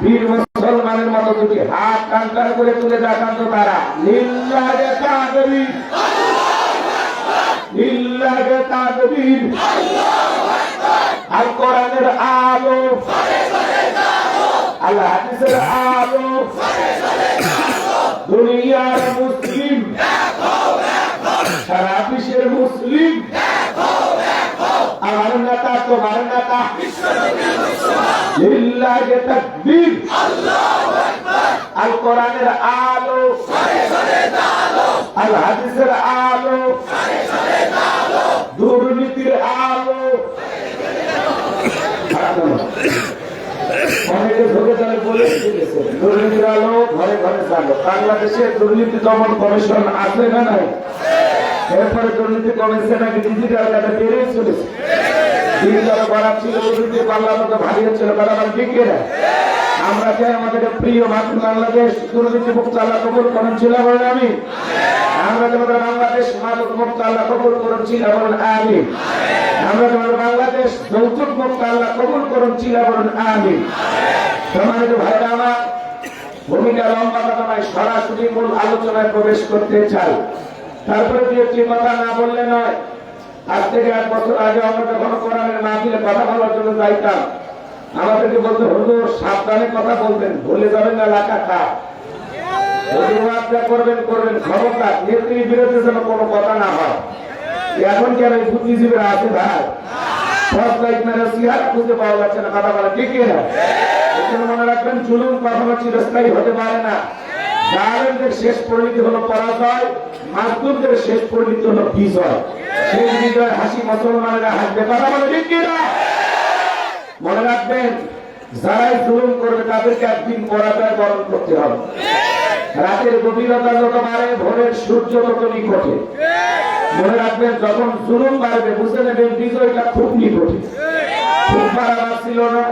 বীর মুসলমানের মতো যদি হাত কান্তার করে তুলে দেখান তো তারা লিল্লাহে তাকবীর, লিল্লাহে তাকবীর। আল কোরআনের আলো, আল হাদিসের আলো, দুনিয়ার মুসলিম, সারা বিশ্বের মুসলিম, আমার নেতা তোমার নেতা, লিল্লাহে তাকবীর। আল কোরআনের আলো, আল হাদিসের আলো, দুর্নীতির আলো। অনেকে ধরে তাহলে বলে দিয়েছে দুর্নীতির আলো ঘরে ঘরে চালো। বাংলাদেশে দুর্নীতি দমন কমিশন আছে না নাই? এরপরে দুর্নীতি কমেছে নাকি ডিজিটাল কাজে বেড়েই চলেছে। ডিজিটাল বাড়ার ছিল, দুর্নীতি বাংলা মতো ভারী হচ্ছিল, বাড়াবার দিকে না। আমরা চাই আমাদের প্রিয় মাতৃ বাংলাদেশ দুর্নীতি মুক্ত আল্লাহ কবুল করেন ছিল বলেন আমি। আমরা তোমাদের বাংলাদেশ মাদক মুক্ত আল্লাহ কবুল করেন ছিল বলেন আমি। আমরা তোমাদের বাংলাদেশ যৌতুক মুক্ত আল্লাহ কবুল করেন ছিল বলেন আমি। সম্মানিত ভাইরা আমার, ভূমিকা লম্বা কথা নয়, সরাসরি মূল আলোচনায় প্রবেশ করতে চাই। তারপরে যে কথা না বললে নয়। আজ থেকে 1 বছর আগে আমরা যখন কোরআনের মাহফিলে কথা বলার জন্য যাইতাম, আমাদেরকে বলতে হুজুর সাবধানে কথা বলবেন, ভুলে যাবেন না এলাকা খাপ, করবেন করবেন, খবরদার নেত্রীর বিরুদ্ধে যেন কোনো কথা না হয়। এখন কেন এই বুদ্ধিজীবীরা আছে ভাই, খুঁজে পাওয়া যাচ্ছে না, কথা বলা ঠিক না। এখানে মনে রাখবেন, জুলুম কখনো চিরস্থায়ী হতে পারে না। জালেমদের শেষ পরিণতি হলো পরাজয়, মাজলুমদের শেষ পরিণতি হলো বিজয়। সেই বিজয় হাসি মুসলমানেরা হাসবে, কথা বলে ঠিক না। মনে রাখবেন, যারাই জুলুম করবে তাদেরকে একদিন পরাজয় বরণ করতে হবে। রাতের গভীরতা যত বাড়ে, ভোরের সূর্য তত নিকটে। মনে রাখবেন, যখন জুলুম বাড়বে বুঝে নেবেন বিজয়টা খুব নিকটে। খুব বাড়াবার ছিল না।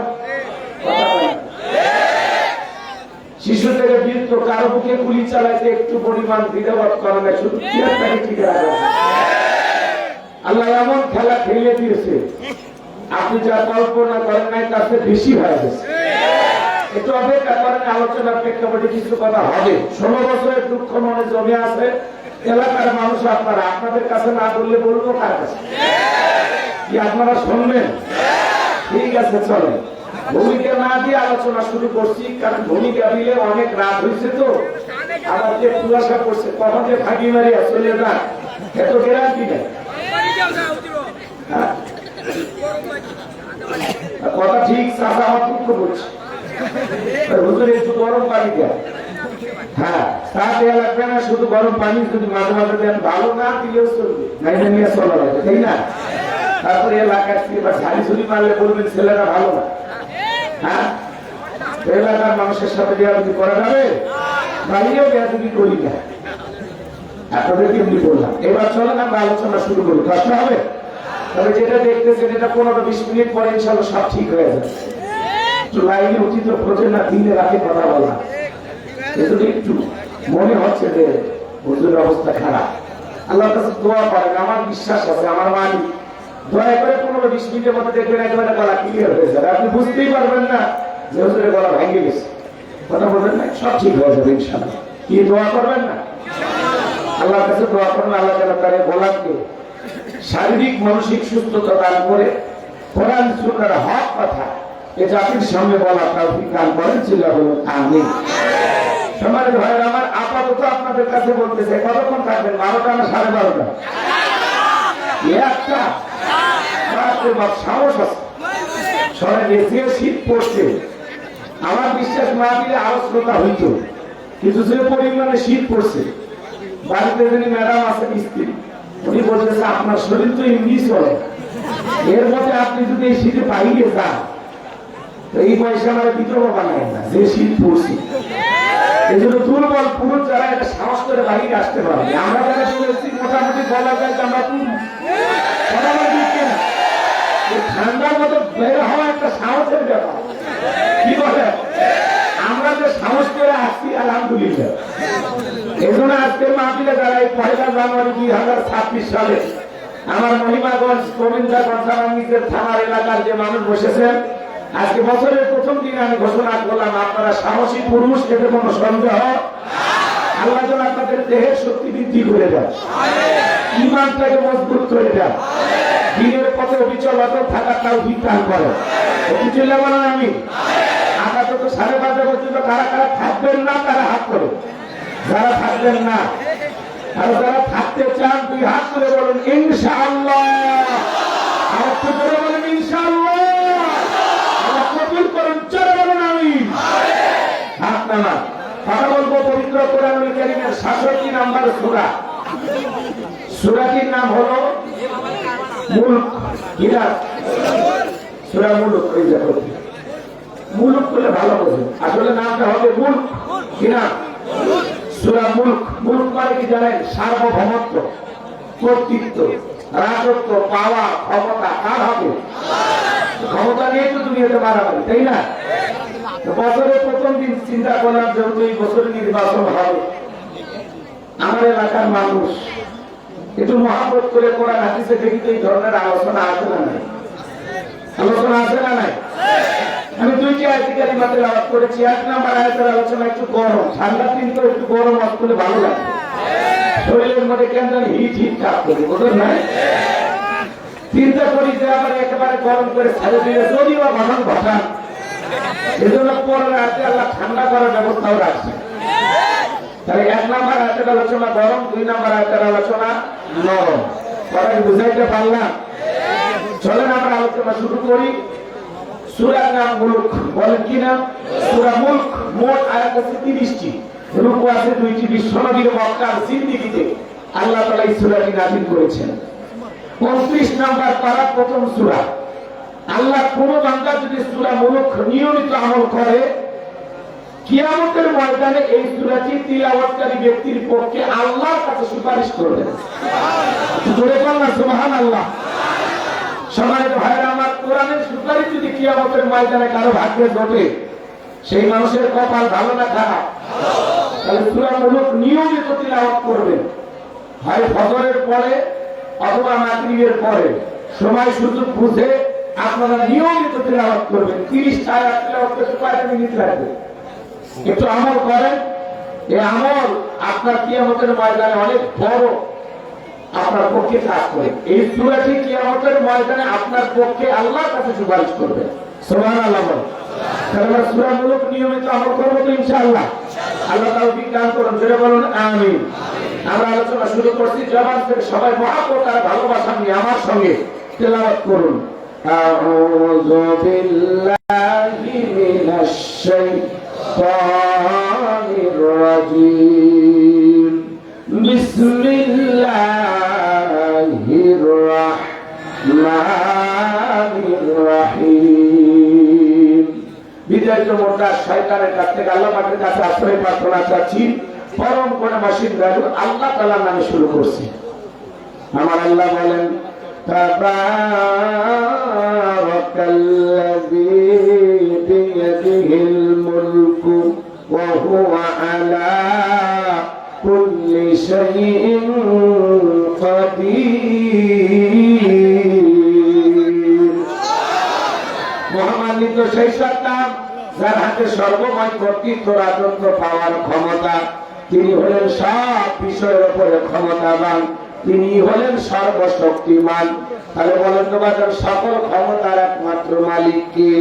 শিশু থেকে বৃদ্ধ কারো বুকে গুলি চালাইতে একটু পরিমাণ দ্বিধাবোধ করে না, শুধু তাকে ঠিক রাখবে। আল্লাহ এমন খেলা খেলে দিয়েছে, আপনি যা কল্পনা করেন নাই তার চেয়ে বেশি হয়ে গেছে। একটু অপেক্ষা করেন, আলোচনার প্রেক্ষাপটে কিছু কথা হবে। 16 বছরের দুঃখ মনে জমে আছে এলাকার মানুষ। আপনারা আপনাদের কাছে না বললে বলবো কার কাছে? কি আপনারা শুনবেন? ঠিক আছে, চলে। ভূমিকা না দিয়ে আলোচনা শুরু করছি, কারণ ভূমিকা দিলে অনেক রাত হয়েছে তো। আবার যে কুয়াশা করছে, কখন যে ফাঁকি মারিয়া চলে যান এত গ্যারান্টি নেই। কথা ঠিক, চাষা আমার দুঃখ করছে। হুজুর একটু গরম পানি দেয়। হ্যাঁ, চা দেওয়া লাগবে না, শুধু গরম পানি যদি মাঝে মাঝে দেন, ভালো না দিলেও চলবে, নাইলে নিয়ে চলা লাগবে, তাই না? তারপরে এলাকার ঝাড়ি ঝুড়ি মারলে বলবেন ছেলেরা ভালো না। হ্যাঁ, এলাকার মানুষের সাথে বেয়াদবি করা যাবে? বাড়িও বেয়াদবি করি না, আপনাদেরকে এমনি বললাম। এবার চলেন আমরা আলোচনা শুরু করি, কষ্ট হবে। তবে যেটা দেখতেছেন এটা 15-20 মিনিট পরে ইনশাআল্লাহ সব ঠিক হয়ে যাবে। লাইনে উচিত প্রয়োজন না, দিনে রাতে কথা বলা। একটু মনে হচ্ছে যে হুজুরের অবস্থা খারাপ, আল্লাহর কাছে দোয়া করেন। আমার বিশ্বাস আছে, আমার মানি দয়া করে 15-20 মিনিটের মধ্যে দেখবেন একেবারে গলা ক্লিয়ার হয়ে যাবে। আপনি বুঝতেই পারবেন না যে হুজুরের গলা ভেঙে গেছে। কথা বলবেন না, সব ঠিক হয়ে যাবে ইনশাআল্লাহ। কি দোয়া করবেন না? আল্লাহর কাছে দোয়া করেন, আল্লাহ যেন তার গোলামকে শারীরিক মানসিক সুস্থতা দান করে কোরআন সুন্নাহর হক কথা এ জাতির সামনে বলা তৌফিক দান করেন। আমিন। সম্মানিত ভাইরা আমার, আপাতত আপনাদের কাছে বলতে চাই, কতক্ষণ থাকবেন? 12টা না 12:30? একটা সাহস আছে। যে শীত পড়ছে, আমার বিশ্বাস না দিলে আরো শ্রোতা হইত, কিন্তু যে পরিমাণে শীত পড়ছে, বাড়িতে যিনি ম্যাডাম আছেন স্ত্রী, উনি বলতেছে আপনার শরীর তো এমনি চলে, এর মধ্যে আপনি যদি এই শীতে বাইরে যান তো এই পয়সা আমার বিধবা বানায় না, যে শীত পড়ছে। এই জন্য দুর্বল পুরুষ যারা এটা সাহস করে বাইরে আসতে পারে, আমরা যারা শুনেছি মোটামুটি বলা যায় যে আমরা ঠান্ডার মতো বের হওয়া একটা সাহসের ব্যাপার। কি বলে, আমরা যে সাহস করে আসছি আলহামদুলিল্লাহ। এই জন্য আজকের মাহফিলে যারা এই 1 জানুয়ারি 2026 সালে আমার মহিমাগঞ্জ গোবিন্দাগঞ্জ থানার নিচের থানার এলাকার যে মানুষ বসেছেন, আজকে বছরের প্রথম দিন আমি ঘোষণা করলাম আপনারা সাহসী পুরুষ, এতে কোনো সন্দেহ। আল্লাহ যেন আপনাদের দেহের শক্তি বৃদ্ধি করে দেন, ঈমানটাকে মজবুত করে দেন, দিনের পথে অবিচল অটল থাকার তৌফিক দান করেন। একটু চিল্লা বলেন আমি। আপাতত 5:30 পর্যন্ত কারা কারা থাকবেন না তারা হাত করে, যারা থাকবেন না আর যারা থাকতে চান 2 হাত করে বলুন ইনশাআল্লাহ। আর একটু করে বলুন ইনশাআল্লাহ। আল্লাহ কবুল করুন, জোরে বলুন আমিন। হাত নামান। কথা বলবো পবিত্র কোরআনুল কারীমের 66 নম্বর সূরা। সূরাটির নাম হলো মুলক। কিরা সূরা মুলক। এই দেখো মুলক বলে ভালো বোঝেন, আসলে নামটা হবে মুলক। কিনা সূরা মুলক। মুলক মানে কি জানেন? সার্বভৌমত্ব, কর্তৃত্ব, রাজত্ব, পাওয়া, ক্ষমতা কার হবে? ক্ষমতা নিয়ে তো দুনিয়াতে মারামারি, তাই না? বছরের প্রথম দিন চিন্তা করলাম যেহেতু এই বছরে নির্বাচন হবে, আমার এলাকার মানুষ একটু মহাব্বত করে কোরআন হাদিসে দেখি তো এই ধরনের আলোচনা আছে না নাই? আলোচনা আছে না নাই? আমি 2টি আয়াত কারিমা তেলাওয়াত করেছি। 1 নম্বর আয়াতের আলোচনা একটু গরম, ঠান্ডা দিন তো একটু গরম আসলে ভালো লাগে, শরীরের মধ্যে কেন জানি হিট হিট কাজ করে, বুঝলেন না? চিন্তা করি যে আবার একেবারে গরম করে ছেড়ে দিলে যদিও ঘটন ঘটান, এজন্য পরের রাতে আল্লাহ ঠান্ডা করার ব্যবস্থাও রাখছে। তাহলে 1 নম্বর আয়াতের আলোচনা গরম, 2 নম্বর আয়াতের আলোচনা নরম। পরে বুঝাইতে পারলাম? চলেন আমরা আলোচনা শুরু করি। সূরার নাম মুলক। বলেন কি নাম? সূরা মুলক। মোট আয়াত আছে 30টি, রুকু আছে 2টি। বিশ্বনবীর মক্কার জিন্দেগিতে আল্লাহ তাআলা এই সূরাটি নাযিল করেছেন। 29 নম্বর পারা, প্রথম সূরা। আল্লাহ কোন বান্দা যদি সূরা মুলক নিয়মিত আমল করে, কিয়ামতের ময়দানে এই সূরাটি তিলাওয়াতকারী ব্যক্তির পক্ষে আল্লাহর কাছে সুপারিশ করবেন। জোরে বলুন সুবহানাল্লাহ। সম্মানিত ভাইরা আমার, কোরআনের সুপারিশ যদি কিয়ামতের ময়দানে কারো ভাগ্যে ঘটে, সেই মানুষের কপাল ভালো না খারাপ? তাহলে সূরা মুলক নিয়মিত তিলাওয়াত করবেন, হয় ফজরের পরে অথবা মাগরিবের পরে, সময় সুযোগ বুঝে আপনারা নিয়মিত তিলাওয়াত করবেন। 30টা আয়াত তিলাওয়াত করতে কয়েক মিনিট লাগবে। একটু আমল করেন, এই আমল আপনার কিয়ামতের ময়দানে অনেক বড় আপনার পক্ষে কাজ করে। এই সূরাটি কিয়ামতের ময়দানে আপনার পক্ষে আল্লাহর কাছে সুপারিশ করবে। সুবহানাল্লাহ। তাহলে আমরা সূরা মুলক নিয়মিত আমল করব তো ইনশাআল্লাহ। আল্লাহ তৌফিক দান করুন, জোরে বলুন আমিন। আমরা আলোচনা শুরু করছি, জবান থেকে সবাই মহব্বত আর ভালোবাসা নিয়ে আমার সঙ্গে তেলাওয়াত করুন। আউযু বিল্লাহি মিনাশ শাইতানির রাজীম। বিসমিল্লাহির রাহমানির রহিম। বিদায়িত মোটা শয়তানের কাছ থেকে আল্লাহ পাকের কাছে আশ্রয় প্রার্থনা চাচ্ছি। পরম করে মাসিক গায়ু আল্লাহ তাআলার নামে শুরু করছি। আমার আল্লাহ বলেন, তাবারাকাল্লাযী বিয়াদিহিল মুলকু ওয়া হুয়া আলা কুল্লি শাইইন কাদির। মহামান্বিত সেই সত্তা যার হাতে সর্বময় কর্তৃত্ব, রাজত্ব, পাওয়ার ক্ষমতা। তিনি হলেন সব বিষয়ের উপরে ক্ষমতাবান, তিনি হলেন সর্বশক্তিমান। তাহলে বলেন তো বাজার, সকল ক্ষমতার একমাত্র মালিক কে?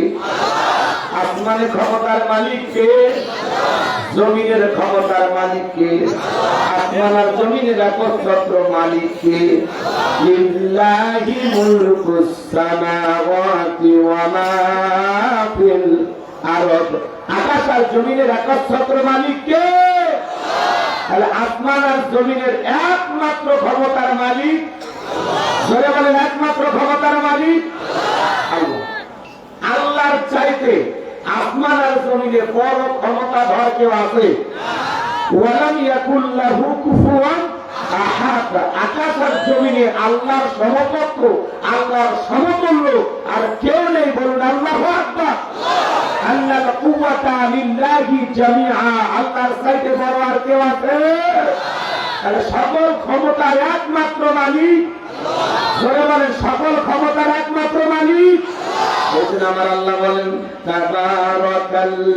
আসমানের ক্ষমতার মালিক কে? জমিনের ক্ষমতার মালিক কে? আসমান আর জমিনের একচ্ছত্র মালিক কে? লিল্লাহি মুলকুস সামাওয়াতি ওয়া মা ফিল আরদ। আকাশ আর জমিনের একচ্ছত্র মালিক কে? তাহলে আসমান আর জমিনের একমাত্র ক্ষমতার মালিক, জোরে বলেন একমাত্র ক্ষমতার মালিক আল্লাহ। আল্লাহর চাইতে আসমান আর জমিনে বড় ক্ষমতাধর কেউ আছে? ওয়ালাম ইয়াকুল লাহু কুফুয়ান আহাদ। আকাশ আর জমিনে আল্লাহর সমকক্ষ, আল্লাহর সমতুল্য আর কেউ নেই। বলুন আল্লাহু আকবার। আল্লাহর কুওয়াতা লিল্লাহি জামিআ। আল্লাহর চাইতে বড় আর কেউ আছে? তাহলে সকল ক্ষমতার একমাত্র মালিক, জোরে বলেন সকল ক্ষমতার একমাত্র মালিক এজন্য আমার আল্লাহ বলেন তাবারাকাল্লাযী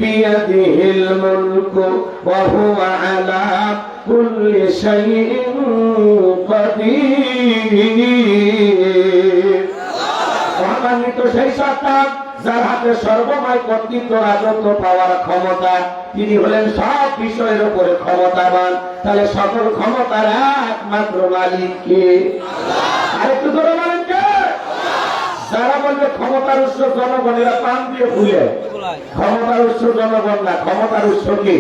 বিয়াদিহিল মুলকু ওয়া হুয়া আলা কুল্লি শাইইন কাদির। মহামান্বিত সেই সত্তা যার হাতে সর্বময় কর্তৃত্ব, রাজত্ব পাওয়ার ক্ষমতা, তিনি হলেন সব বিষয়ের উপরে ক্ষমতাবান। তাহলে সকল ক্ষমতার একমাত্র মালিক কে? আরেকটু ধরে বলেন কে? যারা বলবে ক্ষমতার উৎস জনগণেরা পান দিয়ে ভুলে, ক্ষমতার উৎস জনগণ না, ক্ষমতার উৎস কি?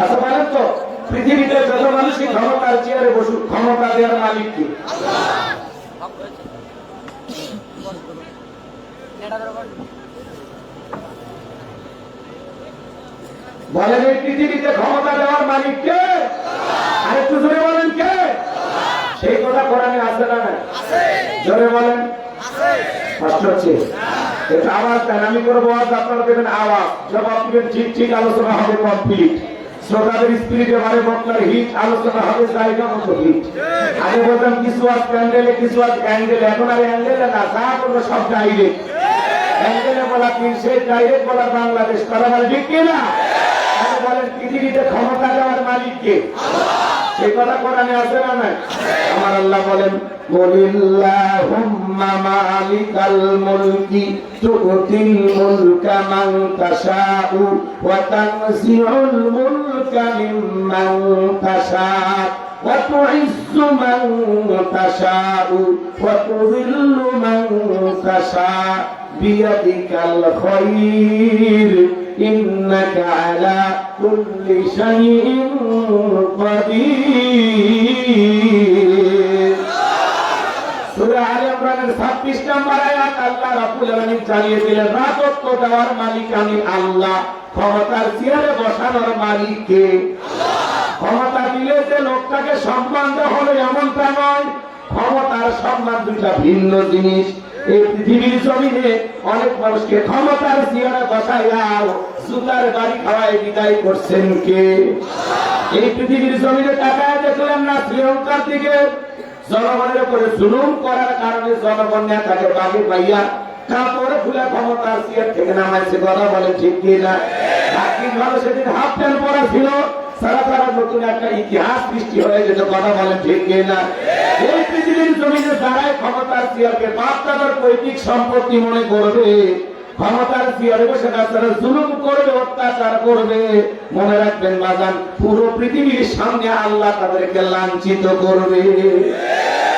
আচ্ছা বলেন তো, পৃথিবীতে যত মানুষই ক্ষমতার চেয়ারে বসুক, ক্ষমতা দেওয়ার মালিক কি? বলেন এই পৃথিবীতে ক্ষমতা দেওয়ার মালিক কে? আরেকটু জোরে বলেন কে? সেই কথা কোরআনে আছে না? জোরে বলেন। কষ্ট হচ্ছে? একটু আওয়াজ দেন, আমি করবো আওয়াজ, আপনারা দেবেন আওয়াজ, জবাব দিবেন ঠিক ঠিক, আলোচনা হবে কমপ্লিট। শ্রোতাদের স্পিরিটে বারে বক্তার হিট, আলোচনা হবে জায়গা মতো হিট। আগে বলতাম কিছু আজ প্যান্ডেলে, কিছু আজ অ্যাঙ্গেলে, এখন আর অ্যাঙ্গেলে না, যা করবো সব ডাইরেক্ট। অ্যাঙ্গেলে বলা কি, সেই ডাইরেক্ট বলা বাংলাদেশ, তারা মানে ঠিক কিনা? বলেন পৃথিবীতে ক্ষমতা দেওয়ার মালিক কে? সেই কথা কোরআনে আছে না? নাই? আমার আল্লাহ বলেন কুলিল্লাহুম্মা মালিকাল মুলকি তুতিল মুলকা মান তাশাউ ওয়া তানজিউল মুলকা মিম্মান তাশাউ ওয়া তুইজ্জু মান তাশাউ ওয়া তুযিল্লু মান তাশাউ বিয়াদিকাল খায়র ইন্নাকা আলা কুল্লি শাইইন কাদির। সূরা আলে ইমরানের 26 নম্বর আয়াত আল্লাহ রাব্বুল আলামিন জানিয়ে দিলেন রাজত্ব দেওয়ার মালিক আমি আল্লাহ, ক্ষমতার চেয়ারে বসানোর মালিক কে? ক্ষমতা দিলে যে লোকটাকে সম্মান দেওয়া হলো এমনটা নয়। ক্ষমতার সম্মান দুইটা ভিন্ন জিনিস। এই পৃথিবীর জমিনে অনেক মানুষকে ক্ষমতার চেয়ারে বসাইয়া জুতার বাড়ি খাওয়ায় বিদায় করছেন কে? এই পৃথিবীর জমিনে তাকায় দেখলেন না শ্রীলঙ্কার দিকে জনগণের উপরে জুলুম করার কারণে জনগণ নেতাকে বাগে পাইয়া কাপড়ে খুলে ক্ষমতার চেয়ার থেকে নামাইছে। কথা বলে ঠিক কিনা? বাকি ভালো সেদিন হাফ প্যান্ট পরা ছিল, সারা সারা নতুন একটা ইতিহাস সৃষ্টি হয়ে যেত। কথা বলেন ঠিক কিনা? এই পৃথিবীর জমিনে যারাই ক্ষমতার চেয়ারকে বাপদাদার পৈতৃক সম্পত্তি মনে করবে, ক্ষমতার চেয়ারে বসে তারা জুলুম করবে, অত্যাচার করবে, মনে রাখবেন বাজান, পুরো পৃথিবীর সামনে আল্লাহ তাদেরকে লাঞ্ছিত করবে।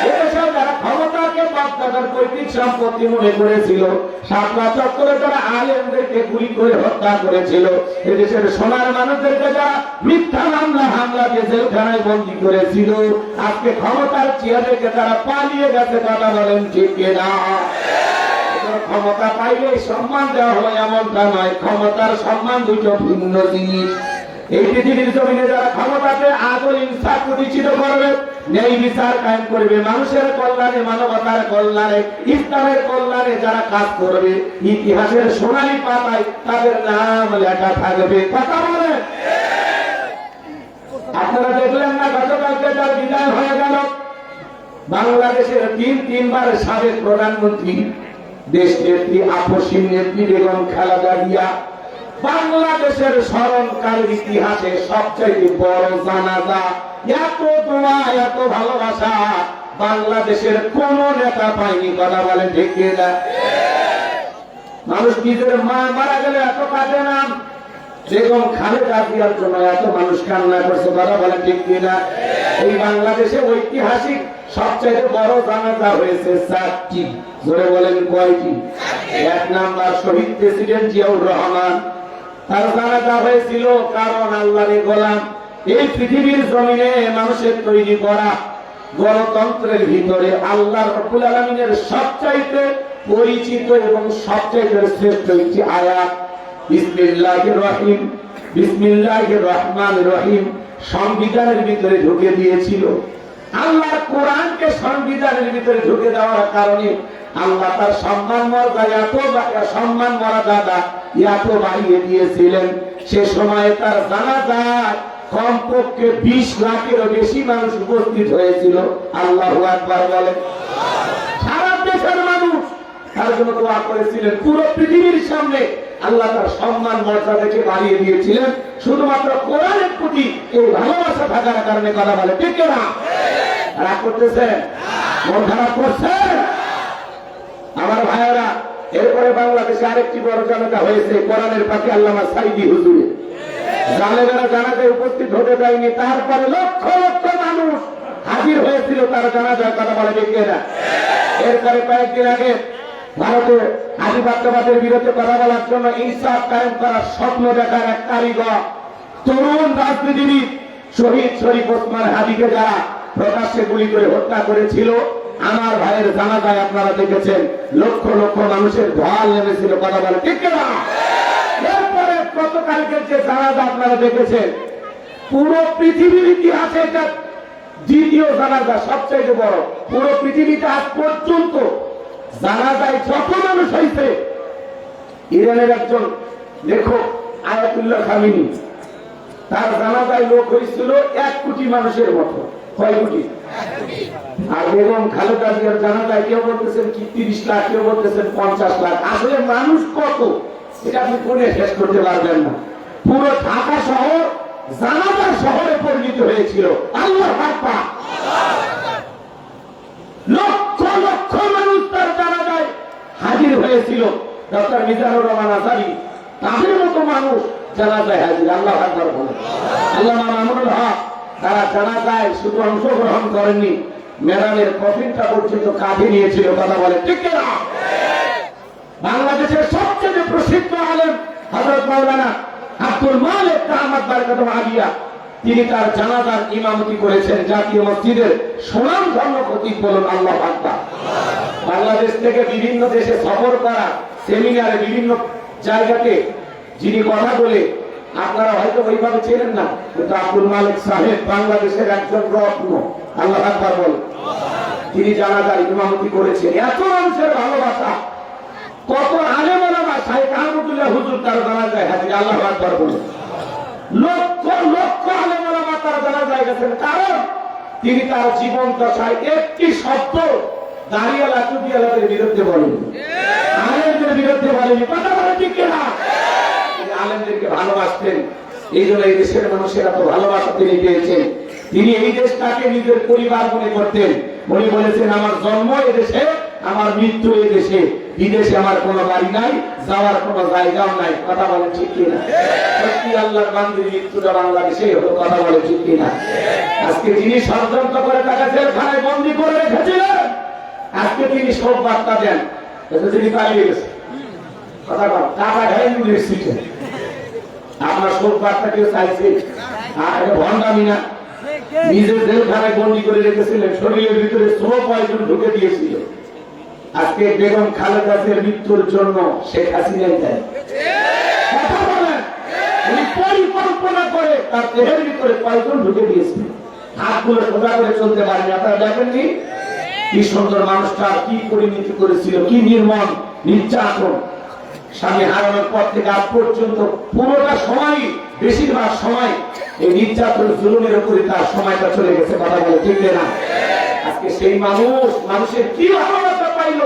এদেশেও যারা ক্ষমতাকে বাপদাদার পৈতৃক সম্পত্তি মনে করেছিল, শাপলা চত্বরে যারা আলেমদেরকে গুলি করে হত্যা করেছিল, এদেশের সোনার মানুষদেরকে যারা মিথ্যা মামলা হামলাকে জেলখানায় বন্দী করেছিল, আজকে ক্ষমতার চেয়ার থেকে তারা পালিয়ে গেছে। কথা বলেন ঠিক কিনা? ক্ষমতা পাইলে সম্মান দেওয়া হয় এমনটা নয়। ক্ষমতার সম্মান দুটো ভিন্ন জিনিস। এই পৃথিবীর জমিনে যারা ক্ষমতাতে আদল ইনসাফ প্রতিষ্ঠিত করবে, ন্যায় বিচার কায়েম করবে, মানুষের কল্যাণে, মানবতার কল্যাণে, ইসলামের কল্যাণে যারা কাজ করবে, ইতিহাসের সোনালী পাতায় তাদের নাম লেখা থাকবে। কথা বলে আপনারা দেখলেন না গতকালকে তার বিদায় হয়ে গেল বাংলাদেশের তিনবার সাবেক প্রধানমন্ত্রী, দেশ নেত্রী, আপসীন নেত্রী বেগম খালেদা জিয়া। বাংলাদেশের স্মরণকালের ইতিহাসে সবচেয়ে বড় জানাজা, এত দোয়া, এত ভালোবাসা বাংলাদেশের কোন নেতা পায়নি। কথা বলেন ঠিক কিনা? মানুষ নিজের মা মারা গেলে এত কাঁদে না, বেগম খালেদা জিয়ার জন্য এত মানুষ কান্না করছে। কথা বলেন ঠিক কিনা? এই বাংলাদেশে ঐতিহাসিক সবচেয়ে বড় জানাজা হয়েছে 4টি। জোরে বলেন কয়টি? 1 নাম্বার শহীদ প্রেসিডেন্ট জিয়াউর রহমান, তার জানাজা হয়েছিল কারণ আল্লাহর গোলাম। এই পৃথিবীর জমিনে মানুষের তৈরি করা গণতন্ত্রের ভিতরে আল্লাহ রাব্বুল আলামিনের সবচাইতে পরিচিত এবং সবচাইতে শ্রেষ্ঠ একটি আয়াত বিসমিল্লাহির রহিম, বিসমিল্লাহির রহমানির রহিম সংবিধানের ভিতরে ঢুকে দিয়েছিল। আল্লাহর কোরআনকে সংবিধানের ভিতরে ঢুকে দেওয়ার কারণে আল্লাহ তার সম্মান মর্যাদা এত বাড়িয়ে দিয়েছিলেন। সে সময় তার জানাজায় কমপক্ষে 20 লাখেরও বেশি মানুষ উপস্থিত হয়েছিল। আল্লাহু আকবার বলেন। সারা দেশের মানুষ তার জন্য দোয়া করেছিলেন। পুরো পৃথিবীর সামনে আল্লাহ তার সম্মান মর্যাদাকে বাড়িয়ে দিয়েছিলেন শুধুমাত্র কোরআনের প্রতি এই ভালোবাসা থাকার কারণে। কথা বলে ঠিক না? রাগ করতেছেন? মন খারাপ করছেন? আমার ভাইয়েরা, এরপরে বাংলাদেশে আরেকটি বড় জানাজা হয়েছে কোরআনের পাখি আল্লামা সাইদি হুজুরে। জালেমেরা জানাজায় উপস্থিত হতে পারেনি, তারপরে লক্ষ লক্ষ মানুষ হাজির হয়েছিল তার জানাজায়। কথা বলে ঠিক না? এরপরে কয়েকদিন আগে ভারতে আধিপত্যবাদের বিরুদ্ধে কথা বলার জন্য ইনসাফ কায়েম করার স্বপ্ন দেখার এক কারিগর তরুণ রাজনীতিবিদ শহীদ শরীফ ওসমান হাদিকে যারা প্রকাশ্যে গুলি করে হত্যা করেছিল, আমার ভাইয়ের জানাজায় আপনারা দেখেছেন লক্ষ লক্ষ মানুষের ঢল নেমেছিল। কথা বলে ঠিক না? এরপরে গতকালকের যে জানাজা আপনারা দেখেছেন, পুরো পৃথিবীর ইতিহাসে এটা দ্বিতীয় জানাজা, সবচেয়ে বড়। পুরো পৃথিবীতে আজ পর্যন্ত জানাজায় যত মানুষ হয়েছে, ইরানের একজন লেখক আয়াতুল্লাহ খামিনি, তার জানাজায় লোক হয়েছিল 1 কোটি মানুষের মতো। কয় কোটি? আর বেগম খালেদা জিয়ার জানাজায় কেউ বলতেছেন কি 30 লাখ, কেউ বলতেছেন 50 লাখ। আসলে মানুষ কত এটা আপনি কোনে শেষ করতে পারবেন না। পুরো ঢাকা শহর জানাজার শহরে পরিণত হয়েছিল। আল্লাহু আকবার! লক্ষ লক্ষ মানুষ তার জানাজায় হাজির হয়েছিল। ডক্টর মিজানুর রহমান আসারি তাদের মতো মানুষ জানাজায় হাজির। আল্লাহু আকবার বলে। আল্লামা মামুনুল হক তারা জানাজায় শুধু অংশগ্রহণ করেননি, ম্যাডামের কফিনটা পর্যন্ত কাঁধে নিয়েছিল। কথা বলে ঠিক না? বাংলাদেশের সবচেয়ে প্রসিদ্ধ আলেম হযরত মাওলানা আব্দুল মালিক আহমদ বারকাতুহু আলিয়া, তিনি তার জানাজার ইমামতি করেছেন। জাতীয় মসজিদের সুনামধন্য খতিব বলুন আল্লাহু আকবার। বাংলাদেশ থেকে বিভিন্ন দেশে সফর করা, সেমিনারে বিভিন্ন জায়গাতে যিনি কথা বলে আপনারা হয়তো ওইভাবে চেনেন না, কিন্তু আব্দুল মালিক সাহেব বাংলাদেশের একজন রত্ন। আল্লাহু আকবার বলেন। তিনি জানাজার ইমামতি করেছেন। এত মানুষের ভালোবাসা, কত আলেম ওলামা, শাইখ আহমদুল্লাহ হুজুর তার জানাজায় হাজির। আল্লাহু আকবার বলেন। লক্ষ লক্ষ আলেম ওলামা তার জানাজায় গেছেন, কারণ তিনি তার জীবন দশায় একটি শব্দ দাঁড়িয়ালা টুপিয়ালাদের বিরুদ্ধে বলেনি, আলেমদের বিরুদ্ধে বলেনি। কথা বলে ঠিক না? তিনি আলেমদেরকে ভালোবাসতেন। এই জন্য এই দেশের মানুষের এত ভালোবাসা তিনি পেয়েছেন। তিনি এই দেশটাকে নিজের পরিবার মনে করতেন। উনি বলেছেন, আমার জন্ম এদেশে, আমার মৃত্যু এই দেশে, বিদেশে আমার কোনো বাড়ি নাই, যাওয়ার কোনো জায়গাও নাই। কথা বলে ঠিক কিনা? সত্যি আল্লাহর বান্দির মৃত্যুটা বাংলাদেশে হলো। কথা বলে ঠিক কিনা? আজকে যিনি ষড়যন্ত্র করে তাকে জেলখানায় বন্দী করে রেখেছিলেন, আজকে তিনি শোক বার্তা দেন, তিনি পালিয়ে গেছে। কথা বল, টাকা ঢাই ইউনিভার্সিটি আপনার শোক বার্তা কেউ চাইছে? আর ভণ্ডামি না? নিজের জেলখানায় বন্দী করে রেখেছিলেন, শরীরের ভিতরে স্লো পয়জন ঢুকে দিয়েছিল। আজকে বেগম খালেদা জিয়ার মৃত্যুর জন্য শেখ হাসিনাই দেয়। কথা বলেন, উনি পরিকল্পনা করে তার দেহের ভিতরে পয়জন ঢুকে দিয়েছিল। হাতগুলো সোজা করে চলতে পারেনি। আপনারা দেখেননি কি সুন্দর মানুষটা কি পরিণতি করেছিল, কি নির্মম নির্যাতন। স্বামী হারানোর পর থেকে আজ পর্যন্ত পুরোটা সময়, বেশিরভাগ সময় এই নির্যাতন জুলুমের উপরে তার সময়টা চলে গেছে। কথা বলে ঠিক না? আজকে সেই মানুষ, মানুষের কি ভালোবাসা পাইল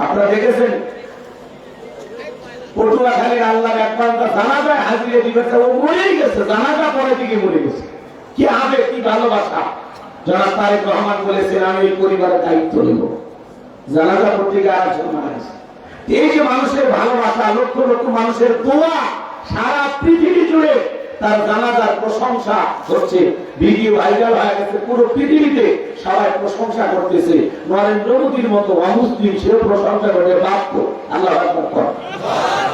আপনারা দেখেছেন। পটুয়াখালীর আল্লাহর এক বান্দা জানাজা হাজিরে দিবেছে, ও মরেই গেছে, জানাজা পরে দিকে মরে গেছে। কি আবেগ, কি ভালোবাসা! জনাব তারেক রহমান বলেছেন, আমি এই পরিবারের দায়িত্ব নেব। জানাজা পত্রিকা আলোচনা মারা গেছে। এই যে মানুষের ভালোবাসা, লক্ষ লক্ষ মানুষের দোয়া, সারা পৃথিবী জুড়ে তার জানাজার প্রশংসা হচ্ছে। ভিডিও ভাইরাল হয়ে গেছে, পুরো পৃথিবীতে সবাই প্রশংসা করতেছে। নরেন্দ্র মোদীর মতো অমুসলিম সেও প্রশংসা করে বাধ্য। আল্লাহু আকবার।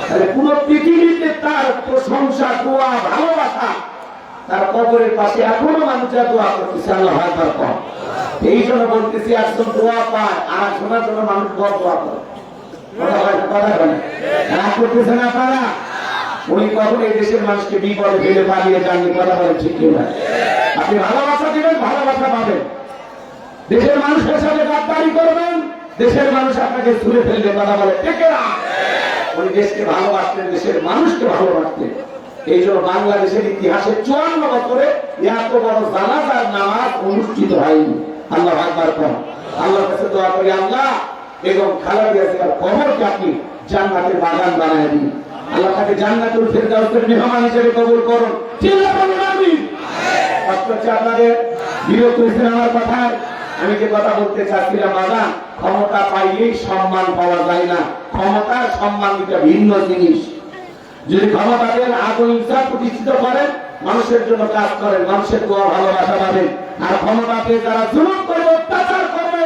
তাহলে পুরো পৃথিবীতে তার প্রশংসা, দোয়া, ভালোবাসা। তার কবরের পাশে এখনো মানুষরা দোয়া করতেছে। আল্লাহু আকবার। এই জন্য বলতেছি, একজন দোয়া পায় আর একজনের জন্য মানুষ দোয়া করে। কথা বলে রাগ করতেছেন আপনারা? উনি কখন এই দেশের মানুষকে বিপদে ফেলে পালিয়ে যাননি। কথা বলে ঠিক না? আপনি ভালোবাসা দিবেন, ভালোবাসা পাবেন। দেশের মানুষের সাথে গাদ্দারি করবেন, দেশের মানুষ আপনাকে ছুঁড়ে ফেলবে। কথা বলে ঠিক না? উনি দেশকে ভালোবাসতেন, দেশের মানুষকে ভালোবাসতেন। এই জন্য বাংলাদেশের ইতিহাসে 54 বছরে এত বড় জানাজার নামাজ অনুষ্ঠিত হয়নি। আল্লাহু আকবার। আল্লাহর কাছে দোয়া করি, আল্লাহ এবং খালেদা জিয়ার কবরকে আপনি জান্নাতের বাগান বানায় দিন। আল্লাহ তাকে জান্নাতুল ফেরদাউসের মেহমান হিসেবে কবুল করুন। চিল্লা বলুন আমিন। অথচ আপনাদের বিরত হয়েছেন আমার কথায়। আমি যে কথা বলতে চাচ্ছিলাম, বাবা, ক্ষমতা পাইলেই সম্মান পাওয়া যায় না। ক্ষমতা সম্মান দুটা ভিন্ন জিনিস। যদি ক্ষমতা দেন, আদল ইনসাফ প্রতিষ্ঠিত করেন, মানুষের জন্য কাজ করেন, মানুষের দোয়া ভালোবাসা পাবেন। আর ক্ষমতা পেয়ে যারা জুলুম করবে, অত্যাচার করবে,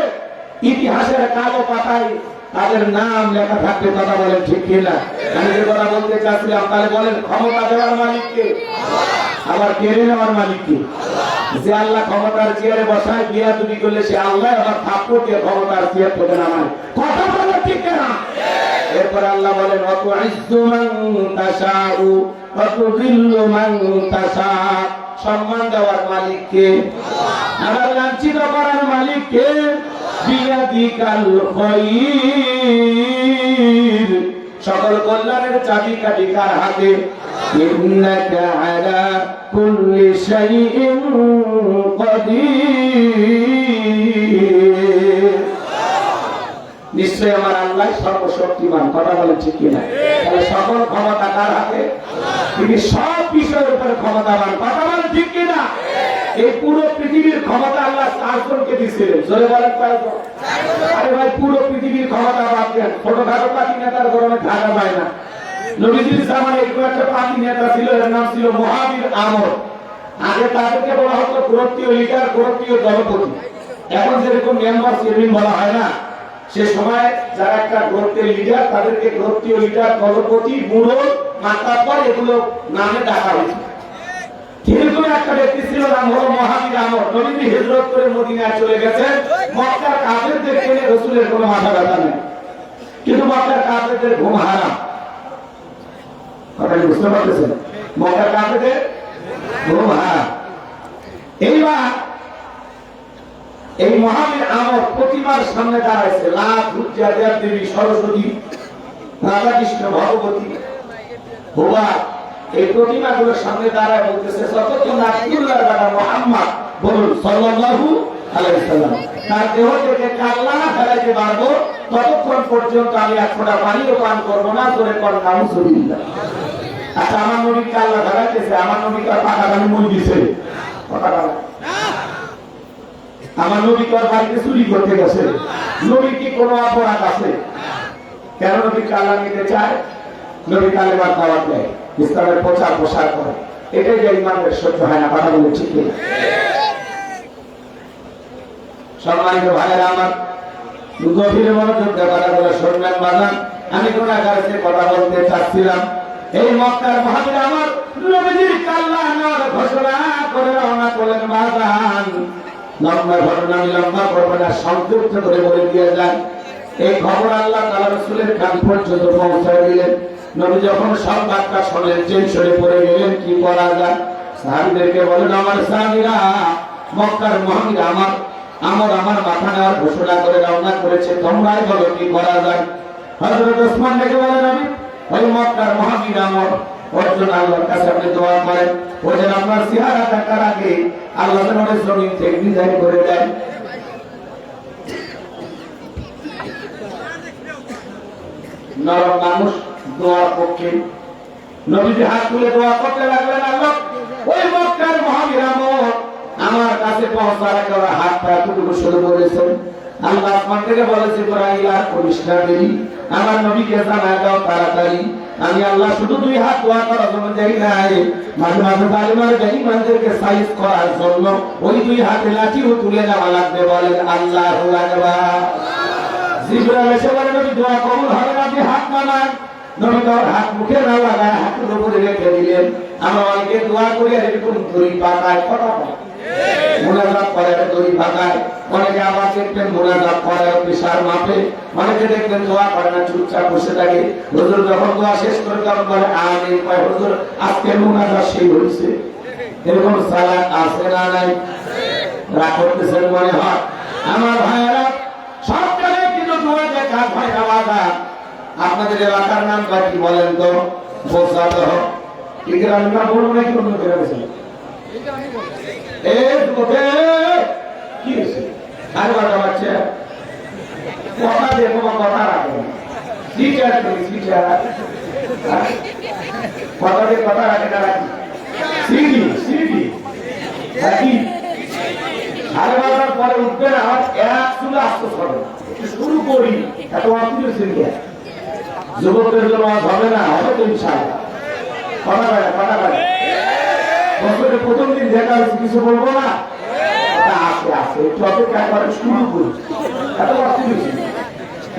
ইতিহাসের কালো পাতায় তাদের নাম লেখা থাকবে। কথা বলেন ঠিক কিনা? আমি যে কথা বলতে চাচ্ছিলাম, তাহলে বলেন ক্ষমতা দেওয়ার মালিককে, আবার কেড়ে নেওয়ার মালিককে। যে আল্লাহ ক্ষমতার চেয়ারে বসায়, বিয়া তুমি করলে সে আল্লাহ আবার থাপ্পড় দিয়ে ক্ষমতার চেয়ার থেকে নামায়। কথা বলেন ঠিক কিনা? এরপর আল্লাহ বলেন, অত ইজ্জু মান তাশাউ ওয়া তুযিল্লু মান তাশা। সম্মান দেওয়ার মালিককে, আবার লাঞ্ছিত করার মালিককে। বিয়াদিকাল খায়র, সকল কল্যাণের চাবিকাঠি কার হাতে? ইন্নাকা আলা কুল্লি শাইইন কাদির। নিশ্চয় আমার আল্লাহ সর্বশক্তিমান। কথা বলেন ঠিক কিনা? তাহলে সকল ক্ষমতা কার হাতে? তিনি সব বিষয়ের উপরে ক্ষমতাবান। কথা বলেন ঠিক কিনা? এই পুরো পৃথিবীর ক্ষমতা আল্লাহ চারজনকে দিচ্ছিলেন। জোরে বলেন চারজন। আরে ভাই, পুরো পৃথিবীর ক্ষমতা বাদ দেন, ছোটখাটো পাতি নেতার গরমে থাকা যায় না। নবীজির জামানায় এরকম একটা পাতি নেতা ছিল, এর নাম ছিল মুহাবির আমর। আগে তাদেরকে বলা হতো গোত্রীয় লিডার, গোত্রীয় দলপতি। এখন যেরকম মেম্বার চেয়ারম্যান বলা হয় না, সে সময় যারা একটা গোত্রের লিডার, তাদেরকে গোত্রীয় লিডার, দলপতি, বুড়ো, মাতাব্বর এগুলো নামে ডাকা হয়েছে। এরকম একটা ব্যক্তি ছিল, নাম হলো মুহাবির আমর। নবীজি হিজরত করে মদিনায় চলে গেছেন। মক্কার কাফেরদের কেনে রাসূলের কোনো মাথা ব্যথা নেই, কিন্তু মক্কার কাফেরদের ঘুম হারাম। কথা বুঝতে পারতেছেন? মক্কার কাফেরদের ঘুম হারাম। এইবার এই মুহাবির আমর প্রতিমার সামনে দাঁড়াইছে। লাত, লজ্জা, দেবী, সরস্বতী, রাধাকৃষ্ণ, ভগবতী, হুবা, এই প্রতিমাগুলোর সামনে দাঁড়ায় বলতেছে, যতক্ষণ আব্দুল্লাহর বেটা মুহাম্মদ বলুন সাল্লাল্লাহু আলাইহি সাল্লাম তার দেহ থেকে কাল্লা ফেলাইতে পারবো, ততক্ষণ পর্যন্ত আমি এক ফোঁটা পানিও পান করবো না। জোরে কর নাউজুবিল্লাহ। আচ্ছা, আমার নবী কাল্লা ফেলাইতেছে, আমার নবী কার পাকা পানি মুই দিছে? কথা বলা। আমার নবী কার বাড়িতে চুরি করতে গেছে? নবী কি কোনো অপরাধ আছে? কেন নবী কাল্লা নিতে চায়? নবী কালেমার দাওয়াত দেয়, ইসলামের প্রচার প্রসার করে। এটাই যে ইমানের সহ্য হয় না। কথা বলে ঠিক কিনা? সম্মানিত ভাইয়েরা আমার, গভীর মনোযোগ দিয়ে কথাগুলো শুনবেন বাজান। আমি গুনাহগার যে কথা বলতে চাচ্ছিলাম, এই মক্কার মুহাবির আমর নবীজির কাল্লা নেওয়ার ঘোষণা করে রওনা করলেন বাজান। লম্বা ঘটনা আমি লম্বা করব না, সংক্ষিপ্ত করে বলে দিয়ে যান। এই খবর আল্লাহ তাআলা রাসূলের কান পর্যন্ত পৌঁছায় দিলেন। নবী যখন সংবাদটা শুনলেন, টেনশনে পড়ে গেলেন, কি করা যায়? সাহাবীদেরকে বলেন, আমার সাহাবীরা, মক্কার মুহাবির আমর আমার মাথা নেওয়ার ঘোষণা করে রওনা করেছে, তোমরাই বলো কি করা যায়? হযরত ওসমান ডেকে বলেন, আমি ওই মক্কার মুহাবির আমর, ওর জন্য আল্লাহর কাছে আপনি দোয়া করেন, ও যেন আপনার চেহারা দেখার আগে আল্লাহ যেন ওর জমিন থেকে বিদায় করে দেন। নরম মানুষ, দোয়ার পক্ষে। নবীজি হাত তুলে দোয়া করতে লাগলেন, আল্লাহ ওই মক্কার মুহাবির আমর আমার কাছে পৌঁছার আগে হাতটা এতটুকু শুরু করেছেন। আল্লাহ আসমান থেকে বলেছে, ইব্রাহিম আর করিস না দেরি, আমার নবীকে জানায় দাও তাড়াতাড়ি। আমি আল্লাহ শুধু দুই হাত দোয়া করার জন্য যাই নাই, মাঝে মাঝে জালিমার বেঈমানদেরকে সাইজ করার জন্য ওই দুই হাতে লাঠিও তুলে নেওয়া লাগবে। বলেন আল্লাহু আকবার। জিবরাইল এসে বলে, নবী দোয়া কবুল হবে না, আপনি হাত নামান। নবী তার হাত মুখে না লাগায় হাতের উপরে রেখে দিলেন। আমরা অনেকে দোয়া করি আর এরকম দড়ি পাকায়, কথা মোনাজাত করে দড়ি পাকায়। অনেকে আবার দেখবেন মোনাজাত করে প্রেসার মাপে। অনেকে দেখবেন দোয়া করে না, চুপচাপ বসে থাকে। হুজুর যখন দোয়া শেষ করে তখন বলে আমিন, কয় হুজুর আজকে মোনাজাত শেষ হয়েছে। এরকম সালাত আছে না নাই? রাগ করতেছেন মনে হয়। আমার ভাইয়েরা, সব জায়গায় কিন্তু দোয়া যে কাজ হয় না বাবা। আপনাদের এলাকার নাম কি বলেন তো? বোঝাতে হোক কি গ্রামের নাম বলবো নাকি অন্য গ্রামে? কি হয়েছে? আর বাটা বাচ্চা কথা দেখো কথা রাখে সিটার করি সিটার কথা দিয়ে কথা রাখে না রাখি সিডি সিডি রাখি সাড়ে 12টার পরে উঠবে না আমার এক চুলে আসতে হবে শুরু করি এত অসুবিধা সিরিয়া যুবকদের জন্য হবে না হবে তো ইনশাআল্লাহ কথা পায় কথা পায় বছরের প্রথম দিন দেখা হচ্ছে কিছু বলবো না আসে আসে একটু অপেক্ষা করে শুরু করি এত অসুবিধা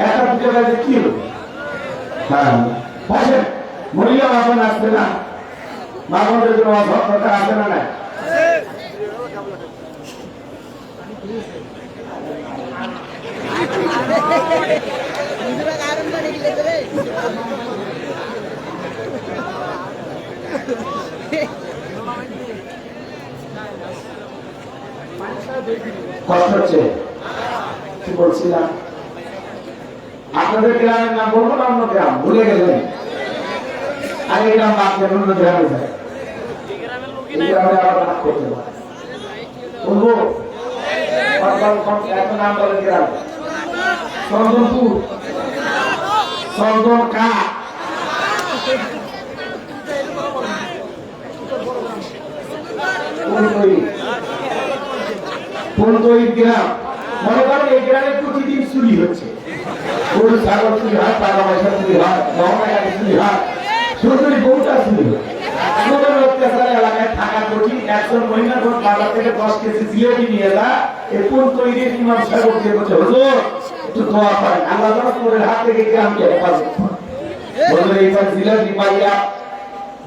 একটা দুটো কাজে কি হলো হ্যাঁ বসেন মরিয়া মাখন আসছে না মাখনের জন্য অসৎটা আসে না না কষ্ট হচ্ছে কি বলছিলাম আপনাদের গ্রামের নাম বলবো না অন্য গ্রাম ভুলে গেলেন আগে গ্রাম বাদ দিয়ে অন্য গ্রামে যায় গ্রামে আবার নাম করতে পারে বলবো এত নাম বলে গ্রাম চন্দনপুর চন্দন কা গ্রাম মনে করেন এই গ্রামে প্রতিদিন চুরি হচ্ছে গরু ছাগল চুরি হয় টাকা পয়সা চুরি হয় গহনা গাড়ি চুরি হয় সুন্দরী বউটা চুরি হয় অত্যাচার এলাকায় থাকা কঠিন একজন মহিলা বাজার থেকে 10 কেজি জিলেবি নিয়ে এলা এই কোন তৈরি ইমাম সাহেব দিয়ে বলছে হুজুর একটু দোয়া করেন আল্লাহ রাসূলের হাত থেকে গ্রামকে হেফাজত করেন বলে এইবার জিলেবি পাইয়া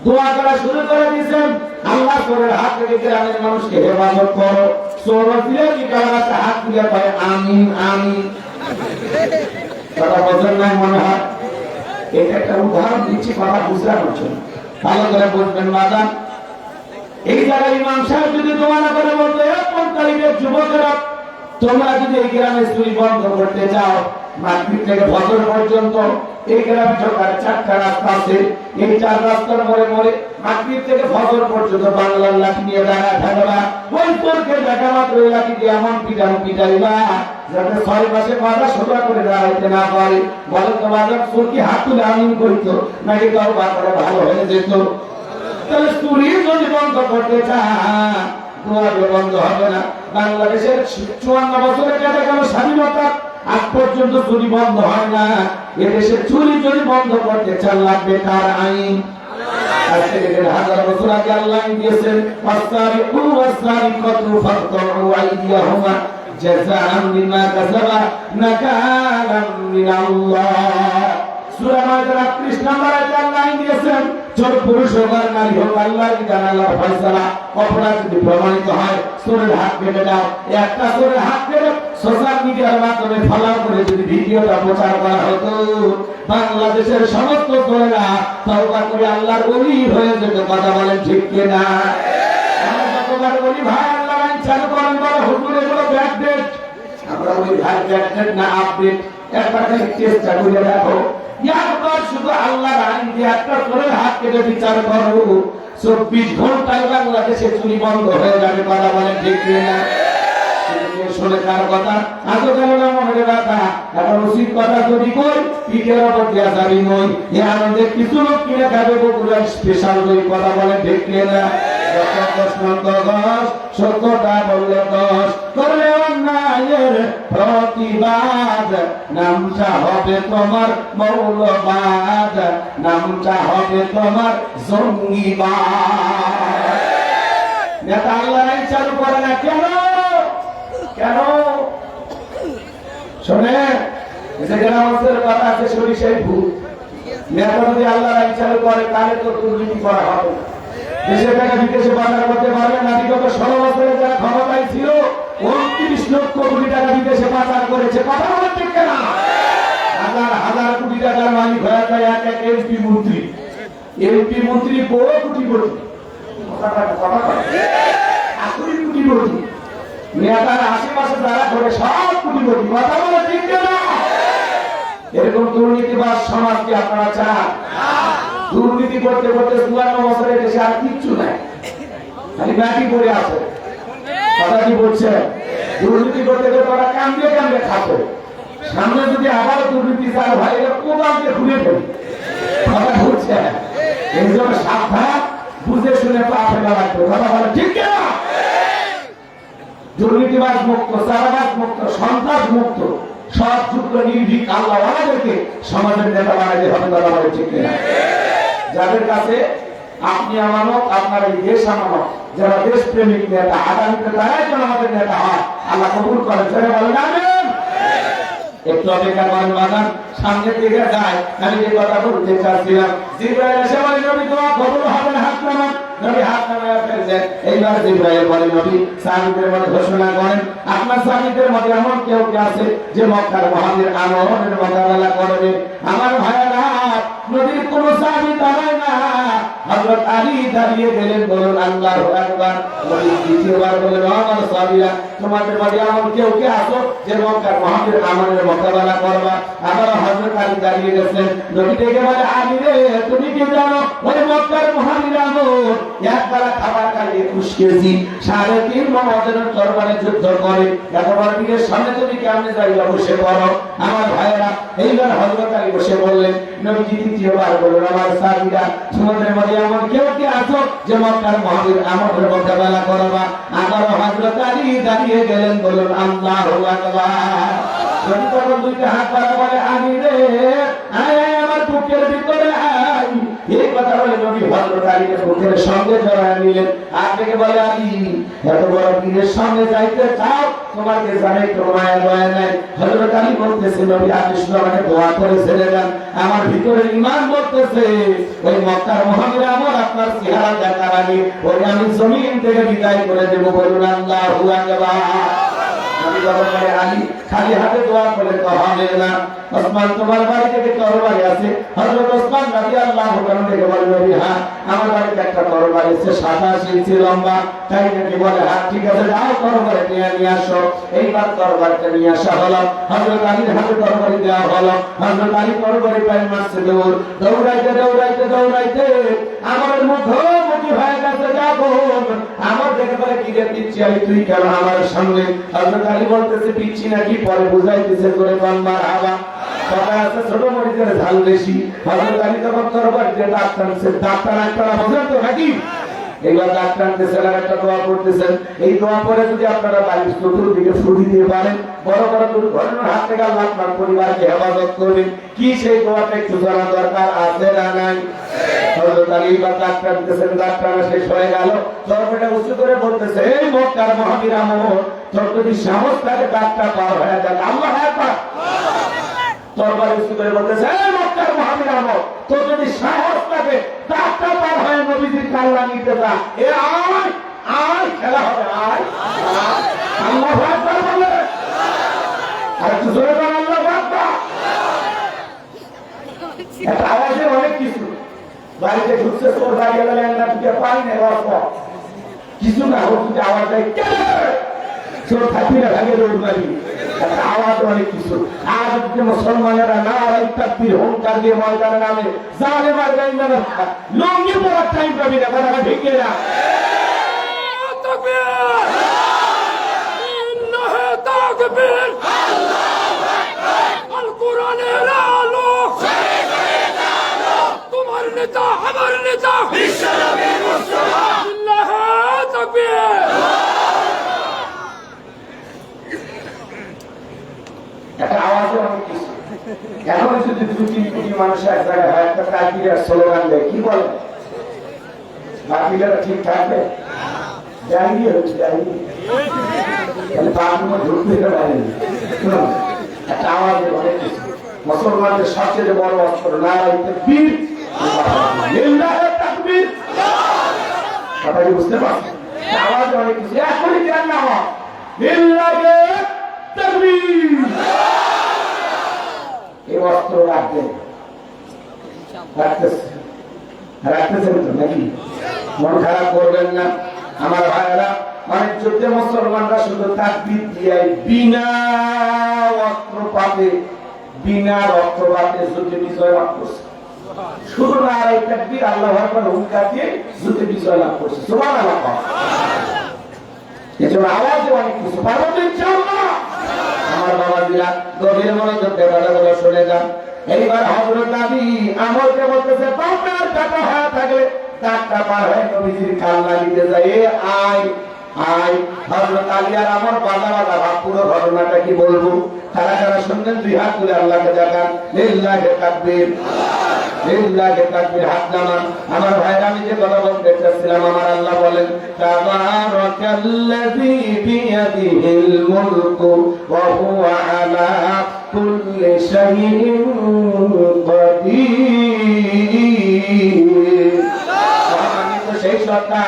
দোয়া করা শুরু করে দিয়েছেন আল্লাহ তোরের হাত থেকে গ্রামের মানুষকে হেফাজত করো জিলেবি কালার হাত তুলে পায় আমিন আমিন কথা বলছেন না মনে হয় এটা একটা উদাহরণ দিচ্ছি কথা বুঝানোর জন্য ভালো করে বুঝবেন বাজান এই জায়গায় ইমাম সাহেব যদি দোয়া না করে বলতো কোন তারিখের যুবকেরা তোমরা যদি এই গ্রামে চুরি বন্ধ করতে চাও মাগরিব থেকে ফজর পর্যন্ত এই গ্রামে ঢোকার 4টা রাস্তা আছে এই 4 রাস্তার মোড়ে মোড়ে মাগরিব থেকে ফজর পর্যন্ত বাংলার লাঠি নিয়ে দাঁড়ায় থাকবা ওই তোরকে দেখা মাত্র ওই লাঠি দিয়ে এমন পিটাইবা যাতে 6 মাসে বাধা সোজা করে দাঁড়াইতে না পারে বলেন তো বাজার চোরকি হাত তুলে আমিন করতো নাকি তাও বাপরে ভালো হয়ে যেত তাহলে চুরি যদি বন্ধ করতে চায় দোয়া বন্ধ হবে না বাংলাদেশের 54 বছরের কাছাকাছি স্বাধীনতা আজ পর্যন্ত চুরি বন্ধ হয় না এদেশে চুরি যদি বন্ধ করতে চান লাগবে তার আইন আজ থেকে 1000 বছর আগে আল্লাহ দিয়েছেন ওয়াসারিকু ওয়াসারিকাতু ফাকতু আইদিয়াহুমা জাযাআন বিমা কাসাবা নাকালাম মিনাল্লাহ সূরা মাইদা 30 নম্বর আয়াতে আল্লাহ দিয়েছেন চোর পুরুষ হোক আর নারী হোক আল্লাহর বিধান আল্লাহর ফয়সালা অপরাধ যদি প্রমাণিত হয় চোরের হাত কেটে দাও একটা চোরের হাত কেটে সোশ্যাল মিডিয়ার মাধ্যমে ফলো করে যদি ভিডিওটা প্রচার করা হতো বাংলাদেশের সমস্ত চোরেরা তওবা করে আল্লাহর ওলি হয়ে যেত কথা বলেন ঠিক কিনা আমরা যতবার বলি ভাই আল্লাহর আইন চালু করেন বলে হুজুর এগুলো ব্যাকডেট আমরা বলি ভাই ব্যাকডেট না আপডেট একবার চেষ্টা করে দেখো একবার শুধু আল্লাহর আইন দিয়ে একটা চোরের হাত কেটে বিচার করো 24 ঘন্টায় বাংলাদেশে চুরি বন্ধ হয়ে যাবে কথা বলেন ঠিক কিনা শুনে কার কথা আজ কেমন মনে রাখা এখন উচিত কথা যদি কই পিঠের ওপর দেওয়া যাবি নই এ আনন্দে কিছু লোক কিনে খাবে বগুড়ার স্পেশাল দই কথা বলে ঠিক কিনা সত্যটা বললে 10 করলে অন্যায়ের প্রতিবাদ নামটা হবে তোমার মৌলবাদ নামটা হবে তোমার জঙ্গিবাদ নেতা আল্লাহ আইন চালু করে না কেন কেন শোনে গ্রামের কথা আছে সরিষাই ভূত নেতা যদি আল্লাহ আইন চালু করে তাহলে তো দুর্নীতি করা হবে দেশে টাকা বিদেশে বাজার করতে পারবে না বিগত 16 বছরে যারা ক্ষমতায় ছিল 29 লক্ষ কোটি টাকা বিদেশে পাচার করেছে কথা বলেন ঠিক না হাজার হাজার কোটি টাকার মালিক হয়ে যায় এক এক এমপি মন্ত্রী বহু কোটি কোটি আসলে কোটি কোটি নেতার আশেপাশে যারা করে সব কোটি কোটি কথা বলে ঠিক না এরকম দুর্নীতিবাজ সমাজ কি আপনারা চান দুর্নীতি করতে করতে 52 বছরে দেশে আর কিচ্ছু নাই খালি ব্যাটি পড়ে আছে কথা কি বলছে দুর্নীতি করতে করতে ওরা কামড়ে কামড়ে খাবে সামনে যদি আবার দুর্নীতি চায় ভাই এটা কোদালকে খুলে ফেলি কথা বলছে এই জন্য সাবধান বুঝে শুনে পা ফেলা লাগবে কথা বলে ঠিক না দুর্নীতিবাজ মুক্ত চাঁদাবাজ মুক্ত সন্ত্রাস মুক্ত সব যুক্ত নির্ভীক আল্লাহ আমাদেরকে সমাজের নেতা বানাইতে হবে কথা বলে ঠিক না যাদের কাছে আপনি আমানত আপনার এই দেশ আমানত যারা দেশ প্রেমিক নেতা আগামীতে তারাই যেন আমাদের নেতা হয় আল্লাহ কবুল করেন সেটা বলেন আমিন একটু অপেক্ষা করেন বাগান সামনের দিকে যায় আমি যে কথা বলতে চাচ্ছিলাম জিব্রাইল এসে বলে নবী দোয়া কবুল হবে না হাত নামান নবী হাত নামায় ফেলছেন এইবার জিব্রাইল বলে নবী সাহাবীদের মধ্যে ঘোষণা করেন আপনার সাহাবীদের মধ্যে এমন কেউ কি আছে যে মক্কার মহাবীর আনোয়ারের মোকাবেলা করবে আমার ভাইরা নবীর কোন সাহাবী দাঁড়ায় না হযরত আলী দাঁড়িয়ে গেলেন বলুন আল্লাহু আকবার নবী দ্বিতীয়বার বলেন আমার সাহাবীরা তোমাদের মধ্যে এমন কেউ কি আছে যে মক্কার মহাবীর আনোয়ারের মোকাবেলা করবে আবার হযরত আলী দাঁড়িয়ে গেছেন নবী ডেকে বলে আলী রে তুমি কি জানো ওই মক্কার মহাবীর আনোয়ার একবেলা খাবার খাইয়ে 21 কেজি 3.5 মণ ওজনের তরবারি যুদ্ধ করে এতবার বীরের সামনে তুমি কেমনে যাইবা বসে পড়ো আমার ভাইরা এইবার হযরত আলী বসে বললেন নবীজি দ্বিতীয়বার বললেন আমার সাহাবীরা তোমাদের মধ্যে এমন কেউ কি আছো যে মক্কার মহাবীর আমাদের মোকাবেলা করবা আবার হযরত আলী দাঁড়িয়ে গেলেন বলুন আল্লাহু আকবার নবী তখন দুইটা হাত বাড়া বলে আলী রে আয় আমার বুকের ভিতরে আয় এই কথা বলে নবী হযরত আলীকে বুকের সঙ্গে জড়ায় নিলেন আর থেকে বলে আলী এত বড় বীরের সঙ্গে যাইতে চাও তোমাকে জানে তো মায়া দয়া নাই হযরত আলী বলতেছে নবী আপনি শুধু আমাকে দোয়া করে ছেড়ে দেন আমার ভিতরে ঈমান বলতেছে ওই মক্কার মহাবীর আমার আপনার চেহারা দেখার আগে ওই আমি জমিন থেকে বিদায় করে দেব বলুন আল্লাহু আকবার নবী বলে আলী খালি হাতে দোয়া করে তো হবে না ওসমান তোমার বাড়ি থেকে তরবারি আছে হযরত ওসমান রাদিয়াল্লাহু আনহু থেকে বলে নবী হ্যাঁ আমার বাড়িতে একটা তরবারি আছে 27 ইঞ্চি লম্বা তাই নাকি বলে হ্যাঁ ঠিক আছে যাও তরবারি নিয়ে আসো এইবার তরবারিটা নিয়ে আসা হলো হযরত আলীর হাতে তরবারি দেওয়া হলো হযরত আলী তরবারি পায় মারছে দৌড়াইতে দৌড়াইতে দৌড়াইতে আমার মুখোমুখি হয়ে গেছে যাব আমার দেখে বলে কি রে পিচ্ছি আলী তুই কেন আমার সামনে হযরত আলী বলতেছে পিচ্ছি নাকি পরে বুঝাইতেছে করে বানমার হাওয়া সবাই আছে ছোট মরিচের ঝাল বেশি হযরত আলী তখন তরবারিতে দাঁত টানছে দাঁত টানা একটা বোঝেন তো নাকি এইবার দাঁত টানতেছেন আর একটা দোয়া করতেছেন এই দোয়া পরে যদি আপনারা বাড়ির চতুর্দিকে ফুটি দিয়ে পারেন বড় বড় দুর্ঘটনার হাত থেকে আল্লাহ আপনার পরিবারকে হেফাজত করবেন কি সেই দোয়াটা একটু জানা দরকার আছে না নাই হযরত আলী এইবার দাঁত টানতেছেন দাঁত টানা শেষ হয়ে গেল তরবারিটা উঁচু করে বলতেছে এই মক্কার মহাবীর আমর তোর যদি সাহস থাকে দাঁতটা পার হয়ে যাবে আল্লাহু আকবার তরবারি উঁচু করে বলতেছে এই মক্কার মহাবীর আমর তোর যদি সাহস থাকে দাঁতটা পার হয়ে নবীজির কাল্লা নিতে যা এ আয় আয় খেলা হবে আয় আল্লাহু আকবার বলে আর একটু জোরে বল আল্লাহু আকবার এটা আওয়াজে অনেক কিছু বাড়িতে ঢুকছে তোর বাড়ি গেলে না তুই পাই না কিছু না হোক তুই আওয়াজ দেয় চোর থাকবি না ভাগে দৌড় মারি আওয়াজ অনেক কিছু আজ যদি মুসলমানেরা নারাই তাকবীর হুঙ্কার দিয়ে ময়দানে নামে জালেম আর বেঈমানের লঙ্গি পরার টাইম পাবি না কথা ভেঙে না তাকবীর ইন্নাহু তাকবীর আল্লাহু আকবার আল কোরআনের আলো সরে সরে আলো তোমার নেতা আমার নেতা বিশ্বনবী মুস্তাফা ইন্নাহু তাকবীর একটা আওয়াজে অনেক কিছু এখন যদি 2-3 কোটি মানুষ এক জায়গায় হয় একটা কালকিরার স্লোগান দেয় কি বলে বাকিরা ঠিক থাকবে যাইনি হচ্ছে যাইনি তাহলে বাথরুমে ঢুকতে পারেনি একটা আওয়াজে অনেক কিছু মুসলমানদের সবচেয়ে বড় অস্ত্র নারায়ে তাকবীর লিল্লাহি তাকবীর কথা কি বুঝতে পারছেন আওয়াজে অনেক কিছু এখনই কেন না লিল্লাহি তাকবীর এই অস্ত্র রাখবেন রাখতেছেন তো নাকি মন খারাপ করবেন না আমার ভাইরা অনেক যুদ্ধে মুসলমানরা শুধু তাকবীর দিয়ে বিনা অস্ত্রপাতে বিনা রক্তপাতে যুদ্ধে বিজয় লাভ করছে শুধু নারায়ে তাকবীর আল্লাহু আকবার হুঙ্কার দিয়ে যুদ্ধে বিজয় লাভ করছে সুবহানাল্লাহ এজন্য আওয়াজে অনেক কিছু পারবেন ইনশাআল্লাহ আমার আমার বাবাজিরা গভীর মনোযোগ দিয়ে কথাগুলো শুনে যান। এইবার হযরত আলী আমলকে বলতেছে, বাপের কাটা হয়ে থাকলে কাটটা পার হয়ে নবীজির কান্না দিতে যায়, এ আয় আয়। হযরত আলী আর আমার বাধা বাধা ভাব, পুরো ঘটনাটা কি বলবো? তারা যারা শুনলেন দুই হাত তুলে আল্লাহকে দেখান, লিল্লাহি তাকবীর, লিল্লাহি তাকবীর, হাত নামান। আমার ভাইরা, আমি যে কথা বলতে চাচ্ছিলাম, আমার আল্লাহ বলেন, তাবারাকাল্লাযী বিয়াদিহিল মুলকু ওয়া হুয়া আলা কুল্লি শাইইন কাদির। সেই সত্তা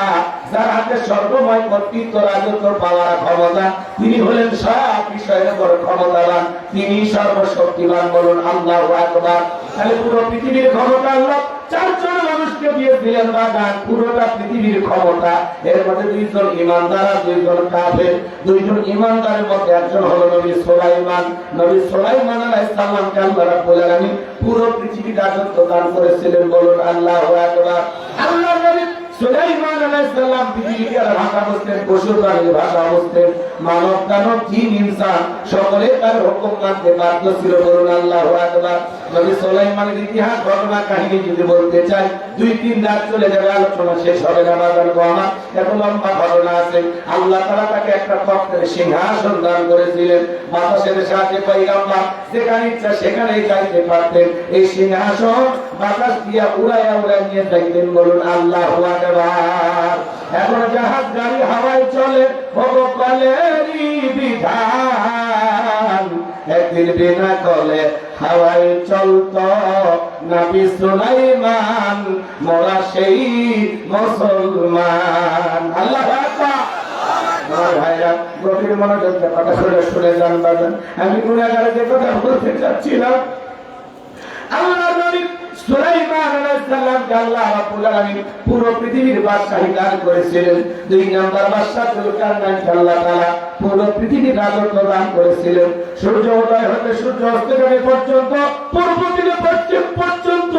যার হাতে সর্বময় কর্তৃত্ব, রাজত্ব, পাওয়ার ক্ষমতা, তিনি হলেন সব বিষয়ের বড় ক্ষমতাবান, তিনি সর্বশক্তিমান। বলুন আল্লাহু আকবার। তাহলে পুরো পৃথিবীর ক্ষমতা আল্লাহ চারজন মানুষকে দিয়েছিলেন বাগান, পুরোটা পৃথিবীর ক্ষমতা। এর মধ্যে দুইজন ইমানদার আর দুইজন কাফের। দুইজন ইমানদারের মধ্যে একজন হলো নবী সুলাইমান। নবী সুলাইমান আলাইহিস সালামকে আল্লাহ রাব্বুল আলামিন পুরো পৃথিবীর রাজত্ব দান করেছিলেন। বলুন আল্লাহু আকবার। আল্লাহর নবী সুলাইমান আলাইহিস সালাম পৃথিবীকে ভাষা বুঝতেন, পশু প্রাণীর ভাষা বুঝতেন, মানব দানব জিন ইনসান সকলে তার হুকুম মানতে বাধ্য ছিল। বলুন আল্লাহু আকবার। নবী সুলাইমানের ইতিহাস, ঘটনা, কাহিনী যদি বলতে চাই 2-3 রাত চলে যাবে, আলোচনা শেষ হবে না। বাজার গোমা এত লম্বা ঘটনা আছে। আল্লাহ তাআলা তাকে একটা তখ্তের সিংহাসন দান করেছিলেন। বাতাসের সাথে পয়গম্বর যেখানে ইচ্ছা সেখানেই যাইতে পারতেন। এই সিংহাসন বাতাস দিয়া উড়াইয়া উড়াইয়া নিয়ে যাইতেন। বলুন আল্লাহু আকবার। এখন জাহাজ গাড়ি হাওয়ায় চলে, ভগবানেরই বিধান। একদিন বিনা কলে হাওয়ায় চলত নবী সুলাইমান, মোরা সেই মুসলমান। আল্লাহু আকবার। আমার ভাইরা, গভীর মনোযোগ দিয়ে কথা শুনে যান বাজান। আমি গুনাহগারের যে কথা বলতে চাচ্ছিলাম, আল্লাহর নবী সুলাইমান আলাইহিস সালামকে আল্লাহ রাব্বুল আলামিন পুরো পৃথিবীর বাদশাহী দান করেছিলেন। 2 নম্বর বাদশা যুলকারনাইনকে আল্লাহ তাআলা পুরো পৃথিবীর রাজত্ব দান করেছিলেন। সূর্য উদয় হতে সূর্য অস্তগামী পর্যন্ত, পূর্ব থেকে পশ্চিম পর্যন্ত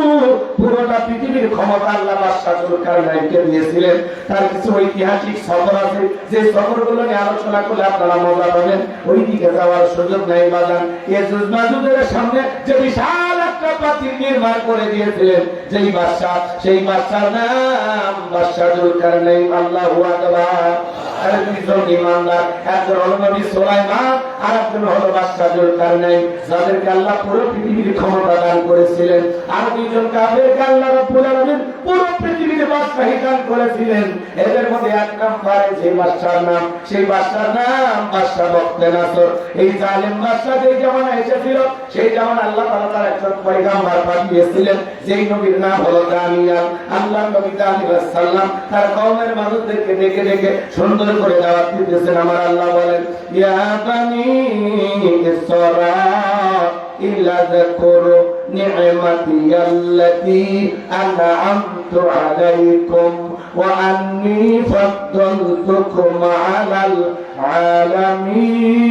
পুরোটা পৃথিবীর ক্ষমতা আল্লাহ বাদশা যুলকারনাইনকে দিয়েছিলেন। তার কিছু ঐতিহাসিক সফর আছে, যে সফরগুলো নিয়ে আলোচনা করলে আপনারা মজা পাবেন। ওই দিকে যাওয়ার সুযোগ নাই বাজান। ইয়াজুজ মাজুজের সামনে যে বিশাল একটা প্রাচীর নির্মাণ করে দিয়েছিলেন যেই বাদশা, সেই বাদশার নাম বাদশা যুলকারনাইন। আল্লাহু আকবার। আর দুইজন ইমানদার, একজন হলো নবী সুলাইমান আর একজন হলো বাদশা যুলকারনাইন, যাদেরকে আল্লাহ পুরো পৃথিবীর ক্ষমতা দান করেছিলেন। আর দুইজন কাফেরকে আল্লাহ রাব্বুল আলামিন পুরো পৃথিবীর বাদশাহী দান করেছিলেন। এদের মধ্যে এক নম্বরে যে বাদশার নাম, সেই বাদশার নাম বাদশা বখতেনাসর। এই জালেম বাদশা যেই জামানায় এসেছিল, সেই জামানায় আল্লাহ তাআলা তার একজন পয়গম্বর পাঠিয়েছিলেন, যেই নবীর নাম হলো দানিয়াল। আল্লাহ নবী দানিয়াল আলাইহিস সালাম তার কওমের মানুষদেরকে ডেকে ডেকে সুন্দর করে দাওয়াত দিতেছেন। আমার আল্লাহ বলেন, ইয়া বানি ইসরাঈল যাকুরু নি'মাতি আল্লাতী আন'আমতু আলাইকুম ওয়া আন্নী ফাদ্দালতুকুম আলাল আলামিন।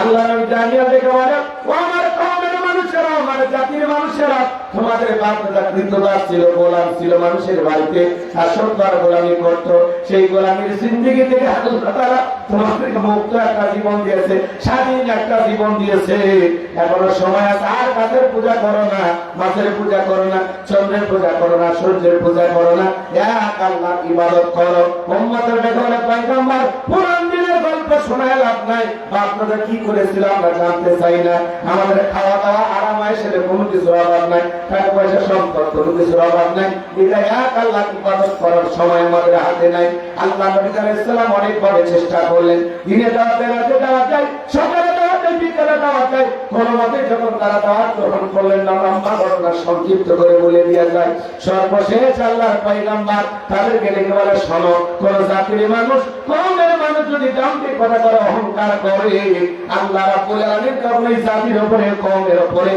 আল্লাহ নবী দানিয়াল দেখে বলেন, ও আমার কওমের মানুষেরা, আমার জাতির মানুষেরা, তোমাদের বাপ দাদা কৃতদাস ছিল, গোলাম ছিল, মানুষের বাড়িতে আর সত্তর গোলামি করতো। সেই গোলামির জিন্দেগি থেকে আল্লাহ তাআলা তোমাদেরকে মুক্ত একটা জীবন দিয়েছে, স্বাধীন একটা জীবন দিয়েছে। এখনো সময় আছে। আর গাছের পূজা করো না, মাছের পূজা করো না, চন্দ্রের পূজা করো না, সূর্যের পূজা করো না, এক আল্লাহর ইবাদত করো। উম্মতের বেদনে পয়গম্বর পুরান দিনের গল্প শোনায় লাভ নাই। আপনারা কি করেছিল আমরা জানতে চাই না। আমাদের খাওয়া দাওয়া আরাম আয়েশের কোনো কিছু অভাব নাই, টাকা পয়সা সম্পদ কোনো কিছুর অভাব নাই। এটা এক আল্লাহর ইবাদত করার সময় আমাদের হাতে নাই। আল্লাহ নবী আলাইহিস সালাম অনেকভাবে চেষ্টা করলেন, দিনে দাওয়াতে, রাতে দাওয়াত চাই, সকালে দাওয়াত চাই, বিকালে দাওয়াত চাই। কোন মতে যখন তারা দাওয়াত গ্রহণ করলেন না, লম্বা ঘটনা সংক্ষিপ্ত করে বলে দেওয়া যায়। সর্বশেষ আল্লাহর পয়গম্বর তাদেরকে ডেকে বলে, শোনো, কোন জাতির মানুষ, কওমের মানুষ যদি জানতে কথা করে অহংকার করে, আল্লাহ রাব্বুল আলামিন কারণে জাতির উপরে, কওমের উপরে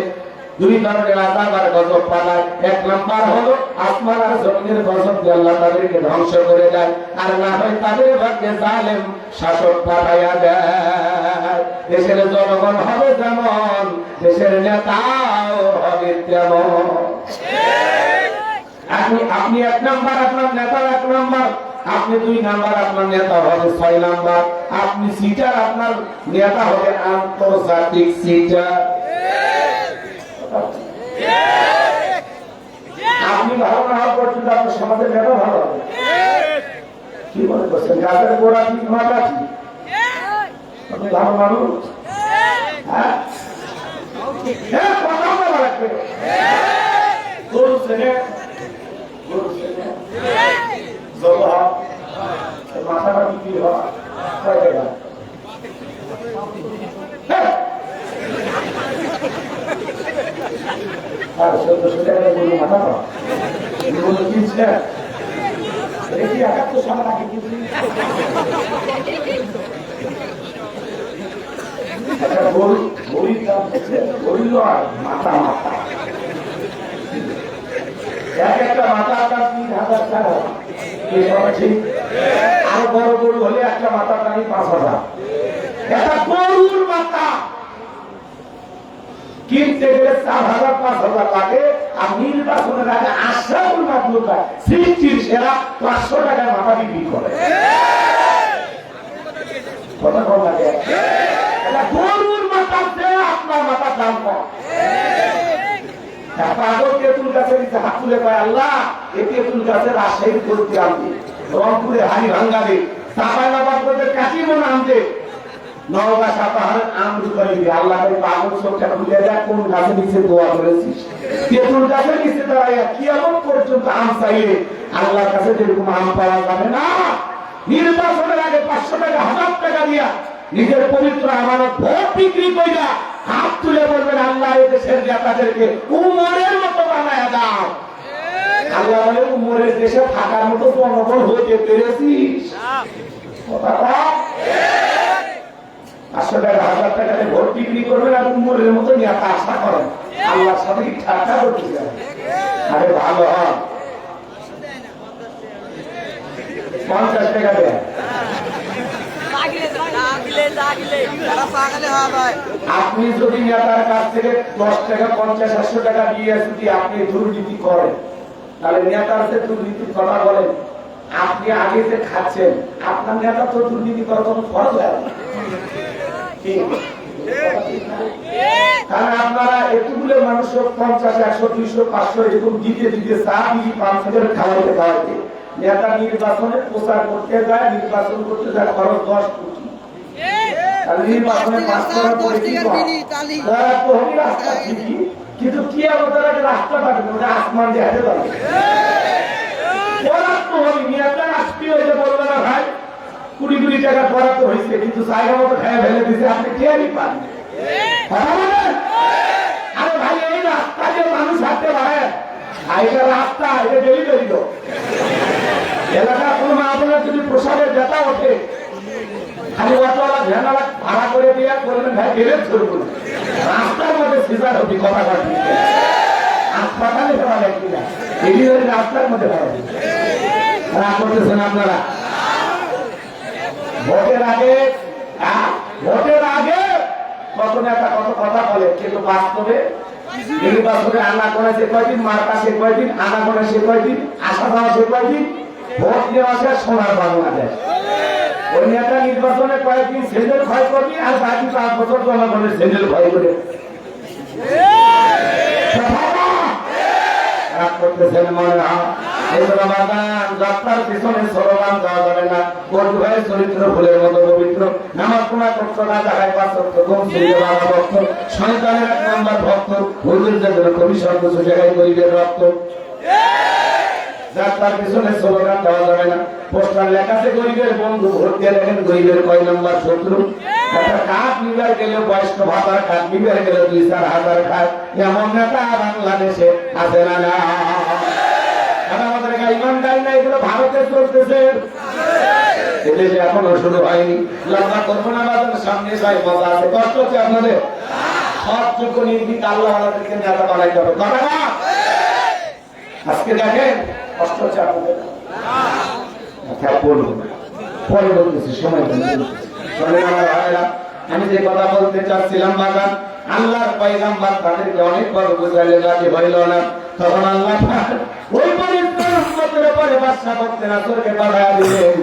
2 ধরনের আযাব আর গজব পাঠায়। 1 নাম্বার হলো আসমান আর জমিনের গজব দিয়ে আল্লাহ তাদেরকে ধ্বংস করে দেয়। আর না হয় তাদের ভাগ্যে জালেম শাসক পাঠাইয়া দেয়। দেশের জনগণ হবে যেমন, দেশের নেতাও হবে তেমন। আপনি 1 নাম্বার, আপনার নেতা 1 নাম্বার, আপনি 2 নাম্বার, আপনার নেতা হবে 6 নাম্বার। আপনি সিটার, আপনার নেতা হবে আন্তর্জাতিক সিটার। আপনি ভালো না হওয়া পর্যন্ত আপনার সমাজের নেতা ভালো হবে। কি মনে করছেন গাছের গোড়া ঠিক মাথা ঠিক? আপনি ভালো মানুষ? হ্যাঁ, কথা বলা লাগবে। গরু ছেলে মাথাটা বিক্রি হওয়া কয় টাকা? আর 1400 টাকা গরু মাথা পাওয়া গরু কিনছে দেখি 71 সাল আগে কিনছি। গরুর দাম গরু নয়, মাথা মাথা একটা মাথার দাম 3000 টাকা। ঠিক, আরো বড় গরু হলে একটা মাথার দামই 5000। একটা গরুর মাথা কিনতে গেলে 4000 5000 লাগে। আর নির্বাচনের আগে আশরাফুল মাদলুকা সৃষ্টির সেরা 500 টাকার মাথা বিক্রি করে। কথা কম লাগে। এটা গরুর মাথা চেয়ে আপনার মাথার দাম কম। পাগল তেঁতুল গাছের নিচে হাত তুলে পায়, আল্লাহ এই তেঁতুল গাছের রাজশাহীর গরুটি আনতে, রংপুরে হাড়ি ভাঙ্গাবে, চাঁপাইনবাবগঞ্জের কাশিমন আনতে, নওগাঁ সাপাহারের আম করে দিবে। আল্লাহ পাগল চোখটা খুলে দেয়, কোন গাছের নিচে দোয়া করেছিস? তেঁতুল গাছের নিচে দাঁড়াইয়া কিয়ামত পর্যন্ত আম চাইলে আল্লাহর কাছে যেরকম আম পাওয়া যাবে না। নির্বাচনের আগে 500 টাকা 1000 টাকা দিয়া নিজের পবিত্র আমানত ভোট বিক্রি কইরা হাত তুলে বলবেন, আল্লাহ এই দেশের নেতাদেরকে উমরের মতো বানায়া দাও। আল্লাহ বলে, উমরের দেশে থাকার মতো জনগণ হতে পেরেছিস? 500 টাকা 1000 টাকা ভোট বিক্রি করবেন আর উমরের মতো নেতা আশা করেন আল্লাহর সাথে কি ঠাট্টা করতেছেন? আরে ভালো হয় 50 টাকা দেয়। আপনি যদি নেতার কাছ থেকে 10 টাকা 50 100 টাকা দিয়ে যদি আপনি দুর্নীতি করেন, তাহলে নেতার যে দুর্নীতির কথা বলেন, আপনি আগে যে খাচ্ছেন, আপনার নেতা তো দুর্নীতি করার কোনো খরচ হয় না। কারণ আপনারা এতগুলো মানুষ 50 100 200 500 এরকম দিতে দিতে চা বিড়ি পান থেকে খাওয়াইতে খাওয়াইতে নেতা নির্বাচনে প্রচার করতে যায়, নির্বাচন করতে যায় খরচ 10 কোটি। নির্বাচনে পাস করার পরে কি রাস্তা ঠিকই, কিন্তু কি আমাদের আগে রাস্তা পাবে না, আসমান দিয়ে হেঁটে যাবে। বরাদ্দ হবে নেতা আসতে হয়েছে, বলবে না ভাই 20 কোটি টাকা বরাদ্দ হয়েছে, কিন্তু জায়গা মতো খেয়ে ফেলে দিয়েছে, আপনি খেয়ালই পান। আরে ভাই এই রাস্তা দিয়ে মানুষ হাঁটতে পারে, এটা রাস্তা, এটা ডেলিভারি তো এলাকার কোনো আপনার যদি প্রসাদের ব্যথা ওঠে, খালি অটোওয়ালা ভ্যানওয়ালা ভাড়া করে দিয়ে বলবেন ভাই বেড়ে ধরবো না, রাস্তার মধ্যে সিজার হবি কথা কাটি হাসপাতালে ফেরা লাগবি না, ডেলিভারি রাস্তার মধ্যে ফেরা রাগ করতেছেন আপনারা। ভোটের আগে কত নেতা কত কথা বলে, কিন্তু বাস্তবে নির্বাচনে আনা করে সে কয়দিন, মার্কা সে কয়দিন, আনা করে সে কয়দিন, আসা যাওয়া সে কয়দিন, ভোট নেওয়া সে সোনার বাংলাদেশ। ওই নেতা নির্বাচনে কয়েকদিন সেন্ডেল ক্ষয় করবি আর বাকি 5 বছর জনগণের সেন্ডেল ক্ষয় করে করতেছেন মনে হয়। যাত্রার পিছনে স্লোগান দেওয়া যাবে না, বন্ধুভাইয়ের চরিত্র ফুলের মতো পবিত্র, নামাজ তোমার করতো না জায়গায় 5 ওয়াক্ত কম ভক্ত, শয়তানের 1 নম্বর ভক্ত, হুজুর যেন কবি সর্বোচ্চ জায়গায় গরিবের রক্ত। যাত্রার পিছনে স্লোগান দেওয়া যাবে না, পোস্টার লেখা আছে গরিবের বন্ধু, ভোট দিয়ে দেখেন গরিবের কয় নম্বর শত্রু। একটা কাঠ নিবার গেলে বয়স্ক ভাতার কাঠ নিবার গেলে 2-4 হাজার খায়, এমন নেতা বাংলাদেশে আছে না? না, আমাদের ইমানদারি না, এগুলো ভারতে চলতেছে, এদেশে এখনো শুরু হয়নি। লম্বা করবো না, সামনে যাই মজা আছে, কষ্ট হচ্ছে আপনাদের। সবযোগ্য নির্ভীক আল্লাহ আমাদেরকে নেতা বানাইতে হবে, কথা না? আজকে দেখেন কষ্ট হচ্ছে আপনাদের, পরে বলতেছি, সময় আমি যে কথা বলতে চাচ্ছিলাম বাগান, আল্লাহর পয়গাম্বর তাদেরকে অনেক বড় বুঝাইলে রাজি হইল না। তখন আল্লাহ ওই পরিষ্কার উম্মতের উপরে বাদশা বক্তে নাসরকে পাঠায়া দিলেন।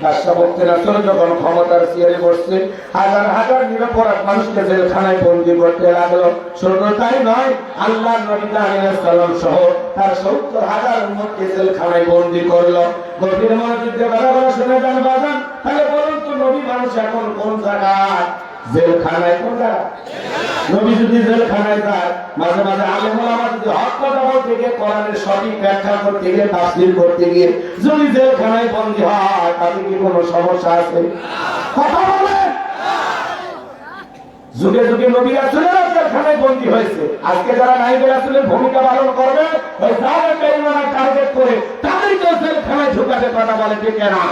বাদশা বক্তে নাসর যখন ক্ষমতার চেয়ারে বসছে, হাজার হাজার নিরপরাধ মানুষকে জেলখানায় বন্দী করতে লাগলো। শুধু তাই নয়, আল্লাহ নবী আলাইহিস সালাম সহ তার ৭০,০০০ উম্মতকে জেলখানায় বন্দী করলো। গভীর মনোযোগ দিয়ে কথাগুলো শুনে যান বাজান। তাহলে বলুন তো, নবী মানুষ এখন কোন জায়গায়? জেলখানায়। কোন জায়গায়? নবী যদি জেলখানায় যায়, মাঝে মাঝে আলেম ওলামা যদি হক কথা বলতে গিয়ে, কোরআনের সঠিক ব্যাখ্যা করতে গিয়ে, তাফসীর করতে গিয়ে যদি জেলখানায় বন্দী হয়, তাতে কি কোনো সমস্যা আছে? কথা বলেন। যুগে যুগে নবী রাসূলেরা জেলখানায় বন্দী হয়েছে। আজকে যারা নাইবে রাসূলের ভূমিকা পালন করবে, ওই জালেমকে ইমানের টার্গেট করে তাদেরকে জেলখানায় ঢুকাতে কথা বলে, ঠিক না?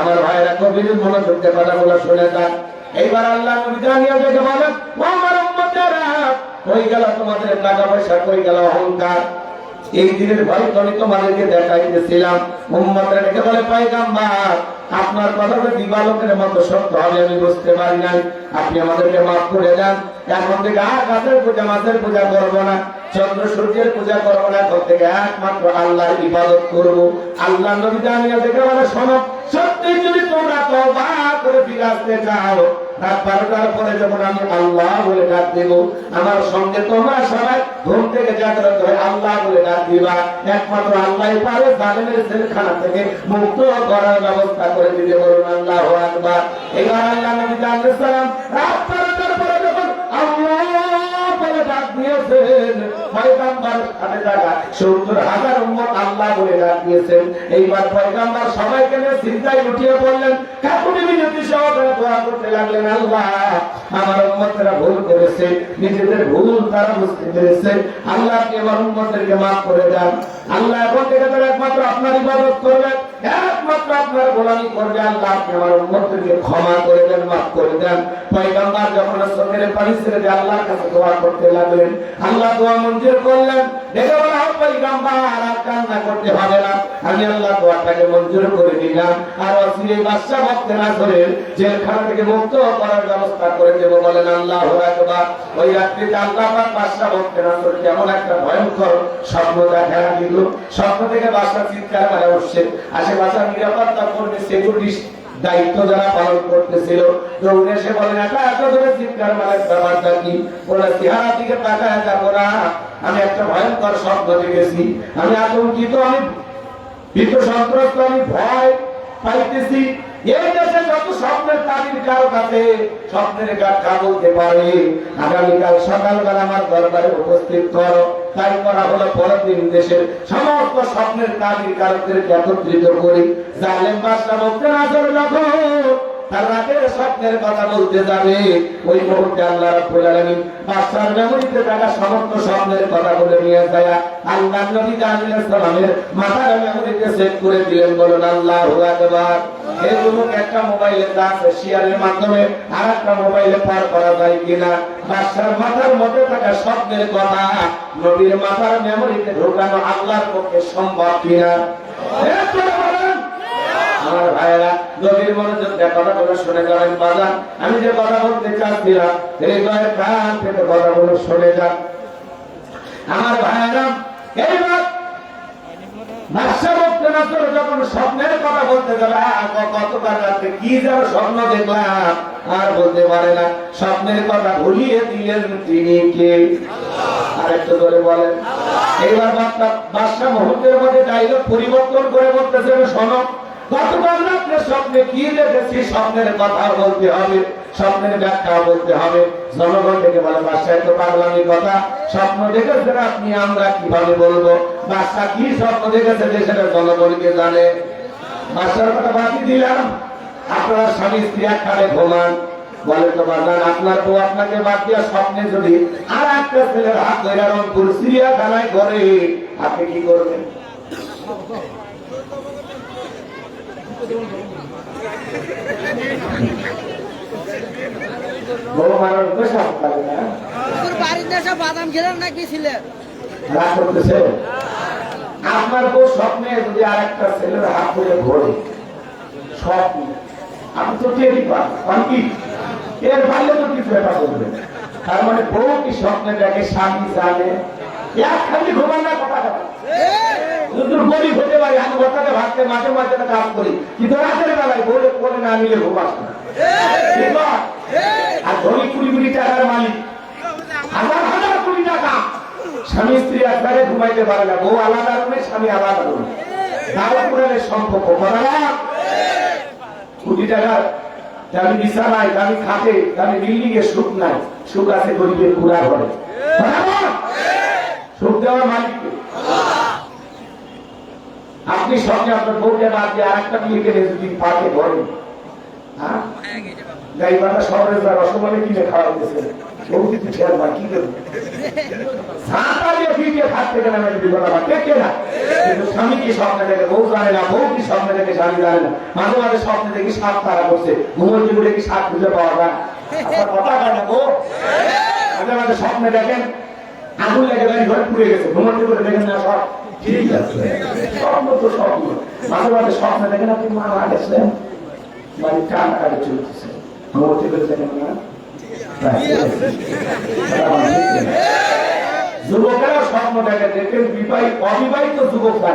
আমার ভাইরা গভীর মনোযোগ দিয়ে কথাগুলো শুনে যান। এইবার আল্লাহ নবী জানিয়ে দেখে বলেন, ও আমার উম্মতেরা, কই গেল তোমাদের টাকা পয়সা, কই গেল অহংকার? এই দিনের ভয় আমি তোমাদেরকে দেখাইতেছিলাম। উম্মতরা ডেকে বলে, পয়গম্বর, আপনার কথাটা দিবালোকের মতো সত্য হবে আমি বুঝতে পারি নাই, আপনি আমাদেরকে মাফ করে দেন। এখন থেকে আর গাছের পূজা, মাছের পূজা করবো না, চন্দ্র সূর্যের পূজা করবো না, এখন থেকে একমাত্র আল্লাহর ইবাদত করবো। আল্লাহ নবী জানিয়ে দেখে বলে, শোনো, সত্যি যদি তোমরা তওবা করে ফিরে আসতে চাও, রাত 12টার পরে যখন আমি আল্লাহ বলে ডাক দেব, আমার সঙ্গে তোমরা সবাই ঘুম থেকে জাগ্রত হয়ে আল্লাহ বলে ডাক দিবা। একমাত্র আল্লাহই পারে জালেমের জেলখানা থেকে মুক্ত করার ব্যবস্থা করে দিতে। বলুন আল্লাহু আকবার। এবার আল্লাহ নবী আলাইহিস সালাম রাত 12টার পরে যখন আল্লাহ বলে ডাক দিয়েছেন, পয়গম্বর সাথে থাকা ৭০,০০০ উম্মত আল্লাহ বলে ডাক দিয়েছেন। এইবার পয়গম্বর সবাইকে নিয়ে চিন্তায় উঠিয়ে পড়লেন, কাকুতি মিনতি সহকারে দোয়া করতে লাগলেন, আল্লাহ আমার উম্মতেরা ভুল করেছে, নিজেদের ভুল তারা বুঝতে পেরেছে, আল্লাহ আপনি আমার উম্মতদেরকে মাফ করে দেন। আল্লাহ এখন থেকে তারা একমাত্র আপনার ইবাদত করবেন, একমাত্র আপনার গোলামি করবে। আল্লাহ আপনি আমার উম্মতদেরকে ক্ষমা করে দেন, মাফ করে দেন। পয়গম্বর যখন চোখের পানি ছেড়ে দিয়ে আল্লাহর কাছে দোয়া করতে লাগলেন, আল্লাহ দোয়া মঞ্জুর করলেন। দেখে বলা, পয়গম্বর আর কান্না করতে হবে না, আমি আল্লাহ দোয়াটাকে মঞ্জুর করে দিলাম, আর অচিরে বাদশা বক্তে নাসরের জেলখানা থেকে মুক্ত করার ব্যবস্থা করে দেব। বলেন আল্লাহু আকবার। ওই রাত্রিতে আল্লাহ পাক বাদশা বক্তে নাসরকে এমন একটা ভয়ঙ্কর স্বপ্ন দেখা দিল। স্বপ্ন থেকে বাদশা চিৎকার করে উঠছে, আশেপাশে নিরাপত্তা কর্মী, সিকিউরিটি দায়িত্ব যারা পালন করতেছিল, দৌড়ে এসে বলেন, এত ধরে চিৎকার মারার ব্যাপারটা কি? বলে, চেহারা দিকে তাকায় যাবো না, আমি একটা ভয়ঙ্কর স্বপ্ন দেখেছি, আমি আতঙ্কিত, আমি ভীত সন্ত্রস্ত, আমি ভয় পাইতেছি। এই দেশে যত স্বপ্নের তাবির কারো কাছে স্বপ্নের ব্যাখ্যা বলতে পারে, আগামীকাল সকালবেলা আমার দরবারে উপস্থিত করো। তাই করা হলো, পরের দিন দেশের সমস্ত স্বপ্নের তাবির কারকদেরকে একত্রিত করি। জালেম বাদশা বক্তে নাসর যখন তার রাতের স্বপ্নের কথা বলতে যাবে, ওই মুহূর্তে আল্লাহ রাব্বুল আলামিন বাদশার মেমরিতে থাকা সমস্ত স্বপ্নের কথা বলে নিয়ে যায় আল্লাহ নবী আলাইহিস সালামের মাথার মেমরিতে সেট করে দিলেন। বলুন আল্লাহু আকবার। এরকম একটা মোবাইলে আছে, শেয়ারের মাধ্যমে আরেকটা মোবাইলে পার করা যায় কিনা? বাদশার মাথার মধ্যে থাকা স্বপ্নের কথা নবীর মাথার মেমরিতে ঢোকানো আল্লাহর পক্ষে সম্ভব কিনা? আমার ভাইরা গভীর মনোযোগ দিয়ে কথাগুলো শুনে যাবেন বাজান। আমি যে কথা বলতে চাচ্ছিলাম, হৃদয়ের প্রাণ থেকে কথাগুলো শুনে যান আমার ভাইরা। এইবার বাদশা বক্তে নাসর যখন স্বপ্নের কথা বলতে যাবে, কতবার রাতে কি যেন স্বপ্ন দেখলাম আর বলতে পারে না, স্বপ্নের কথা ভুলিয়ে দিলেন তিনি কে? আরেকটু ধরে বলেন। এইবার বাদশা মুহূর্তের মধ্যে ডায়লগ পরিবর্তন করে বলতেছে, শোনো, গতকাল রাত্রে স্বপ্নে কি দেখেছি, স্বপ্নের কথা বলতে হবে, স্বপ্নের ব্যাখ্যা বলতে হবে। জনগণ থেকে বলে, বাদশা তো পাগলামি কথা, স্বপ্ন দেখেছেন আপনি, আমরা কিভাবে বলবো? বাদশা কি স্বপ্ন দেখেছে যে সেটা জনগণকে জানে? বাদশার কথা বাকি দিলাম, আপনার স্বামী স্ত্রী একখানে ঘুমান, বলে তো বাজান আপনার বউ আপনাকে বাদ দিয়া স্বপ্নে যদি আর একটা ছেলের হাত ধরে রংপুর চিড়িয়াখানায় করে, আপনি কি করবেন? বউ মারার তো সাপ পাবে না, বাড়িতে সব বাদাম খেলেন নাকি ছিলেন রাগ করতেছে। আপনার বউ স্বপ্নে যদি আর একটা ছেলের হাত ধরে ঘোরে, স্বপ্ন আপনি তো টেরি পান কি এর বাইরে তো কিছু একটা করবেন, তার মানে বউ কি স্বপ্নে দেখে স্বামী জানে একখানি ঘুমান না কথা গরিব হতে পারি আমি ঘরটাকে ভাবতে মাঝে মাঝে কাজ করি কিন্তু রাতের বেলায় বলে করে না নিলে ঘুম আসে না আর ধনী 20 টাকার মালিক হাজার হাজার কোটি টাকা স্বামী স্ত্রী একবারে ঘুমাইতে পারে না বউ আলাদা রুমে স্বামী আলাদা রুমে দারুণের সম্পর্ক কোটি টাকার দামি বিছানায় দামি খাটে দামি বিল্ডিং এ সুখ নাই সুখ আছে গরিবের পুরা ঘরে সুখ দেওয়ার মালিককে আপনি সঙ্গে আপনার বউকে বাদ দিয়ে আর একটা বিয়ে করে যদি পাকে ঘরে হ্যাঁ গাইবাটা শহরে যা রসমালাই কিনে খাওয়া দিয়েছে বউ কিন্তু খেয়াল বা কি করবে স্বামী কি স্বপ্নে দেখে বউ জানে না বউ কি স্বপ্নে দেখে স্বামী জানে না মাঝে মাঝে স্বপ্নে দেখি সাপ তারা করছে ঘুমোর যুগে কি সাপ খুঁজে পাওয়া যায় আপনার কথা হয় না বউ মাঝে মাঝে স্বপ্নে দেখেন আগুন লেগে গাড়ি ঘরে পুড়ে গেছে ঘুমোর যুগে দেখেন না সব ঠিক আছে স্বপ্ন তো স্বপ্ন মাঝে মাঝে স্বপ্নে দেখেন আপনি মারা গেছেন মানে টান কাটে চলতেছে ঘুমোর যুগে দেখেন না যুবকেরা স্বপ্ন দেখে দেখেন অবিবাহিত যুবকরা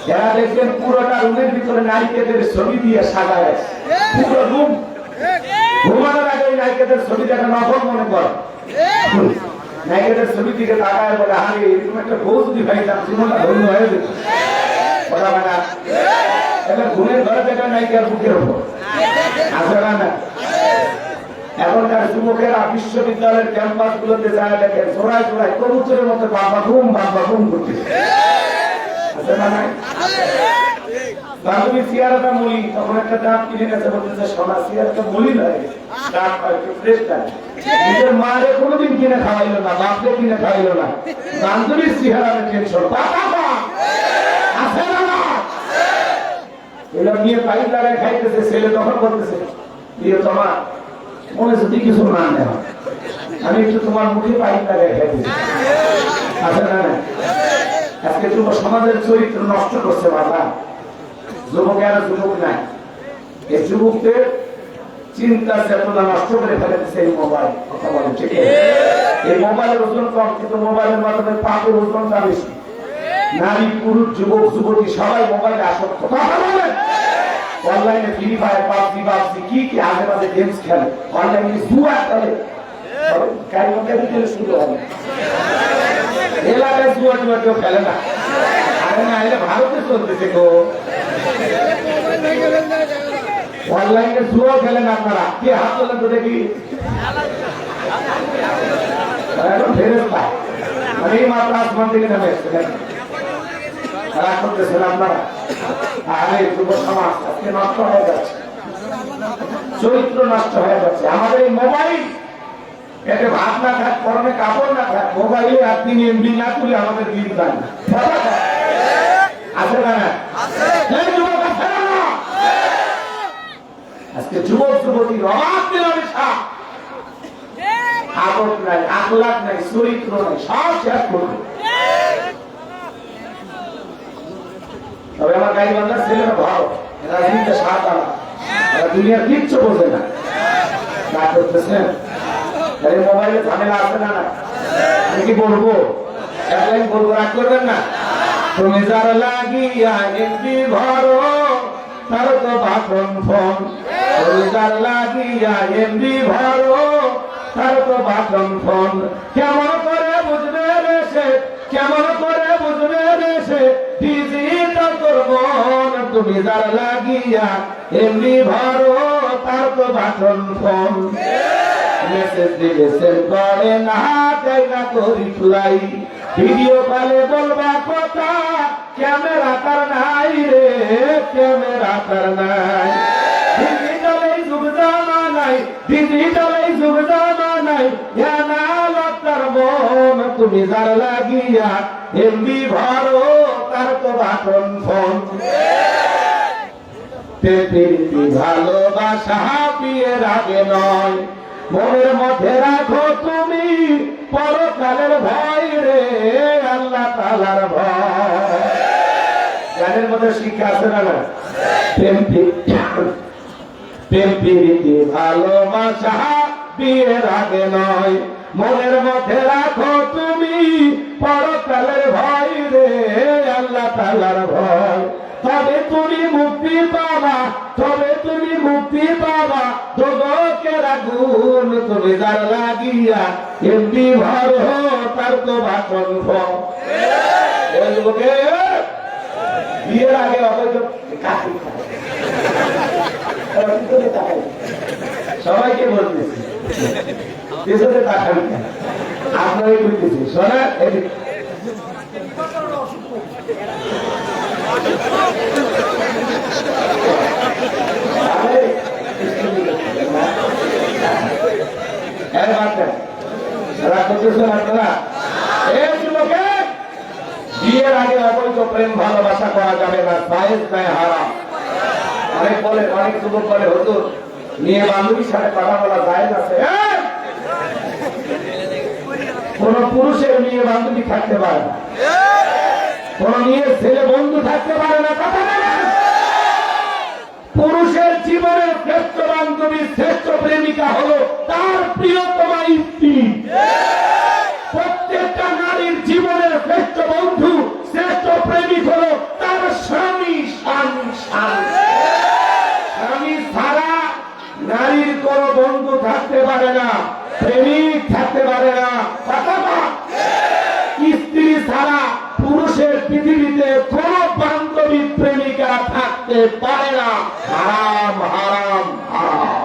যারা দেখবেন পুরোটা রুমের ভিতরে নায়িকাদের ছবি দিয়ে সাজায় পুরো রুম ঘুমানোর আগে নায়িকাদের ছবি দেখা নকল মনে করে নায়িকাদের ছবি দিকে তাকায় বলে আরে এরকম একটা বউ যদি ভাইতাম জীবনটা ধন্য হয়ে যেত কথা মানে এবার ঘুমের ঘরে দেখা নায়িকার বুকের উপর আসলে না এখনকার যুবকেরা বিশ্ববিদ্যালয়ের ক্যাম্পাস গুলোতে যায় দেখেন জোড়ায় জোড়ায় কবুতরের মতো বাবা বুম করতেছে বান্ধবী সিয়ারাটা মুলি তখন একটা দাঁত কিনে গেছে বলতেছে সোনা সিয়ারাটা মুলি নয় দাঁত একটু ফ্রেশ থাকে নিজের মারে কোনোদিন কিনে খাওয়াইলো না বাপকে কিনে খাওয়াইলো না বান্ধবীর সিয়ারাটা টেনশন আছে না এগুলো নিয়ে পাইপ লাগায় খাইতেছে ছেলে তখন বলতেছে প্রিয় তোমার মনে যদি কিছু না নেওয়া আমি একটু তোমার মুখে পাইপ লাগাই খাইতেছি আছে না আজকে যুব সমাজের চরিত্র নষ্ট করছে বাবা যুবকেরা যুবক নাই এই যুবকদের চিন্তা চেতনা নষ্ট করে ফেলেছে এই মোবাইল কথা বলেন ঠিক এই মোবাইলের ওজন কম কিন্তু মোবাইলের মাধ্যমে পাপের ওজনটা বেশি নারী পুরুষ যুবক যুবতী সবাই মোবাইলে আসক্ত কথা বলেন অনলাইনে ফ্রি ফায়ার পাবজি কি কি আগে বাজে গেমস খেলে অনলাইনে জুয়া খেলে শুরু হবে এলাকায় জুয়া টুয়া কেউ খেলে না আরে না এটা ভারতে চলতেছে গো অনলাইনে জুয়া খেলেন আপনারা কে হাত তোলেন তো দেখি এখন ফেরত মানে এই মাত্র আসমান থেকে নেমে এসছে রাগ করতেছেন আপনারা আরে যুব সমাজ আজকে নষ্ট হয়ে যাচ্ছে চরিত্র নষ্ট হয়ে যাচ্ছে আমাদের এই মোবাইল এতে ভাত না থাক পরনে কাপড় না থাক মোবাইলে আপনি এমবি না তুলে আমাদের দিন দেন আছে না যুবক আছে না আজকে যুবক যুবতীর অভাব মেলামেশা আদব নাই আখলাক নাই চরিত্র নাই সব শেষ করবে তবে আমার গাড়ি বান্ধার ছেলেরা ভালো এরা দিনটা সাত আনা এরা দুনিয়ার কিচ্ছু বোঝে না না করতেছেন মোবাইলে ঝামেলা আসবে না আমি কি বলবো এক লাইন বলবো রাগ করবেন না তুমি যার লাগিয়া এমবি ভরো তার তো বাটন ফোন তুমি যার লাগিয়া এমবি ভরো তার তো বাটন ফোন কেমন করে বুঝবে রে সে কেমন করে বুঝবে রে সে ডিজিটাল করব তুমি যার লাগিয়া এমবি ভরো তার তো বাটন ফোন মেসেজ দিলে সেন্ড করে না তাই না করি রিপ্লাই ভিডিও কলে বলবা কথা ক্যামেরা তার নাই রে ক্যামেরা তার নাই ডিজিটালে যুগ জামানাই ডিজিটালে যুগ জামানাই জানা লতার মন তুমি যার লাগিয়া এমবি ভরো তার তো বাটন ফোন প্রীতি ভালোবাসা বিয়ের আগে নয় মনের মধ্যে রাখো তুমি পরকালের ভয় রে আল্লাহ তাআলার ভয় গানের মধ্যে শিক্ষা আছে না প্রেম প্রীতি ভালোবাসা বিয়ের আগে নয়। মনের মধ্যে রাখো তুমি পরকালের ভয় রে, আল্লাহ তাআলার ভয়। তবে তুমি মুক্তি পাবা, তবে তুমি মুক্তি পাবা। দোজখের আগুন তুমি যার লাগিয়া এমনি ভর তার তো বাসন ভর। বিয়ের আগে অবৈধ কাশি খায়, সবাইকে বলতেছি পেছনে তাকাবি না, আপনারই বলতেছি শোনা। বিয়ের আগে অবৈধ প্রেম ভালোবাসা করা যাবে না, জায়েজ নয়, হারাম। অনেক বলে, অনেক যুবক বলে হুজুর মেয়ে বান্ধবীর সাথে কথা বলা জায়েজ আছে। কোন পুরুষের মেয়ে বান্ধবী থাকতে পারে না, কোন মেয়ের ছেলে বন্ধু থাকতে পারে না, কথা বলেন। পুরুষের জীবনের শ্রেষ্ঠ বান্ধবী, শ্রেষ্ঠ প্রেমিকা হলো তার প্রিয়তমা স্ত্রী। প্রত্যেকটা নারীর জীবনের শ্রেষ্ঠ বন্ধু, শ্রেষ্ঠ প্রেমিক হলো তার স্বামী। স্বামী স্বামী ছাড়া নারীর কোন বন্ধু থাকতে পারে না, প্রেমিক থাকতে পারে না। স্ত্রী ছাড়া পুরুষের পৃথিবীতে কোন বান্ধবী প্রেমিকা থাকতে পারে না। হারাম হারাম হারাম।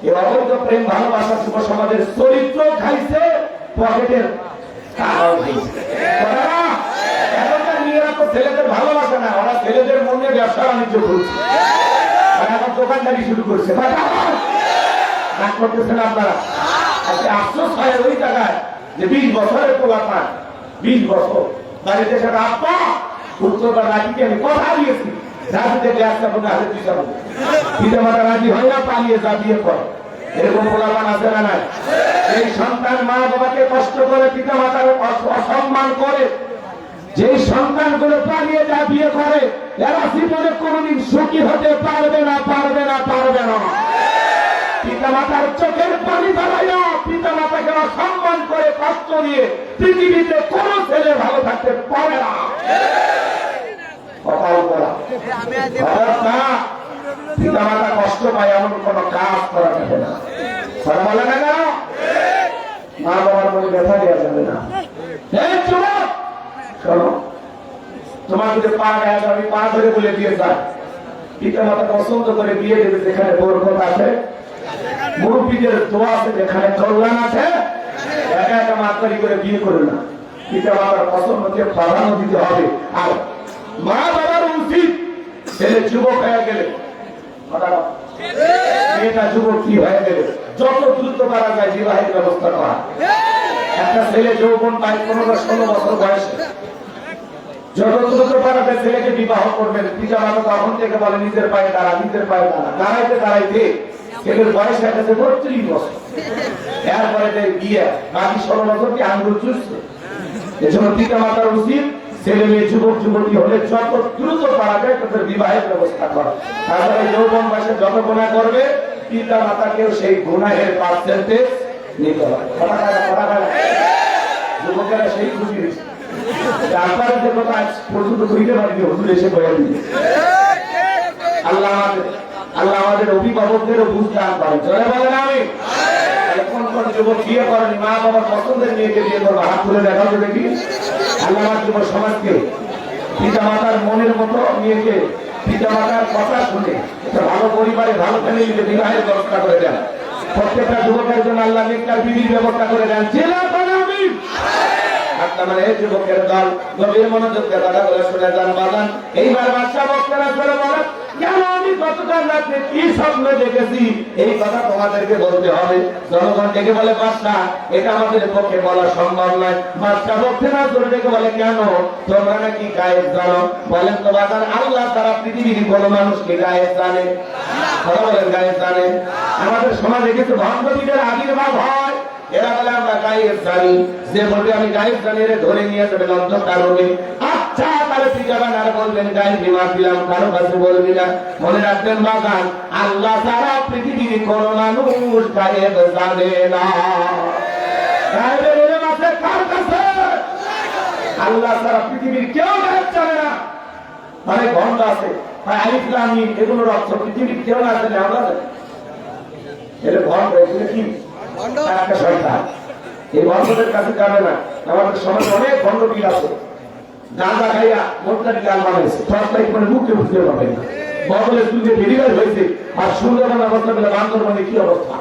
এই অবৈধ প্রেম ভালোবাসা যুব সমাজের চরিত্র খাইছে, পকেটের টাকাও খাইছে। এখনকার মেয়েরা তো ছেলেদের ভালোবাসে না, ওরা ছেলেদের মনে ব্যবসা বাণিজ্য করছে, এখন দোকানদারি শুরু করছে। রাগ করতেছেন আপনারা? আজকে আফসোস হয় ওই জায়গায় যে 20 বছরের পোলাপান, 20 বছর বাড়িতে সাথে আব্বা উত্তরটা রাজিকে আমি কথা দিয়েছি, রাজিতে গ্লাস কাপড়ে হাতে দিতে হবে, পিতা মাতা রাজি হয় না, পালিয়ে যা বিয়ে করে। এরকম পোলাপান আছে না নাই? এই সন্তান মা বাবাকে কষ্ট করে, পিতা মাতার অসম্মান করে, যেই সন্তান গুলো পালিয়ে যা বিয়ে করে, এরা জীবনে কোনদিন সুখী হতে পারবে না, পারবে না, পারবে না। পিতা মাতার চোখের পানি দাঁড়াইয়া পিতা মাতাকে অসম্মান করে কষ্ট দিয়ে পৃথিবীতে কোন ছেলে ভালো থাকতে পারে না। পিতা মাতা কষ্ট পায় এমন কোন কাজ করা যাবে না, কথা বলে না কেন? মা বাবার মনে ব্যথা দেওয়া যাবে না। শোনো, তোমার যদি পা গায়ে আমি পা ধরে বলে দিয়ে যাই, পিতা মাতা পছন্দ করে বিয়ে দেবে যেখানে বরকত আছে, মুরব্বীদের দোয়া আছে যেখানে কল্যাণ আছে। একা একা মাতারি করে বিয়ে করে না, পিতা মাতার পছন্দকে প্রাধান্য দিতে হবে। আর মা বাবার উচিত ছেলে যুবক হয়ে গেলে, মেয়েটা যুবক কি হয়ে গেলে যত দ্রুত পারা যায় বিবাহের ব্যবস্থা করা। একটা ছেলে যৌবন পায় 15-16 বছর বয়সে, যত দ্রুত পারা যায় ছেলেকে বিবাহ করবেন। পিতা মাতা তখন থেকে বলে নিজের পায়ে দাঁড়া, নিজের পায়ে দাঁড়া। দাঁড়াইতে দাঁড়াইতে ছেলের বয়স হয়ে গেছে 32 বছর, এরপরে বিয়ে, বাকি 16 বছর কি আঙ্গুল চুষছে। এজন্য পিতা মাতার উচিত ছেলে মেয়ে যুবক যুবতী হলে যত দ্রুত পারা যায় তাদের বিবাহের ব্যবস্থা করা। তারপরে যৌবন বয়সে যত গুনাহ করবে পিতা মাতাকেও সেই গুনাহের পার্সেন্টেজ নিতে হবে। যুবকেরা সেই খুশি হয়েছে, আপনারা যে কথা আজ পর্যন্ত বুঝতে পারিনি, হুজুর এসে বলে দিবে। আল্লাহ আমাদের অভিভাবকদেরও বুঝতে পারে। চলে বলেন আমি কোন কোন যুবক বিয়ে করেনি, মা বাবার পছন্দের মেয়েকে বিয়ে করবো, হাত তুলে দেখাও তো দেখি। আল্লাহ আমার যুব সমাজকে পিতা মাতার মনের মতো মেয়েকে পিতা মাতার কথা শুনে ভালো পরিবারে ভালো ফ্যামিলিতে বিবাহের ব্যবস্থা করে দেন। প্রত্যেকটা যুবকের জন্য আল্লাহ নেককার বিবির ব্যবস্থা করে দেন। জেলা বানাবি মানে যুবকের দল গভীর মনোযোগ দিয়ে কথা বলে শুনে যান বাজান। এইবার বাদশা বক্তারা করে বলেন, কেন আমি গতকাল রাতে কি স্বপ্ন দেখেছি এই কথা তোমাদেরকে বলতে হবে। জনগণ ডেকে বলে, বাদশা এটা আমাদের পক্ষে বলা সম্ভব নয়। বাদশা বক্তারা করে ডেকে বলে, কেন তোমরা নাকি গায়েব জানো? বলেন তো বাজান, আল্লাহ তারা পৃথিবীর কোন মানুষকে গায়েব জানে? কথা বলেন, গায়েব জানে? আমাদের সমাজে কিছু ভণ্ডপীঠের আবির্ভাব হয়, এরা বলে আমরা গায়েব জানি। যে বলবে আমি গায়েব জানি, এর ধরে নিয়ে যাবে অন্ধকার রুমে। চা তাহলে তুই যাবেন আর বলবেন গায়ে বিমা দিলাম, কারো কাছে বলবি না। মনে রাখবেন বাগান, আল্লাহ ছাড়া পৃথিবীর কোন মানুষ গায়েব জানে না। গায়েবের এলেম আছে কার কাছে? আল্লাহ ছাড়া পৃথিবীর কেউ গায়েব জানে না। অনেক ভণ্ড আছে, আলিফ লাম মিম এগুলোর অর্থ পৃথিবীর কেউ না জানে, আমরা জানি। এটা ভণ্ড, এগুলো কি একটা শয়তান। এই ভণ্ডদের কাছে যাবে না। আমাদের সমাজে অনেক ভণ্ড পীর আছে, গাঁজা খাইয়া মোটকাটি গান বানাইছে, টর্চলাইট করে মুখে বুঝতে পারবেন না। বদলে তুলতে বেরিয়ে হয়েছে, আর সুন্দরবন অবস্থা পেলে বান্দরবনে কি অবস্থা।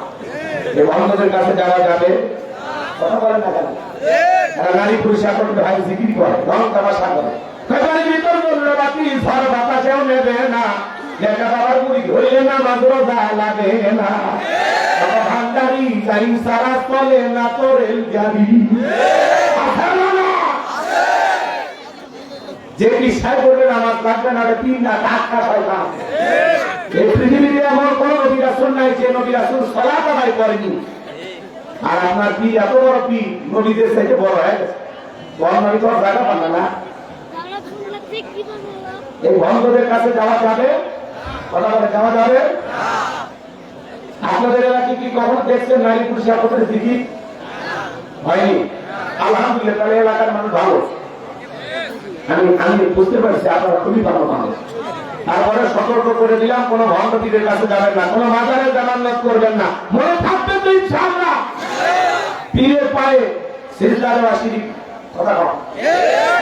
এই ভণ্ডদের কাছে যাওয়া যাবে? কথা বলেন না কেন? নারী পুরুষ এখন ভাই জিকির করে, রং তামাশা করে, ভিতর বললো বাতি ঝড় বাতাসেও নেবে না, দেখা বাবার মুড়ি ধরলে না মাঝরো যা লাগে না, ভান্ডারি গাড়ি সারা চলে না তো রেল গাড়ি। যে বিশ্বাস করবেন আমার লাগবে না, তিন না টাকা পয়সা। এই পৃথিবীতে এমন কোন নবী রাসূল নাই যে নবী রাসূল সালাত আদায় করেনি। আর আপনার পীর এত বড় পীর, নবীদের চাইতে বড় হয়ে গেছে। বড় নবী তো জায়গা পান না। এই ভণ্ডদের কাছে যাওয়া যাবে? কথা বলে যাওয়া যাবে? আপনাদের এলাকায় কি কখন দেখছেন নারী পুরুষ একত্রে জিকির হয়নি? আলহামদুলিল্লাহ, তাহলে এলাকার মানুষ ভালো। আমি বুঝতে পারছি আপনারা খুবই ভালো মানুষ। তারপরে সতর্ক করে দিলাম, কোন ভণ্ড পীরের কাছে যাবেন না, কোন মাজারে জানান্নাত করবেন না। মনে থাকবে তো ইনশাআল্লাহ পীরের পায়ে সিজদা দেওয়া শিরক, কথা কও,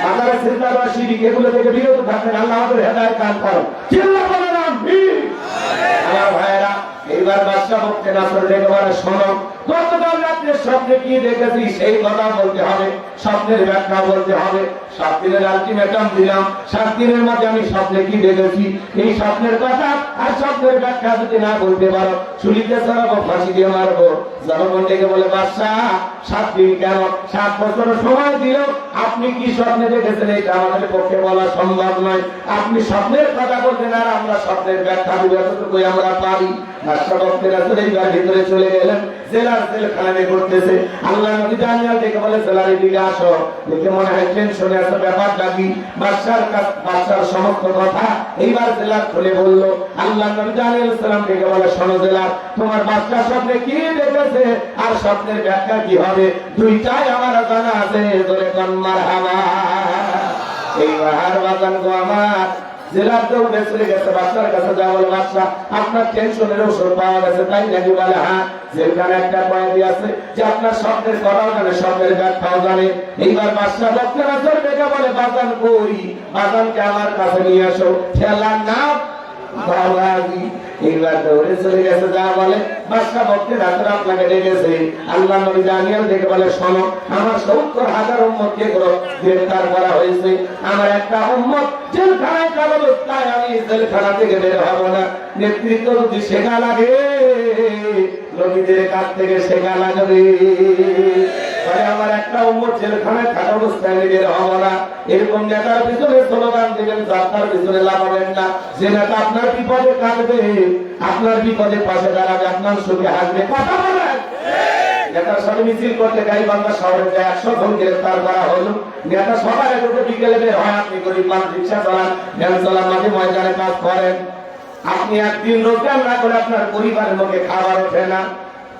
মাজারে সিজদা দেওয়া শিরক, এগুলো থেকে বিরত থাকবেন। আল্লাহ আমাদের হেদায়েত দান করুন। চিল্লা বলেন আমিন। আমার ভাইয়েরা, এইবার বাদশা বলতে নাসর ডেকে বলে, শোনো, গতকাল রাত্রে স্বপ্নে কি দেখেছি সেই কথা বলতে হবে, স্বপ্নের ব্যাখ্যা বলতে হবে। 7 দিনের আলটিমেটাম দিলাম, 7 দিনের মধ্যে আমি স্বপ্নে কি দেখেছি এই স্বপ্নের কথা আর স্বপ্নের ব্যাখ্যা যদি না বলতে পারো, চুলিতে চড়াবো, ফাঁসি দিয়ে মারবো। জনগণ ডেকে বলে, বাদশাহ 7 দিন কেন, 7 বছর সময় দিল, আপনি কি স্বপ্নে দেখেছেন এটা আমাদের পক্ষে বলা সম্ভব নয়। আপনি স্বপ্নের কথা বলতেন আর আমরা স্বপ্নের ব্যাখ্যা দিব, এতটুকুই আমরা পারি। বাদশা বক্তেরা এইবার ভিতরে চলে গেলেন, জেলার জেলখানায় করতেছে। আল্লাহ নবী দানিয়াল ডেকে বলে, জেলার দিকে আসো। দেখে মনে হয় টেনশনে আছে, ব্যাপারটা কি? বাদশার সমস্ত কথা এইবার জেলার খুলে বললো। আল্লাহ নবী দানিয়াল সালাম ডেকে বলে, শোনো জেলার, তোমার বাদশা স্বপ্নে কি দেখেছে আর স্বপ্নের ব্যাখ্যা কি হবে, দুইটাই আমার জানা আছে। জোরে কোন মারহাবা। এইবার বাজান গো আমার, জেলার তো চলে গেছে, বাদশার কাছে যা বলে, বাদশা আপনার টেনশনের ওষুধ পাওয়া গেছে তাই নাকি? বলে হ্যাঁ, জেলখানে একটা কয়েদি আছে যে আপনার স্বপ্নের কথাও জানে, স্বপ্নের ব্যাখ্যাও জানে। এইবার বাদশা বক্তের আসর দেখে বলে, বাজান কই, বাজানকে আমার কাছে নিয়ে আসো। খেলার নাম বাবাজি। এইবার দৌড়ে চলে গেছে, যা বলে বাদশা বক্তের আসর আপনাকে ডেকেছে। আল্লাহ নবী দানিয়াল দেখে বলে, শোনো, আমার 70,000 উম্মতকে গ্রেফতার করা হয়েছে, আমার একটা উম্মত জেলখানায় যাবো, তাই আমি জেলখানা থেকে বের হবো না। নেতৃত্ব যদি শেখা লাগে, নবীদের কাছ থেকে শেখা লাগবে। আমার একটা উম্মত জেলখানায় থাকা অবস্থায় বের হবো না। এরকম নেতার পিছনে স্লোগান দিবেন, যাত্রার পিছনে লাগাবেন না। যে নেতা আপনার বিপদে কাঁদবে, আপনার বিপদে পাশে দাঁড়াবে, আপনার সুখে হাসবে, কথা বলেন। নেতার সাথে মিছিল করতে গাইবান্ধা শহরে 100 জন গ্রেফতার করা হলো। নেতা সকালে থেকে বিকেলে বের হয়, আপনি গরিব মানুষ রিক্সা চালান, ভ্যান চালান, মাঝে ময়দানে কাজ করেন। আপনি একদিন রোজগার না করে আপনার পরিবারের মুখে খাবার ওঠে না।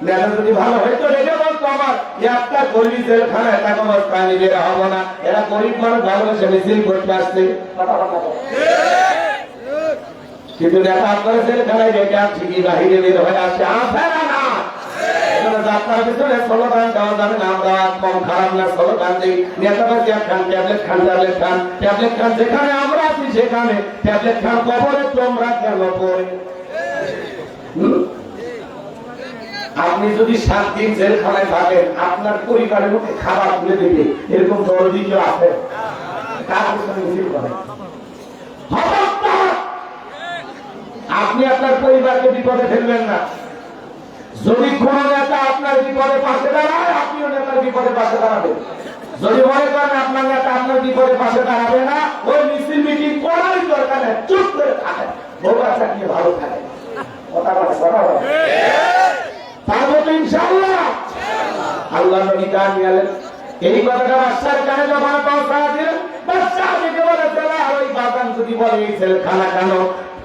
নেতা যদি ভালো হয়তো রেখে বলতো, আমার একটা গরিব জেলখানায় টাকা অবস্থায় আমি বের হবো না, এরা গরিব মানুষ ভালোবেসে মিছিল করতে আসছে। কিন্তু নেতা আপনার জেলখানায় রেখে আসছে কি বাহিরে বের হয়ে আসছে, না যাত্রার ভিতরে স্লোগান দেওয়া যাবে না। আমরা কম খারাপ না, স্লোগান দিই, নেতাবাজি খান, ট্যাবলেট খান, ট্যাবলেট খান, ট্যাবলেট খান, যেখানে আমরা আছি সেখানে ট্যাবলেট খান, কবরে তোমরা কেন পড়ে? আপনি যদি 7 দিন জেলখানায় থাকেন, আপনার পরিবারের মধ্যে খাবার তুলে দেবে, এরকম দরদি কেউ আছে? আপনি আপনার পরিবারকে বিপদে ফেলবেন না। যদি কোন নেতা আপনার বিপদে পাশে দাঁড়ায়, আপনিও নেতার বিপদে পাশে দাঁড়াবেন। যদি মনে করেন আপনার নেতা আপনার বিপদে পাশে দাঁড়াবে না, ওই মিছিল মিটিং করারই দরকার নেই, চুপ করে থাকেন, বউ বাচ্চা নিয়ে ভালো থাকেন। কথা বলে পারবো তো ইনশাআল্লাহ। আল্লাহ নবী দানিয়াল এই কথাটা বাদশার কানে যখন পৌঁছা দিলেন, বাদশা ডেকে বলে জেলার ওই বাগান যদি বলে এই জেলখানা কেন,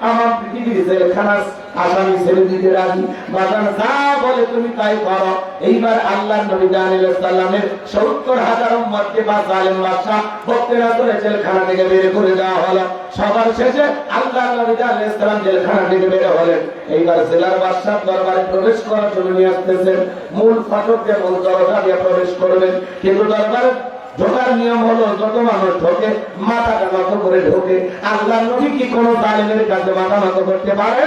আমার পৃথিবীর জেলখানা আসামি ছেড়ে দিতে রাজি, বাগান যা বলে তুমি তাই করো। এইবার আল্লাহ নবী আলাইহিস সালামের ৭০,০০০ উম্মতকে বা জালেম বাদশা বক্তেরা করে জেলখানা থেকে বের করে দেওয়া হলো। সবার শেষে আল্লাহ নবী আলাইহিস সালাম জেলখানা থেকে বের হলেন। এইবার জেলার বাদশা দরবারে প্রবেশ করার জন্য নিয়ে আসতেছেন, মূল ফটক দিয়ে মূল দরজা দিয়ে প্রবেশ করবেন, কিন্তু দরবারে ঢোকার নিয়ম হলো যত মানুষ ঢোকে মাথাটা নত করে ঢোকে। আল্লাহ নবী কি কোনো জালেমের কাছে মাথা নত করতে পারে?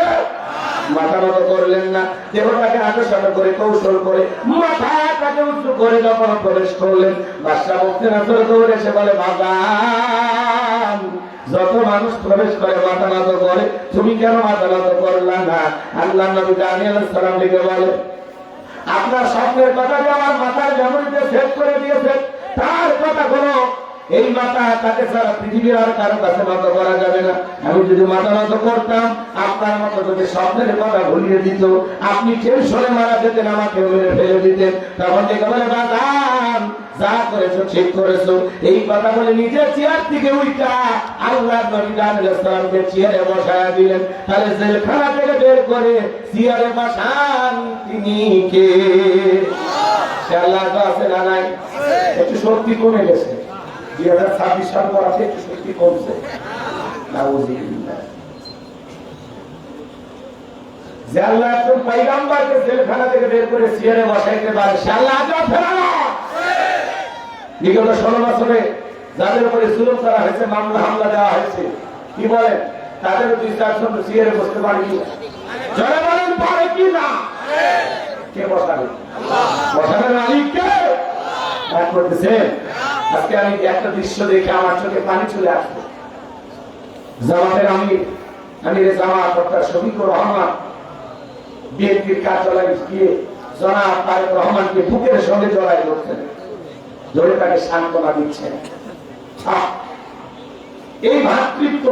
মাথা নত করলেন না, দেহটাকে আকর্ষণ করে কৌশল করে মাথাটাকে উঁচু করে যখন প্রবেশ করলেন, বাদশা বলতে না চলে দৌড়ে এসে বলে বাগান যত মানুষ প্রবেশ করে মাথা নত করে, তুমি কেন মাথা নত করলা না? আল্লাহ নবী আলাইহিস সালাম লিখে বলে আপনার স্বপ্নের কথাকে আমার মাথার মেমোরিতে সেভ করে দিয়েছে, তার কথা কোনো এই মাথা তাকে সারা পৃথিবীর আর কারো কাছে নত করা যাবে না। আমি যদি মাথা নত করতাম আপনার মতো যদি স্বপ্নের কথা ভুলিয়ে দিত, আপনি টেনশনে মারা যেতেন, আমাকে মেরে ফেলে দিতেন। তখন দেখে বলে বাগান যা করেছো ঠিক করেছো, এই কথা বলে নিজের চেয়ার থেকে উঠা আল্লাহ নবী আলাইহিস সালামকে চেয়ারে বসায়া দিলেন। তাহলে জেলখানা থেকে বের করে চেয়ারে বসান তিনি কে? আল্লাহ তো আছে না নাই? একটু শক্তি কমে গেছে, 2026 সাল পর আছে, একটু শক্তি কমছে। যে আল্লাহ একজন পয়গম্বরকে জেলখানা থেকে বের করে চেয়ারে বসাইতে পারে, সে আল্লাহ আজও ফেরে না। বিগত 16 বছরে যাদের উপরে জুলুম করা হয়েছে, মামলা হামলা দেওয়া হয়েছে, কি বলেন তাদের 2-4 জন চেয়ারে বসতে পারে কি? যারা বলেন পারে কি না? কে বসাবে? বসাবেন মালিককে করতেছে। আজকে আমি একটা দৃশ্য দেখে আমার চোখে পানি চলে আসবে। জামাতের আমির জামাত ডক্টর শফিকুর রহমান বিএনপির কার্যালয়ে গিয়ে জনাব তারেক রহমানকে বুকের সঙ্গে জড়াই ধরছেন, ধরে তাকে সান্ত্বনা দিচ্ছেন। এই ভাতৃত্ব,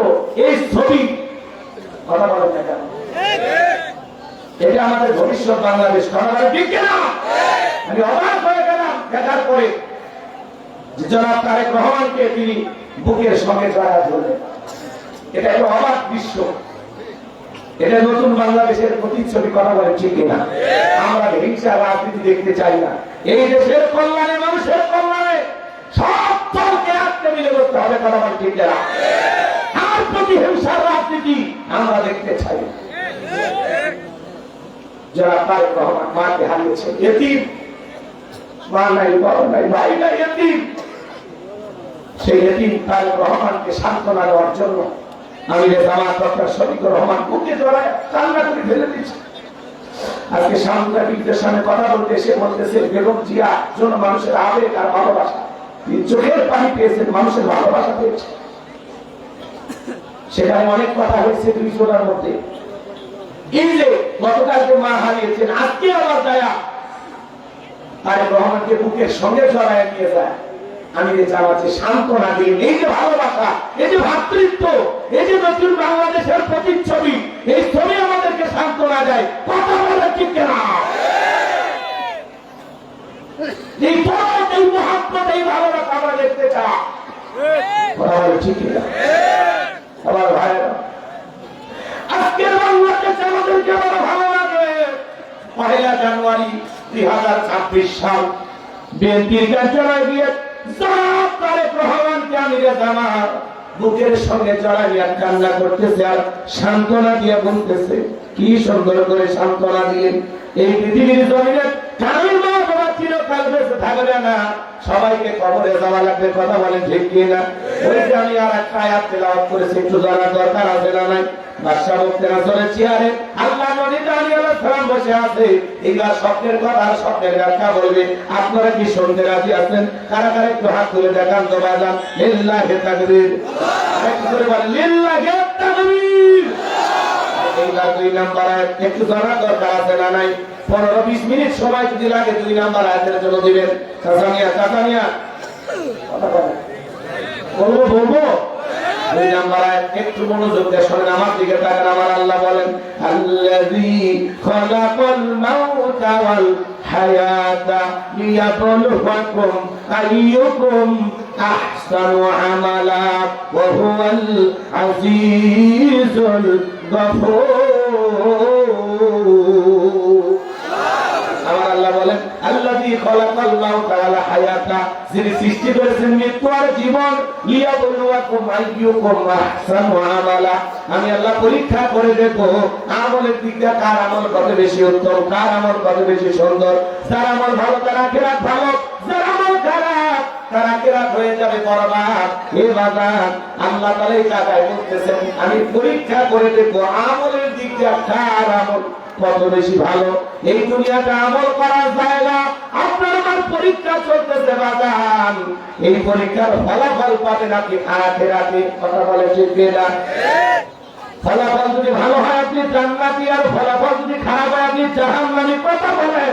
এই ছবি কথা বলেন না কেন? এটা আমাদের ভবিষ্যৎ বাংলাদেশ। কথা বলে ঠিক না? আমি অবাক হয়ে গেলাম দেখার পরে জনাব তারেক রহমানকে তিনি বুকের সঙ্গে জড়ায় ধরলেন। এটা একটা অবাক দৃশ্য। এটা নতুন বাংলাদেশের প্রতিচ্ছবি। কথা বলে ঠিক না? আমরা হিংসা রাজনীতি দেখতে চাই না। এই দেশের কল্যাণে, মানুষের কল্যাণে সব দলকে আটকে মিলে করতে হবে। কথা বলে ঠিক না? আর প্রতিহিংসার রাজনীতি আমরা দেখতে চাই না। যারা তারেক রহমান মাকে হারিয়েছে, এতিম, মা নাই, বাবা নাই, ভাই নাই, এতিম, সেই এতিম তারেক রহমানকে সান্ত্বনা দেওয়ার জন্য আমির জামাত ডক্টর শফিকুর রহমান বুকে জড়ায় কান্না করে ফেলে দিচ্ছে। আজকে সাংবাদিকদের সামনে কথা বলতে এসে বলতেছে বেগম জিয়া জন্য মানুষের আবেগ আর ভালোবাসা, তিনি চোখের পানি পেয়েছেন, মানুষের ভালোবাসা পেয়েছে। সেখানে অনেক কথা হয়েছে দুই জোড়ার মধ্যে। এই যে গতকালকে মা হারিয়েছেন, আজকে আবার দয়া তারেক রহমানকে বুকের সঙ্গে জড়ায় নিয়ে যায়। আমি যে জানাচ্ছি সান্ত্বনা দিন। এই যে ভালোবাসা, এই যে ভাতৃত্ব, এই যে নতুন বাংলাদেশের প্রতিচ্ছবি, এই ছবি আমাদেরকে সান্ত্বনা দেয়। কথা বলে ঠিক না? এই পথ, এই মহাত্মা, এই ভালোবাসা আমরা দেখতে চাই। কথা বলে ঠিক না? আমার ভাইয়েরা, আজকের বাংলাদেশ আমাদেরকে বড় ভালো লাগে। 1 জানুয়ারি 2026 সাল বিএনপির কার্যালয়ে গিয়ে জনাব তারেক রহমানকে আমির জামাত বুকের সঙ্গে জড়াইয়া কান্না করতেছে আর সান্ত্বনা দিয়ে বলতেছে। কি সুন্দর করে সান্ত্বনা দিলেন। এই পৃথিবীর জমিনে কারোর মা বাবা চিরকাল বেঁচে থাকবে না, সবাইকে কবরে যাওয়া লাগবে। কথা বলেন ঠিক কিনা? ওই যে আমি আর একটা আয়াত তেলাওয়াত করেছি, একটু জানার দরকার আছে না নাই? বাদশা বক্তেরা চলে চেয়ারে, আল্লাহ নবী আলাইহিস সালাম বসে আছে। এইবার স্বপ্নের কথা আর স্বপ্নের ব্যাখ্যা বলবে। আপনারা কি শুনতে রাজি আছেন? কারা কারা একটু হাত তুলে দেখান তো বাজান। লিল্লাহি তাকবীর। একটু করে বলেন লিল্লাহি তাকবীর। এইবার 2 নাম্বার আয়াত একটু জানার দরকার আছে না নাই? 15-20 মিনিট সময় যদি লাগে 2 নাম্বার আয়াতের জন্য দিবেন। কাসানিয়া কথা বলেন। বলবো 2 নাম্বার আয়াত একটু মনোযোগ দিয়ে শুনেন, আমার দিকে তাকান। আমার আল্লাহ বলেন আল্লাযী খালাকাল মাউতা ওয়াল হায়াতা লিয়াবলুয়াকুম আইয়ুকুম আহসানু আমালা ওয়া হুয়াল আজিজুল গফুর। আমার আল্লাহ বলেন আল্লাযী খালাকাল্লাহু তাআলা হায়াতা, যিনি সৃষ্টি করেছেন মৃত্যু আর জীবন, লিয়াবলুয়াকুম আইয়ুকুম আহসানু আমালা। আমি আল্লাহ পরীক্ষা করে দেখব আমলের দিক দিয়ে কার আমল কত বেশি উত্তম, কার আমল কত বেশি সুন্দর। যার আমল ভালো তার আখিরাত ভালো, যার আমল খারাপ তার আখিরাত হয়ে যাবে বরবাদ। হে বাজার, আল্লাহ তাআলা এই জায়গায় বলতেছেন আমি পরীক্ষা করে দেখব আমলের দিক দিয়ে কার আমল কত বেশি ভালো। এই দুনিয়াটা আমল করার জায়গা, আপনার আমার পরীক্ষা চলতেছে বাজান। এই পরীক্ষার ফলাফল পাবেন আপনি আখিরাতে। কথা বলে ঠিক না? ফলাফল যদি ভালো হয় আপনি জান্নাতি, আর ফলাফল যদি খারাপ হয় আপনি জাহান্নামী। কথা বলেন।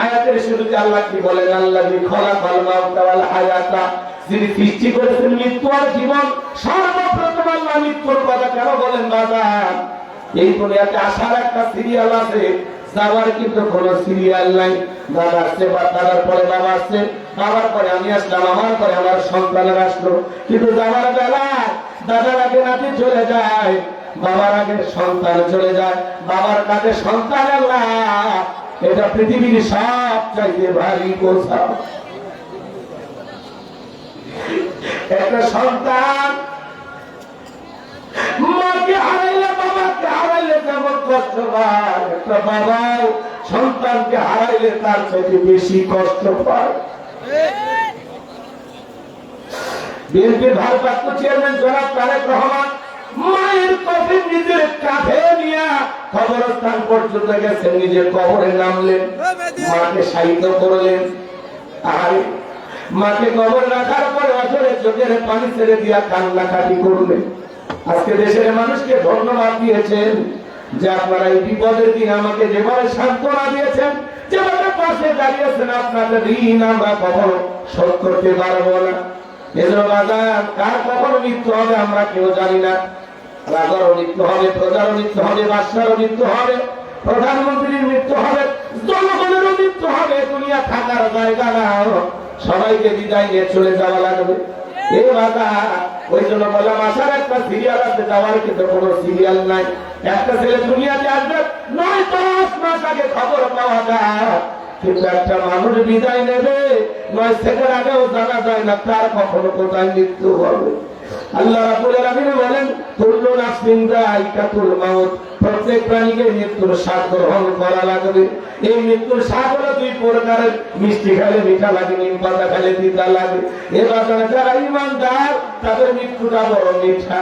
আয়াতের শুরুতে আল্লাহ কি বলেন? আল্লাযী খালাকাল মাউতা ওয়াল হায়াতা, যিনি সৃষ্টি করেছেন মৃত্যু আর জীবন। সর্বপ্রথম আল্লাহ মৃত্যুর কথা কেন বলেন বাজান? এই দুনিয়াতে আসার একটা সিরিয়াল আছে, যাওয়ার কিন্তু কোনো সিরিয়াল নাই। দাদা আসছে, দাদার পরে বাবা আসছে, বাবার পরে আমি আসলাম, আমার পরে আমার সন্তানের আসলো। কিন্তু যাওয়ার বেলায় দাদার আগে নাতি চলে যায়, বাবার আগে সন্তান চলে যায়, বাবার কাছে সন্তান। আল্লাহ, এটা পৃথিবীর সব চাইতে ভারী বোঝা। একটা সন্তান মাকে হারাইলে, বাবাকে হারাইলে যেমন কষ্ট পায়, একটা বাবাও সন্তানকে হারাইলে তার চাইতে বেশি কষ্ট পায়। বিএনপির ভারপ্রাপ্ত চেয়ারম্যান জনাব তারেক রহমান মায়ের কফিন নিজের কাঁধে নিয়ে কবরস্থান পর্যন্ত গেছেন, নিজের কবরে নামলেন, মাকে শায়িত করলেন। আর মাকে কবর রাখার পরে অঝরে চোখের পানি ছেড়ে দিয়া কান্নাকাটি করলেন। আজকে দেশের মানুষকে ধন্যবাদ দিয়েছেন যে আপনারা এই বিপদের দিন আমাকে যেভাবে সান্ত্বনা দিয়েছেন, যেভাবে পাশে দাঁড়িয়েছেন, আপনাদের ঋণ আমরা কখনো শোধ করতে পারবো না। এজন্য বাজার, কার কখন মৃত্যু হবে আমরা কেউ জানি না। রাজারও মৃত্যু হবে, প্রজারও মৃত্যু হবে, বাদশারও মৃত্যু হবে, প্রধানমন্ত্রীর মৃত্যু হবে, জনগণেরও মৃত্যু হবে। দুনিয়া থাকার জায়গা না, সবাইকে বিদায় নিয়ে চলে যাওয়া লাগবে। এই বাজার, ওই জন্য বললাম আসার একটা সিরিয়াল আছে, যাওয়ার কিন্তু কোনো সিরিয়াল নাই। একটা ছেলে দুনিয়াতে আসবে ৯-১০ মাস আগে খবর পাওয়া যায়, কিন্তু একটা মানুষ বিদায় নেবে ৯ সেকেন্ড আগেও জানা যায় না তার কখনো কোথায় মৃত্যু হবে। আল্লাহ রাব্বুল আলামিন বলেন কুল্লু নাফসিন যায়িকাতুল মাউত, প্রত্যেক প্রাণীকে মৃত্যুর স্বাদ গ্রহণ করা লাগবে। এই মৃত্যুর স্বাদ হলো দুই প্রকারের, মিষ্টি খেলে মিঠা লাগে, নিম পাতা খেলে তিতা লাগে। এবার যারা ঈমানদার তাদের মৃত্যুটা বড় মিঠা।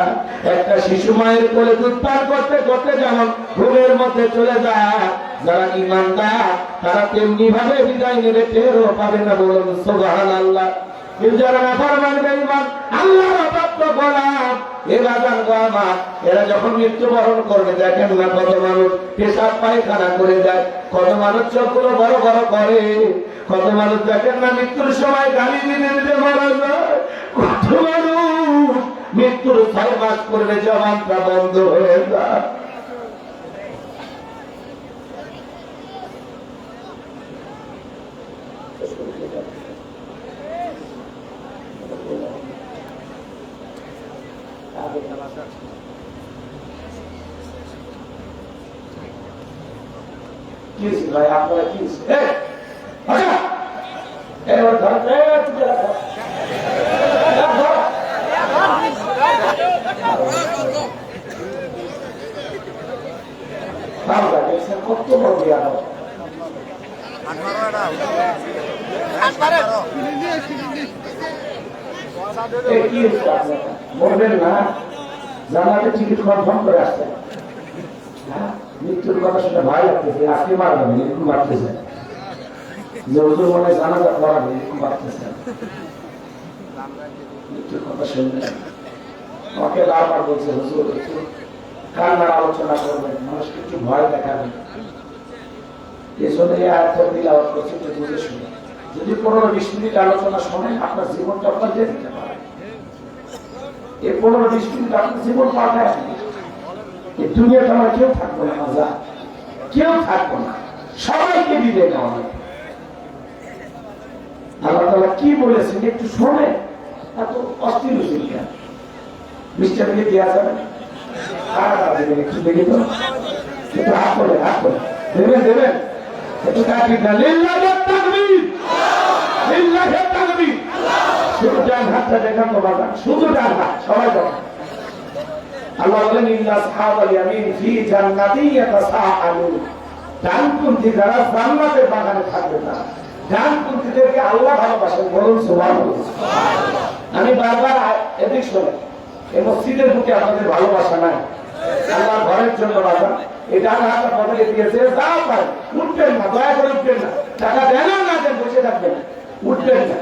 একটা শিশু মায়ের কোলে দুধ পান করতে করতে যেমন ঘুমের মধ্যে চলে যায়, যারা ঈমানদার তারা তেমনি ভাবে বিদায় নেবে, টেরও পাবে না। বলুন সুবহানাল্লাহ। যারা নাফরমান বেঈমান আল্লাহর অবাধ্য গোলাম, এরা যখন মৃত্যুবরণ করবে দেখেন না কত মানুষ পেশাব পায়খানা করে যায়, কত মানুষ চোখগুলো বড় বড় করে, কত মানুষ দেখেন না মৃত্যুর সময় গালি দিতে দিতে মারা যায়, কত মানুষ মৃত্যুর ৬ মাস করবে জবানটা বন্ধ হয়ে যায়। ভাই আপনারা কি কত বলবেন না, জামাতে টিকিট কনফার্ম করে আসছে। মৃত্যুর কথা শুনে ভয় লাগতেছে, আজকে মারবেন এরকম মারতেছে, যে ওদের মনে জানাজা পড়াবে এরকম মারতেছে। মৃত্যুর কথা শুনলে আমাকে বারবার বলছে হুজুর একটু কান্নার আলোচনা করবেন, মানুষকে একটু ভয় দেখাবেন। এই জন্য তিলাওয়াত করছি, একটু বুঝে শুনে। যদি 15-20 মিনিট আলোচনা শোনেন আপনার জীবনটা আপনার দিয়ে দিতে পারে। এই 15-20 মিনিট আপনার জীবন পাঠায় এই দুনিয়াতে আমরা কেউ থাকবো না, মজা কেউ থাকবো না, সবাইকে বিদায় নেওয়া হবে। আল্লাহ তাআলা কি বলেছেন একটু শোনে, এত অস্থির ছিল মিস্টার দিয়ে দেওয়া যাবে একটু দেখি তো একটু হাত করে দেবেন দেবেন একটু কাটিয়ে না লিল্লাহিত তাকবীর লিল্লাহিত তাকবীর শুধু ডান হাতটা দেখান তো বাবা শুধু ডান হাত সবাই দেখেন আল্লাহ বলেন ইন্না আসহাবাল ইয়ামিন ফি জান্নাতিন ইয়াতাসাআলুন ডানপন্থী যারা জান্নাতের বাগানে থাকবে না ডানপন্থীদেরকে আল্লাহ ভালোবাসেন বলুন সুবহানাল্লাহ। আমি বারবার এদিক শুনে এই মসজিদের প্রতি আপনাদের ভালোবাসা নাই আল্লাহর ঘরের জন্য বাবা এই ডান হাতটা বদলে দিয়েছে যা পারে উঠবেন না দয়া করে উঠবেন না টাকা দেন না দেন বসে থাকবেন উঠবেন না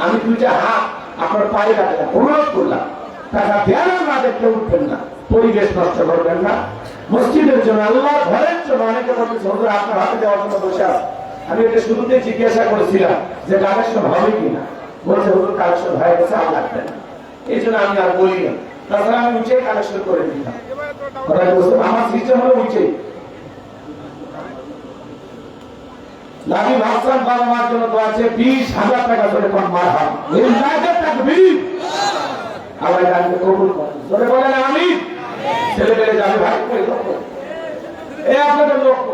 আমি দুইটা হাত আপনার পায়ে রাখলাম অনুরোধ করলাম টাকা দেন না দেখতে উঠবেন না পরিবেশ নষ্ট করবেন না মসজিদের জন্য আল্লাহর ঘরের জন্য অনেকে বলতেছে হুজুর আপনার হাতে দেওয়ার জন্য বসে আছে আমি এটা শুরুতে জিজ্ঞাসা করেছিলাম যে কালেকশন হবে কিনা বলছে হুজুর কালেকশন হয়ে গেছে আর লাগবে না এই জন্য আমি আর বলি না তাছাড়া আমি উঠে কালেকশন করে দিতাম আমার সিস্টেম হলো উঠে নাবি ভাষণ বাবা মার জন্য তো আছে 20,000 টাকা করে কোন মার হয় আল্লাহ জানকে কবুল করেন ধরে বলেন আমি ছেলে পেলে যাবে ভাই এই আপনাদের লক্ষ্য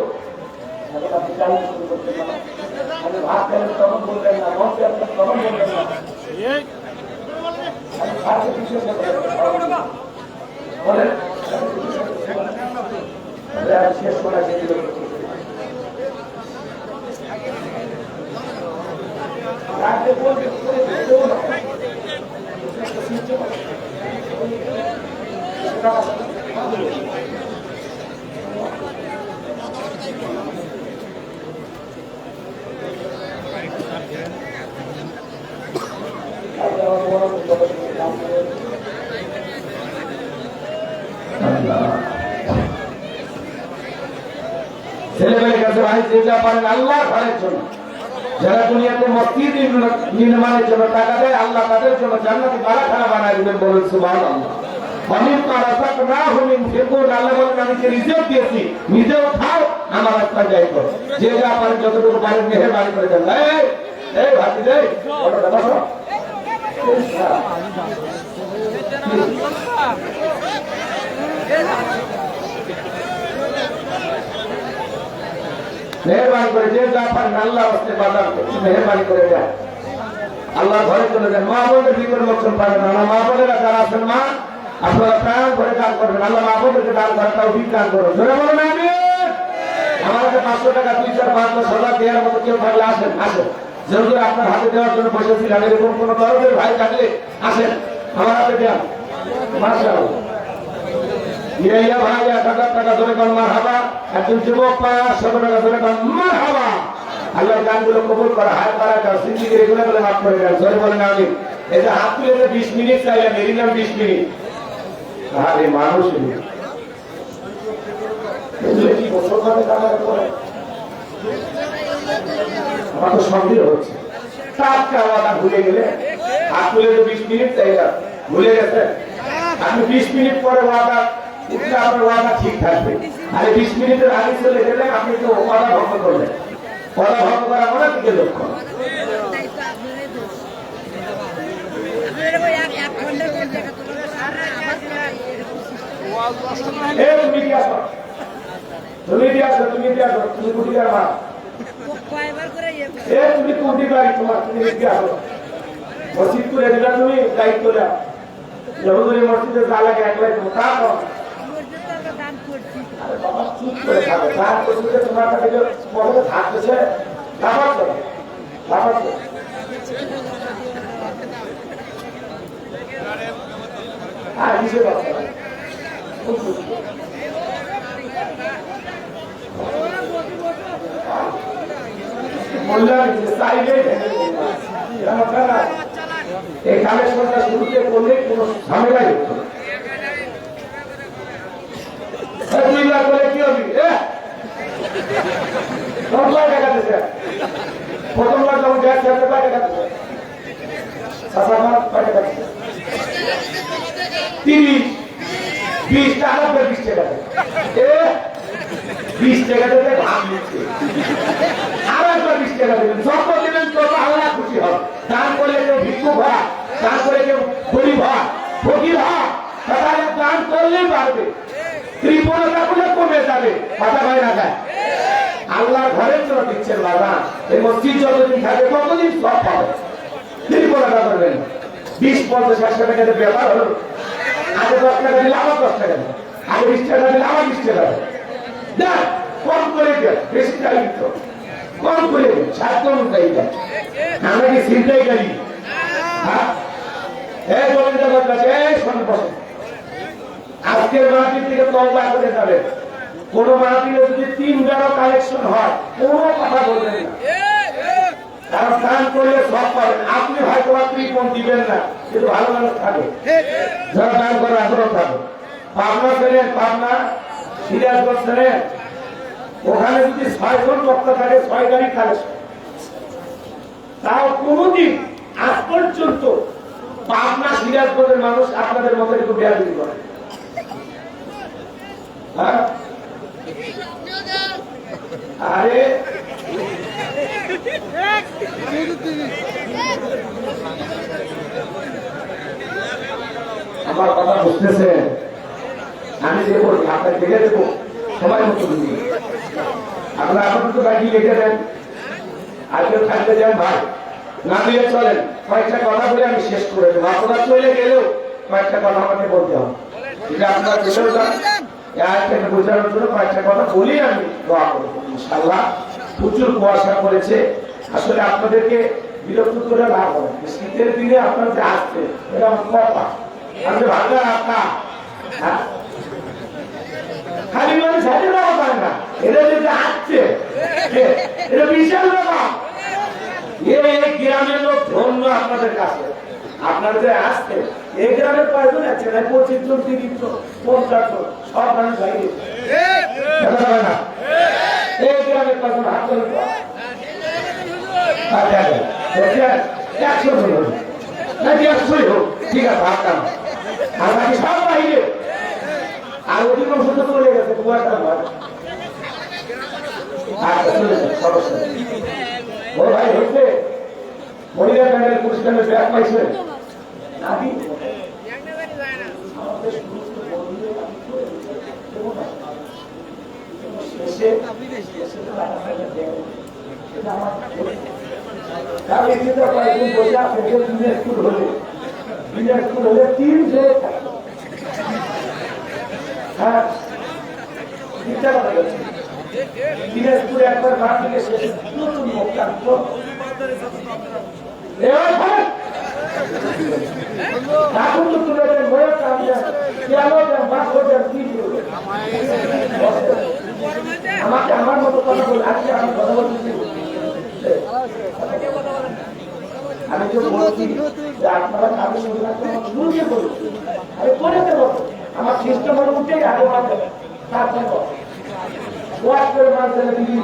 ভাত খেলে তখন বলবেন না মঞ্চে আপনার তখন বলবেন না শেষ করা ছেলেমেয়ের কাছে ভাই যে যা পারেন আল্লাহ ঘরের জন্য যারা দুনিয়াতে মসজিদ নির্মাণের জন্য টাকা দেয় আল্লাহ তাদের জন্য জান্নাতি বাড়াখানা বানায় দিবেন বলুন সুবহানাল্লাহ। আমি যে রিজেক্ট দিয়েছি নিজেও খাও আমার রাস্তা যাই করো যে যা পারেন যতটুকু পারেন মেহেরবানি করে দেন এই ভাতি দেয় মেহরবানি করে যে যা পারেন আল্লাহ রাস্তায় বাজার মেহরবানি করে দেন আল্লাহ ঘরে চলে যান মা বোনদের বিপদ মোচন পাবেন না মা বোনেরা যারা আছেন মা আপনারা প্রাণ করে দান করবেন আল্লাহ মা বোনদেরকে দান করেন তাও ঠিক দান করুন ধরে বলেন আমি আমার কাছে 500 টাকা 2-4-5-10 দেওয়ার মতো কেউ থাকলে আসেন যেহেতু আপনার হাতে দেওয়ার জন্য বসেছিলাম এরকম কোন দরদের ভাই থাকলে আসেন আমার হাতে দেন মাশাআল্লাহ ইয়া ভাই 1000 টাকা ধরে কোন মারহাবা একজন যুবক 500 টাকা ধরে কোন মারহাবা আল্লাহর গানগুলো কবুল করা হাত বাড়া সিদ্দিক এগুলো বলে মাফ করে দেন জয় বলেন আমি এই যে হাত তুলে 20 মিনিট চাইলাম এরিনাম 20 মিনিট আরে মানুষ এগুলো কি বছর ধরে কামাই করে আমার তো সন্দেহ হচ্ছে টাটকা ওয়াদা ভুলে গেলে হাত তুলে 20 মিনিট চাইলাম ভুলে গেছে আমি 20 মিনিট পরে ওয়াদা উঠলে আপনার ওয়াদা ঠিক থাকবে আরে 20 মিনিটের আগে চলে গেলে আপনি তো ওয়াদা ভঙ্গ করলেন ওয়াদা ভঙ্গ করা মানে দিকে লক্ষ্য তুমি কুটি মা তুমি কুটি গাড়ি তোমার তুমি মসজিদ করে দিলা তুমি দায়িত্ব দাও হুজুরের মসজিদে যা লাগে একলাই তুমি তা করো আরে বাবা চুপ করে থাকো দান করতে তোমার কাছে পরে থাকতেছে লাফাত করো আর কিছু এই কালেকশনটা শুরুতে করলে কোনো ঝামেলাই হতো না করে কি হবে দেখাতেছে প্রথমবার যখন গ্যাস ছাড়তে পারে দেখাতেছে 30-20 টাকা 20 টাকা 20 টাকা দিতে ভাগ নিচ্ছে আর একবার 20 টাকা দেবেন যত দেবেন তত আল্লাহ খুশি হবে দান করলে কেউ ভিক্ষুক হয় দান দিচ্ছেন বাবা, এই মসজিদ যতদিন থাকে ততদিন সব পাবে। নির্ভরতা করবেন 20-50-100 টাকাতে ব্যাপার হলো। আগে 10 টাকা দিলে আমার 10 টাকা দেবে, আগে 20 টাকা দিলে আমার 20 টাকা দেবে। না, কম করে দেন, বেশি চালিয়ে দিত কম করে দেন, স্বার্থ অনুযায়ী দেন। আমরা কি চিন্তাই করি? হ্যাঁ, এই গোবিন্দ কাছে এই শোনেন বসেন। আজকের মাহফিল থেকে তওবা করে যাবে। কোন মাহফিলে যদি 3 গারো কালেকশন হয় কোনো কথা বলবেন না, কারণ দান করলে সব পাবেন। আপনি হয়তো কৃপণ দিবেন না, কিন্তু ভালো মানুষ থাকে যারা দান করে আগ্রহ থাকে। পাবনা ছিলেন, পাবনা সিরাজগঞ্জ ছিলেন, ওখানে যদি 6 জন বক্তা থাকে 6 গাড়ি কালেকশন। তাও কোনদিন আজ পর্যন্ত পাবনা সিরাজগঞ্জের মানুষ আপনাদের মতো একটু বেয়াদবি করে। হ্যাঁ, আরে আমার কথা বুঝতেছে? আমি দেবো, আপনার দেখে দেবো সময় মতো দিন। আপনারা আপাতত বাকি লিখে দেন, আজকে থাকতে যান ভাই, না দিয়ে চলেন। কয়েকটা কথা বলে আমি শেষ করে দেবো। আপনারা চলে গেলেও কয়েকটা কথা আমাকে বলতে হবে। এটা আপনারা বুঝেও যান, বোঝানোর জন্য কয়েকটা কথা বলি আমি দোয়া করবো। ইনশাআল্লাহ প্রচুর কুয়াশা পড়েছে, আসলে আপনাদেরকে বিরক্ত করে লাভ হবে। শীতের দিনে আপনারা যে আসছে এটা আমার কথা, আমি ভালো আপনার খালি মানে সাইডে দেওয়া পারে না, এটা যদি আসছে এটা বিশাল ব্যাপার। এই গ্রামের লোক ধন্য আপনাদের কাছে, আপনারা যে আসছে এই গ্রামের কয়জন আছে? 25 জন, 30 জন, 50 জন, সব মানুষ বাইরে না। এই গ্রামের কয়জন হাত করে 100 জন নাকি 100 হোক, ঠিক আছে, হাত কাম আর বাকি সব বাইরে। আর অধিকাংশ তো চলে গেছে কুয়াশা ভাই। ও ভাই হচ্ছে মহিলা প্যানেল পুরস্কারের ব্যাগ পাইছে নাকি? হ্যাঁ, দিনাজপুরে একবার ভাত থেকে শেষ নতুন বক্তব্য আমাকে আমার মতো কথা বলে আজকে আমি কথা বলছি। আমি তো বলছি যে আপনারা কাগজ শুনতে বলুন, আমি করে দেবো। আমার সিস্টেম হলে উঠে আগে বাঁধে, তারপরে ওয়াশ করে মাঝে দিদি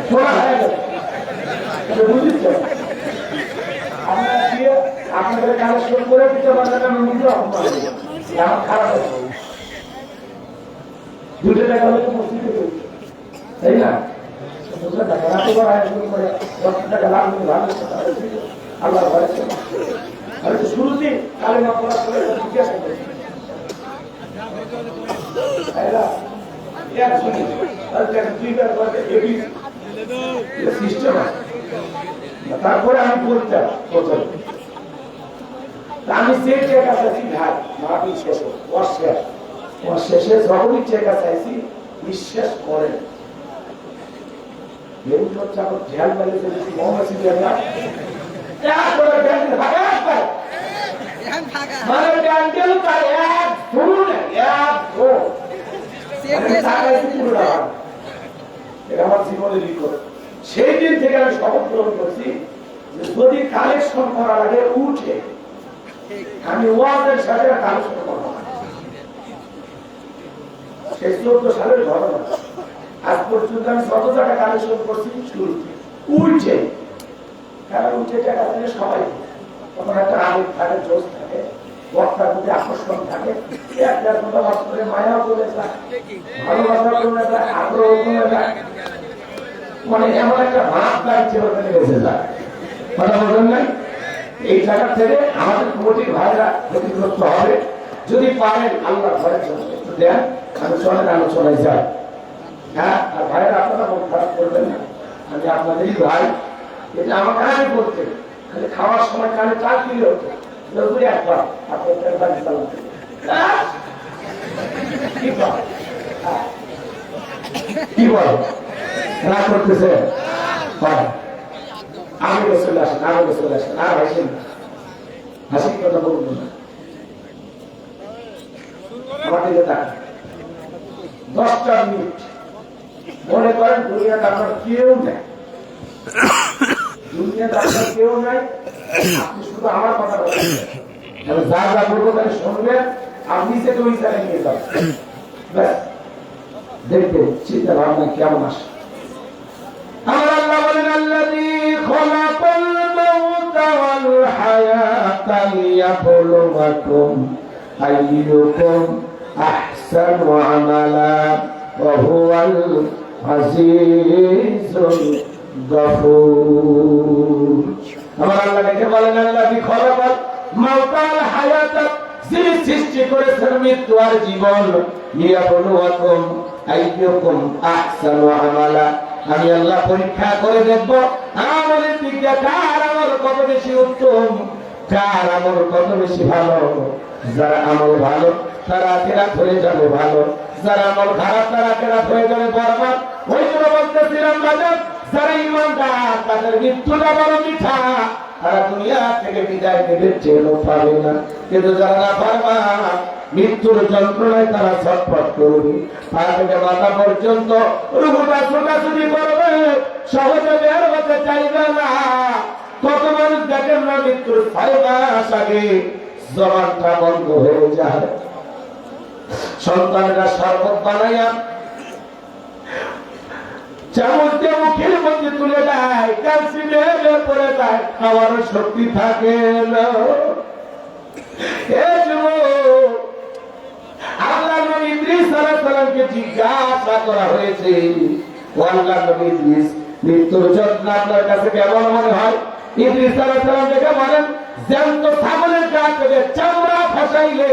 শোনা হয়ে গেল। বুঝেছেন? আপনারা দিয়ে আপনাদের কালেকশন করে দিতে পারলেন, আমি নিজে অপমান আমার খারাপ হয়েছে। 2 টাকা হলে তো মসজিদে করি, তাই না? 10 টাকা এতবার আয়োজন করে 10 টাকা লাভ নিয়ে ভালো আল্লাহ ভয়। আমি তো শুরুতে কালেমা পড়া করে জিজ্ঞাসা করেছি, তারপরে আমি বলতাম আমি যে টাকা চাইছি ভাই মাহফিল শেষে ওর শেষে যখনই টাকা চাইছি বিশ্বাস করেন ঝাল পাইলে মৌমাছি মানে ব্যান্ডেল তার এক ধরুন এক ধরুন আমার জীবনের লিখন। সেই দিন থেকে আমি শপথ গ্রহণ করছি যে যদি কালেকশন করার আগে উঠে আমি ওয়াজের সাথে কালেকশন করবো। সেই 14 সালের ঘটনা, আজ পর্যন্ত আমি যত টাকা কালেকশন করছি শুরুতে উঠে, কারণ উঠে টাকা দিলে সবাই তখন একটা আবেগ থাকে, জোশ থাকে, বক্তার প্রতি আকর্ষণ থাকে, মায়া করে যায়, ভালোবাসা করে যায়, আগ্রহ করে যায়, মানে এমন একটা ভাব দাঁড়িয়ে ওখানে বেঁচে যায়। কথা বলবেন নাই? এই জায়গা থেকে আমাদের কমিটির ভাইরা ক্ষতিগ্রস্ত হবে। যদি পারেন আল্লাহ ঘরের জন্য একটু দেন, আমি চলেন আলোচনায় যাই। হ্যাঁ, আর ভাইরা আপনারা মন খারাপ করবেন না, আমি আপনাদেরই ভাই, এটা আমার কানে করতে খালি খাওয়ার সময় কানে চাল দিলে হতো একবার আপনার বাড়ি চালাতে কি বল রাগ করতেছে আগে চলে আসেন, আগে চলে আসেন, আর হাসেন হাসির কথা বলবো না। আমার দিকে তাকান 10টা মিনিট মনে করেন দুনিয়াতে আপনার কেউ নেই, দুনিয়াতে আপনার কেউ নাই, আপনি শুধু আমার কথা বলবেন, যা যা বলবো তাহলে শুনবেন, আপনি সে তো ওই জায়গায় নিয়ে যাবেন, ব্যাস দেখবেন চিন্তা ভাবনা কেমন আসে। আমার আল্লাহ বলেন আল্লাযী খালাকাল মাউতা ওয়াল হায়াতা লিয়াবলুয়াকুম আইয়ুকুম আহসানু আমালা ওয়া হুয়াল আজিজুল গফুর। আমার আল্লাহ দেখে বলেন আল্লাযী খালাকাল মাউতা ওয়াল হায়াতা, যিনি সৃষ্টি করেছেন মৃত্যু আর জীবন, লিয়াবলুয়াকুম আইয়ুকুম আহসানু আমালা, আমি আল্লাহ পরীক্ষা করে দেখবো আমলের দিক দিয়ে কার আমল কত বেশি উত্তম, কার আমল কত বেশি ভালো। যারা আমল ভালো তারা আখিরাত হয়ে যাবে ভালো, যারা আমল খারাপ তারা আখিরাত হয়ে যাবে বরবাদ। ওই জন্য বলতেছিলাম বাজার, যারা ইমানদার তাদের মৃত্যুটা বড় মিঠা, তারা দুনিয়া থেকে বিদায় নেবে চেনো পাবে না, কিন্তু যারা না পারবা মৃত্যুর যন্ত্রণায় তারা ছটফট করবে, পা থেকে মাথা পর্যন্ত রুহুটা ছোটাছুটি করবে, সহজে বের হতে চাইবে না। কত মানুষ দেখেন না মৃত্যুর 6 মাস আগে জবানটা বন্ধ হয়ে যায়, সন্তানরা শরবত বানাইয়া চামচ দিয়ে মুখের মধ্যে তুলে দেয়, ক্যালসিয়ামে পড়ে যায়, খাওয়ার শক্তি থাকে না। আল্লাহ নবী ইদ্রিস আলাইহিস সালামকে জিজ্ঞাসা করা হয়েছে, ও আল্লাহ নবী ইদ্রিস, মৃত্যুর যন্ত্রণা আপনার কাছে কেমন মনে হয়? ইদ্রিস আলাইহিস সালাম দেখে বলেন, জ্যান্ত ছাগলের গা থেকে চামড়া খসাইলে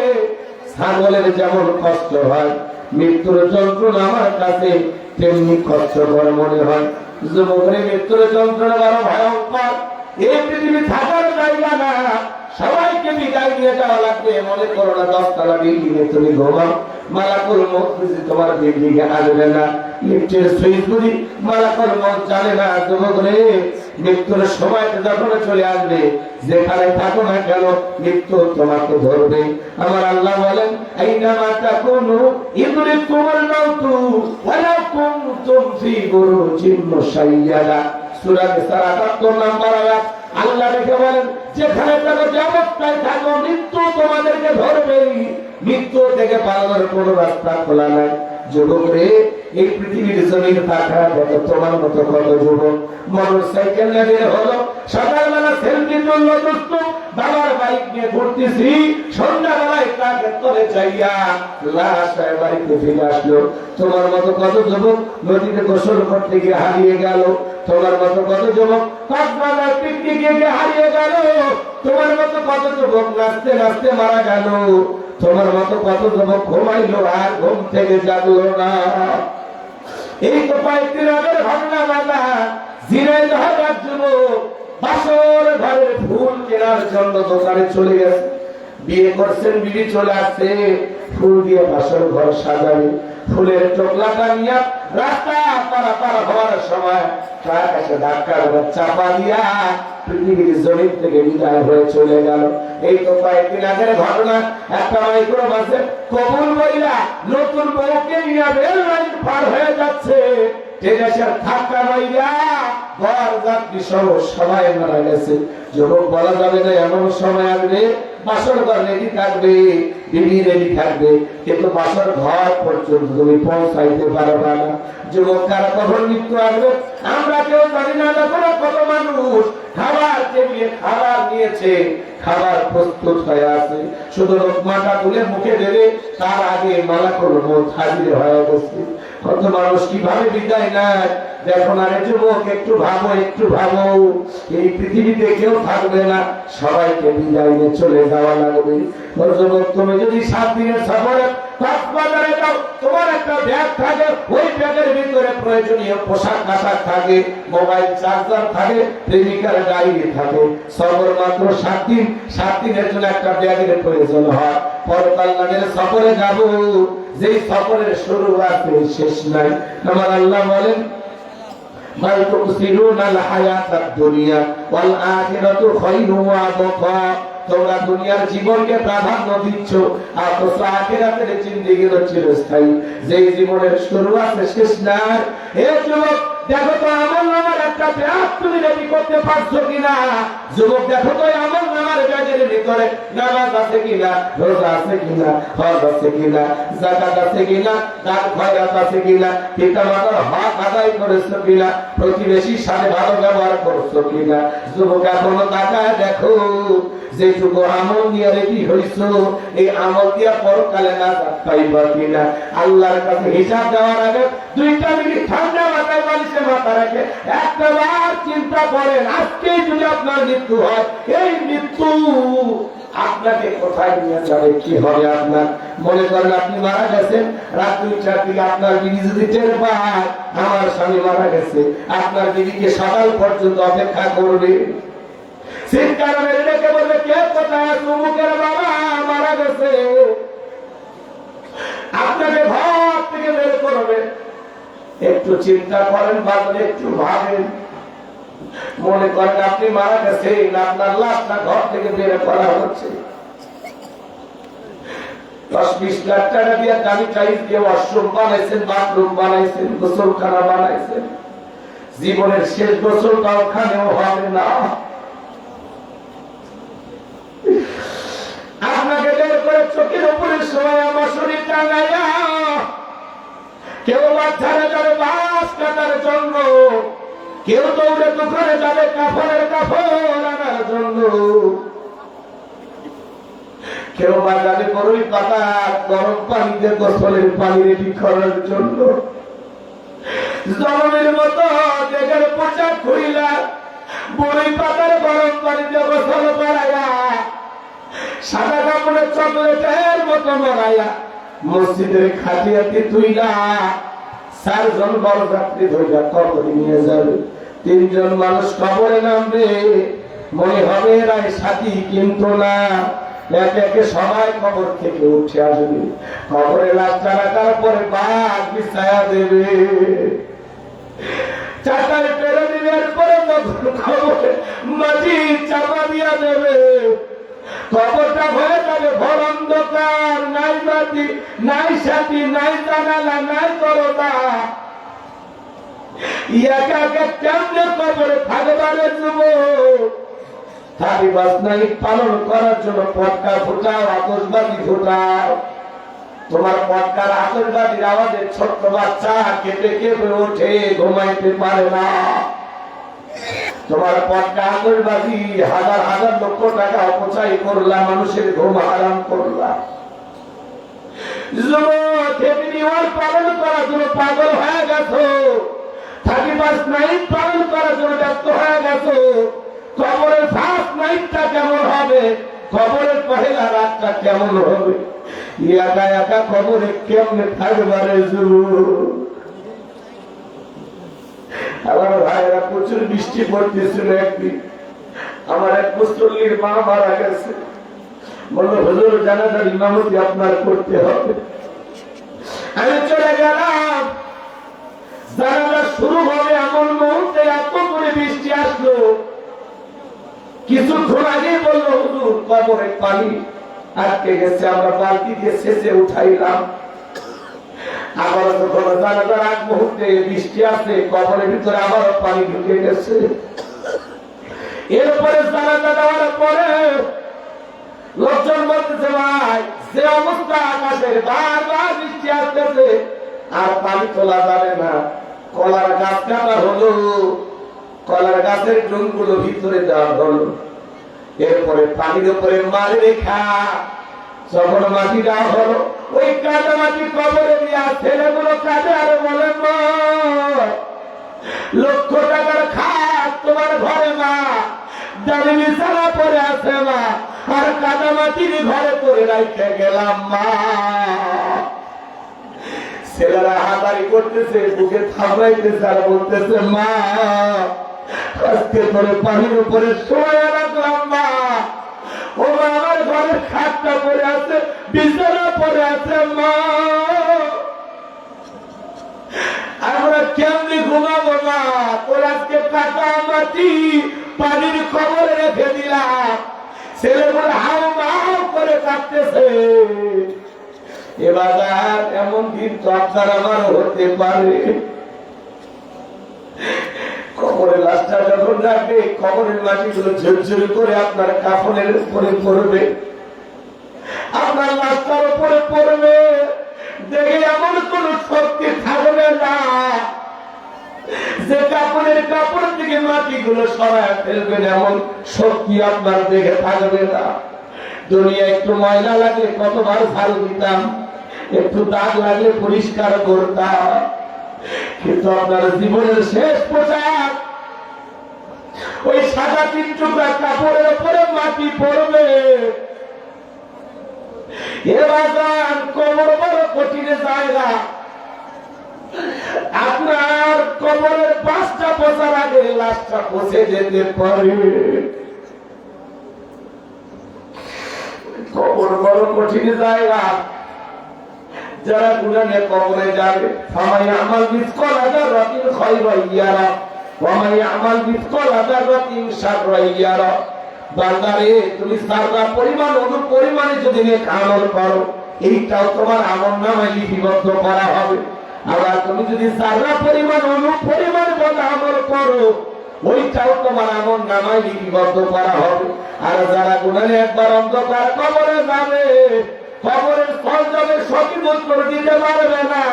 ছাগলের যেমন কষ্ট হয়, মৃত্যুর যন্ত্রণা আমার কাছে তেমনি কষ্টকর মনে হয়। যুবকের মৃত্যুর যন্ত্রণা বড় ভয়ঙ্কর, এই পৃথিবী থাকার জায়গা না, সবাইকে বিদায় দিয়ে যাওয়া লাগবে। মনে করো না 10 তলা বিল্ডিং এ তুমি ঘুমাও, মালাকুল মউত বুঝি তোমার বিল্ডিং এ আসবে না, লিফটের সুইচ বুঝি মালাকুল মউত জানে না। যুবকরে মৃত্যুর সময়টা যখন চলে আসবে, যেখানে থাকো না কেন মৃত্যু তোমাকে ধরবে। আমার আল্লাহ বলেন, আইনামা তাকুনু ইদরিকুমুল মাউতু ওয়ালাউ কুনতুম ফি বুরুজিন মুশাইয়াদা। সূরা নিসার ৭৮ নম্বর আয়াত। আল্লাহ দেখে বলেন, যেখানে থাকো যে অবস্থায় থাকো মৃত্যু তোমাদেরকে ধরবেই, মৃত্যু থেকে পালানোর কোনো রাস্তা খোলা নাই। যুবক রে, এই পৃথিবীর জমিন থাকা কত তোমার মতো কত যুবক মোটর সাইকেল নিয়ে হলো, সকালবেলা সেলফি তুললো, দোস্ত বাবার বাইক নিয়ে ঘুরতেছি, সন্ধ্যাবেলায় কাকে তলে চাইয়া লাশ হয়ে বাড়িতে ফিরে আসলো। তোমার মতো কত যুবক নদীতে গোসল করতে গিয়ে হারিয়ে গেল, তোমার মতো কত যুবক কক্সবাজার পিকনিকে গিয়ে হারিয়ে গেল, তোমার মতো কত যুবক নাচতে নাচতে মারা গেল, তোমার মতো কত যুবক ঘুমাইলো আর ঘুম থেকে জাগলো না। এই তো কয়েকদিন আগের ঘটনা বাবা, ঝিনাইদহের এক যুবক বাসর ঘরের ফুল কেনার জন্য দোকানে চলে গেছে, বিয়ে করছেন, বিবি চলে আসছে, ফুল দিয়ে বাসর ঘর সাজাবে, ফুলের টোকলাটা নিয়ে রাস্তা পারাপার হওয়ার সময় তার কাছে ধাক্কা ধরে চাপা দিয়া পৃথিবীর জমিন থেকে বিদায় হয়ে চলে গেল। এই তো কয়েকদিন আগের ঘটনা, একটা মাইক্রো বাসে কবুল বইলা নতুন বউকে নিয়ে রেল লাইন পার হয়ে যাচ্ছে, দেশের ধাক্কা মাইরা ঘর যাত্রী সহ সবাই মারা গেছে। যুবক বলা যাবে না, এমন সময় আসবে বাসর ঘর রেডি থাকবে, বিবি রেডি থাকবে, কিন্তু বাসর ঘর পর্যন্ত তুমি পৌঁছাইতে পারবে না। যুবক কারা কখন মৃত্যু আসবে আমরা কেউ জানি না। দেখো কত মানুষ খাবার টেবিলে খাবার নিয়েছে, খাবার প্রস্তুত হয়ে আছে, শুধু লোকমাটা তুলে মুখে দেবে, তার আগে মালাকুল মউত হাজির হয়ে গেছে। কত মানুষ কিভাবে বিদায় নেয় দেখো না রে যুবক, একটু ভাবো, একটু ভাবো, এই পৃথিবীতে কেউ থাকবে না, সবাইকে বিদায় নিয়ে চলে যাওয়া লাগবে। যুবক, তুমি যদি 7 দিনের সফরে কক্সবাজারে যাও, তোমার একটা ব্যাগ থাকে, ওই ব্যাগের ভিতরে প্রয়োজনীয় পোশাক আশাক থাকে, মোবাইল চার্জার থাকে, প্রেমিকার ডায়েরি থাকে। সফর মাত্র 7 দিন, 7 দিনের জন্য একটা ব্যাগের প্রয়োজন হয়। পরকাল নামের সফরে যাব, যেই সফরের শুরু আছে শেষ নাই। আমার আল্লাহ বলেন বাল তুসিরুনাল হায়াতাদ দুনিয়া ওয়াল আখিরাতু খায়রুন ওয়া আবকা। তোমরা দুনিয়ার জীবনকে প্রাধান্য দিচ্ছ, আর তোমরা আখিরাতের জিন্দেগির চিরস্থায়ী। যেই জীবনের শুরু আছে শেষ নাই। হে যুবক, দেখো তো আমলনামার একটা ব্যাগ তুমি রেডি করতে পারছো কিনা? যুবক, দেখো তো আমলনামার ব্যাগের ভিতরে নামাজ আছে কিনা, রোজা আছে কিনা, হজ আছে কিনা, যাকাত আছে কিনা, দান খয়রাত আছে কিনা, পিতামাতার হক আদায় করেছো কিনা, প্রতিবেশীর সাথে ভালো ব্যবহার করছো কিনা। যুবক, এখনো তাকায় দেখো, যেটুকু আমল নিয়ে রেডি হইছো, এই আমল দিয়ে পরকালে নাজাত পাইবা কিনা। আল্লাহর কাছে হিসাব দেওয়ার আগে 2টা মিনিট ঠান্ডা মাথায় বালিশে মাথা রেখে একবার চিন্তা করেন, আজকে যদি আপনার মৃত্যু হয়, এই মৃত্যু আপনাকে কোথায় নিয়ে যাবে, কি হবে আপনার? মনে করেন আপনি মারা গেছেন, রাত 2টার দিকে আপনার বিবি যদি টের পায় আমার স্বামী মারা গেছে, আপনার বিবিকে সকাল পর্যন্ত অপেক্ষা করবে। চিৎকার মেরে ডেকে বলবে, কে কোথায়? মুখের বাবা মারা গেছে। আপনাকে ঘর থেকে বের করবে। একটু চিন্তা করেন, বাজারে একটু ভাবেন, মনে করেন আপনি মারা গেছেন, আপনার লাশটা ঘর থেকে বের করা হচ্ছে। 10-20 লাখ টাকা দিয়ে দামি টাইলস দিয়ে ওয়াশরুম বানাইছেন, বাথরুম বানাইছেন, গোসলখানা বানাইছেন। জীবনের শেষ গোসলটা ওখানেও হবে না। আপনাকে বের করে চোখের উপরে সময় আমার শরীর টাঙাইয়া কেউ বাচ্চারা যাবে বাস কাটার জন্য, কেউ দৌড়ে দোকানে যাবে কাপড়ের কাপড় আনার জন্য, কেউ বা যাবে বড়ই পাতা গরম পানিতে গোসলের পানি রেডি করার জন্য। জনমের মতো দেখের পোশাক খুইলা বড়ই পাতার গরম পানিতে গোসল করাইয়া, সাদা কাপড়ের চকলেটের মতো মরাইয়া মসজিদের খাটিয়াতে তুইলা 4 জন বড় যাত্রী ধরিয়া কবরে নিয়ে যাবে। 3 জন মানুষ কবরে নামবে, মনে হবে এরাই সাথী, কিন্তু না, একে একে সবাই কবর থেকে উঠে আসবে। কবরে লাশটা রাখার পরে বাঘ বিছায়া দেবে, চাটাই পেরে দিবের পরে কবরে মাটি চাপা দিয়া দেবে। কবরটা হয়ে যাবে ঘর অন্ধকার, নাই বাতি, নাই সাথী, নাই জানালা, নাই দরজা। একা একা কেমনে কবরে থাকবারে যুবক? থাকি নাই পালন করার জন্য পটকা ফুটাও, আতশবাজি ফুটাও। তোমার পটকার আতশবাজির আওয়াজে ছোট্ট বাচ্চা কেঁপে কেঁপে ওঠে, ঘুমাইতে পারে না। তোমার পটকা আতশবাজি হাজার হাজার লক্ষ টাকা অপচয় করলাম, মানুষের ঘুম হারাম করলাম। পালন করার জন্য পাগল হয়ে গেছো, 31 নাইট পালন করার জন্য ব্যস্ত হয়ে গেছো। কবরের ফার্স্ট নাইটটা কেমন হবে, কবরের পহেলা রাতটা কেমন হবে, একা একা কবরে কেমনে থাকবারে যুবক। আমার ভাইয়েরা, প্রচুর বৃষ্টি পড়তেছিল। একদিন আমার এক মুসল্লির মা মারা গেছে, বললো হুজুর জানাজার ইমামতি আপনার করতে হবে। আমি চলে গেলাম, জানাজা শুরু হবে এমন মুহূর্তে এত করে বৃষ্টি আসলো। কিছুক্ষণ আগে বললো হুজুর কবরের পানি আটকে গেছে, আমরা বালতি দিয়ে সেচে উঠাইলাম। আবার যখন জানাজার আগ মুহূর্তে বৃষ্টি আসে, কবরের ভিতরে আবারও পানি ঢুকে গেছে। এরপরে জানাজা দেওয়ার পরে লোকজন বলতেছে, ভাই যে অবস্থা আকাশের, বারবার বৃষ্টি আসতেছে, আর পানি তোলা যাবে না। কলার গাছ কাটা হলো, কলার গাছের ডুমগুলো ভিতরে দেওয়া হলো। এরপরে পানির উপরে মাল রেখা যখন মাটি দেওয়া হলো, ওই কাদা মাটি কবরে দিয়া ছেলেগুলো কাঁদে আর বলে, লক্ষ টাকার খাট তোমার ঘরে মা, দামি বিছানা পরে আছে মা, আর কাদা মাটির ঘরে পরে রাখতে গেলাম মা। ছেলেরা হাতারি করতেছে, বুকে থামড়াইতেছে আর বলতেছে, মা আজকে তোরে পানির উপরে শোয়া রাখলাম মা। ও মা, আমার ঘরের খাটটা পড়ে আছে, বিছানা পড়ে আছে মা, আমরা কেমনি ঘুমাবো মা? তোর আজকে কাটা মাটি পানির খবরে রেখে দিলাম। ছেলেগুলো হাও মাও করে কাঁদতেছে। এবার এমন দিন তো আপনার আমার হতে পারে, কবরের লাশটা যখন রাখবে, কবরের মাটিগুলো ঝুরঝুরি করে আপনার কাফনের উপরে পড়বে, আপনার লাশটার উপরে পড়বে, দেখে এমন কোন শক্তি থাকবে না যে কাপড় থেকে মাটিগুলো সরায় ফেলবেন, এমন শক্তি আপনার দেখে থাকবে না। দুনিয়া একটু ময়লা লাগলে কতবার ঝাড়ু দিতাম, একটু দাগ লাগলে পরিষ্কার করতাম, কিন্তু আপনার জীবনের শেষ পোশাক ওই সাদা 3 টুকরা কাপড়ের উপরে মাটি পড়বে। এবার কবর বড় কঠিন জায়গা, আপনার কবরের 5টা পোষার আগে লাশটা পচে যেতে পারে। কবর বড় কঠিন জায়গা। যারা গুনাহে কবরে যাবে, ফামাই আমাল বিসকাল যারাতিন খায়রান ইয়ারা ওয়া মাই আমাল বিসকাল যারাতিন শাররান ইয়ারা। বান্দারে, তুমি সাররা পরিমাণ অনুপরিমাণে যদি নেক আমল করো, এইটাও তোমার আমলনামায় লিপিবদ্ধ করা হবে। আবার তুমি যদি সাররা পরিমাণ অনুপরিমাণে ভালো আমল করো, ওইটাও তোমার আমলনামায় লিপিবদ্ধ করা হবে। আর যারা গুনাহে একবার অন্ধকার কবরে যাবে, কবরের ফল যাবে, সঠিক উত্তর দিতে পারবে না,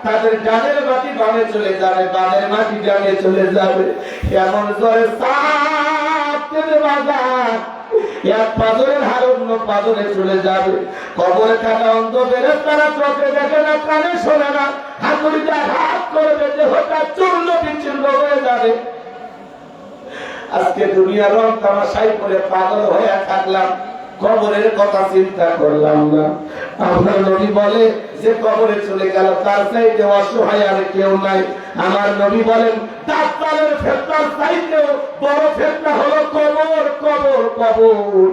তাদের ডানের মাটি বামে চলে যাবে, বামের মাটি ডানে চলে যাবে। এমন জোরে সাপ দেবে বাজার, এক পাথরের হার অন্য পাথরে চলে যাবে। কবরে থাকা অন্ধ ফেরেশতারা চোখে দেখে না, কানে শোনে না, হাতুড়িতে হাত করবে, দেহটা চূর্ণ বিচ্ছিন্ন হয়ে যাবে। আজকে দুনিয়ার রং তামাশাই করে পাগল হয়ে থাকলাম, কবরের কথা চিন্তা করলাম না। আপনার নবী বলে যে কবরে চলে গেল তার চাইতে অসহায় আর কেউ নাই। আমার নবী বলেন দাজ্জালের ফিতনার চাইতেও বড় ফিতনা হলো কবর, কবর, কবর।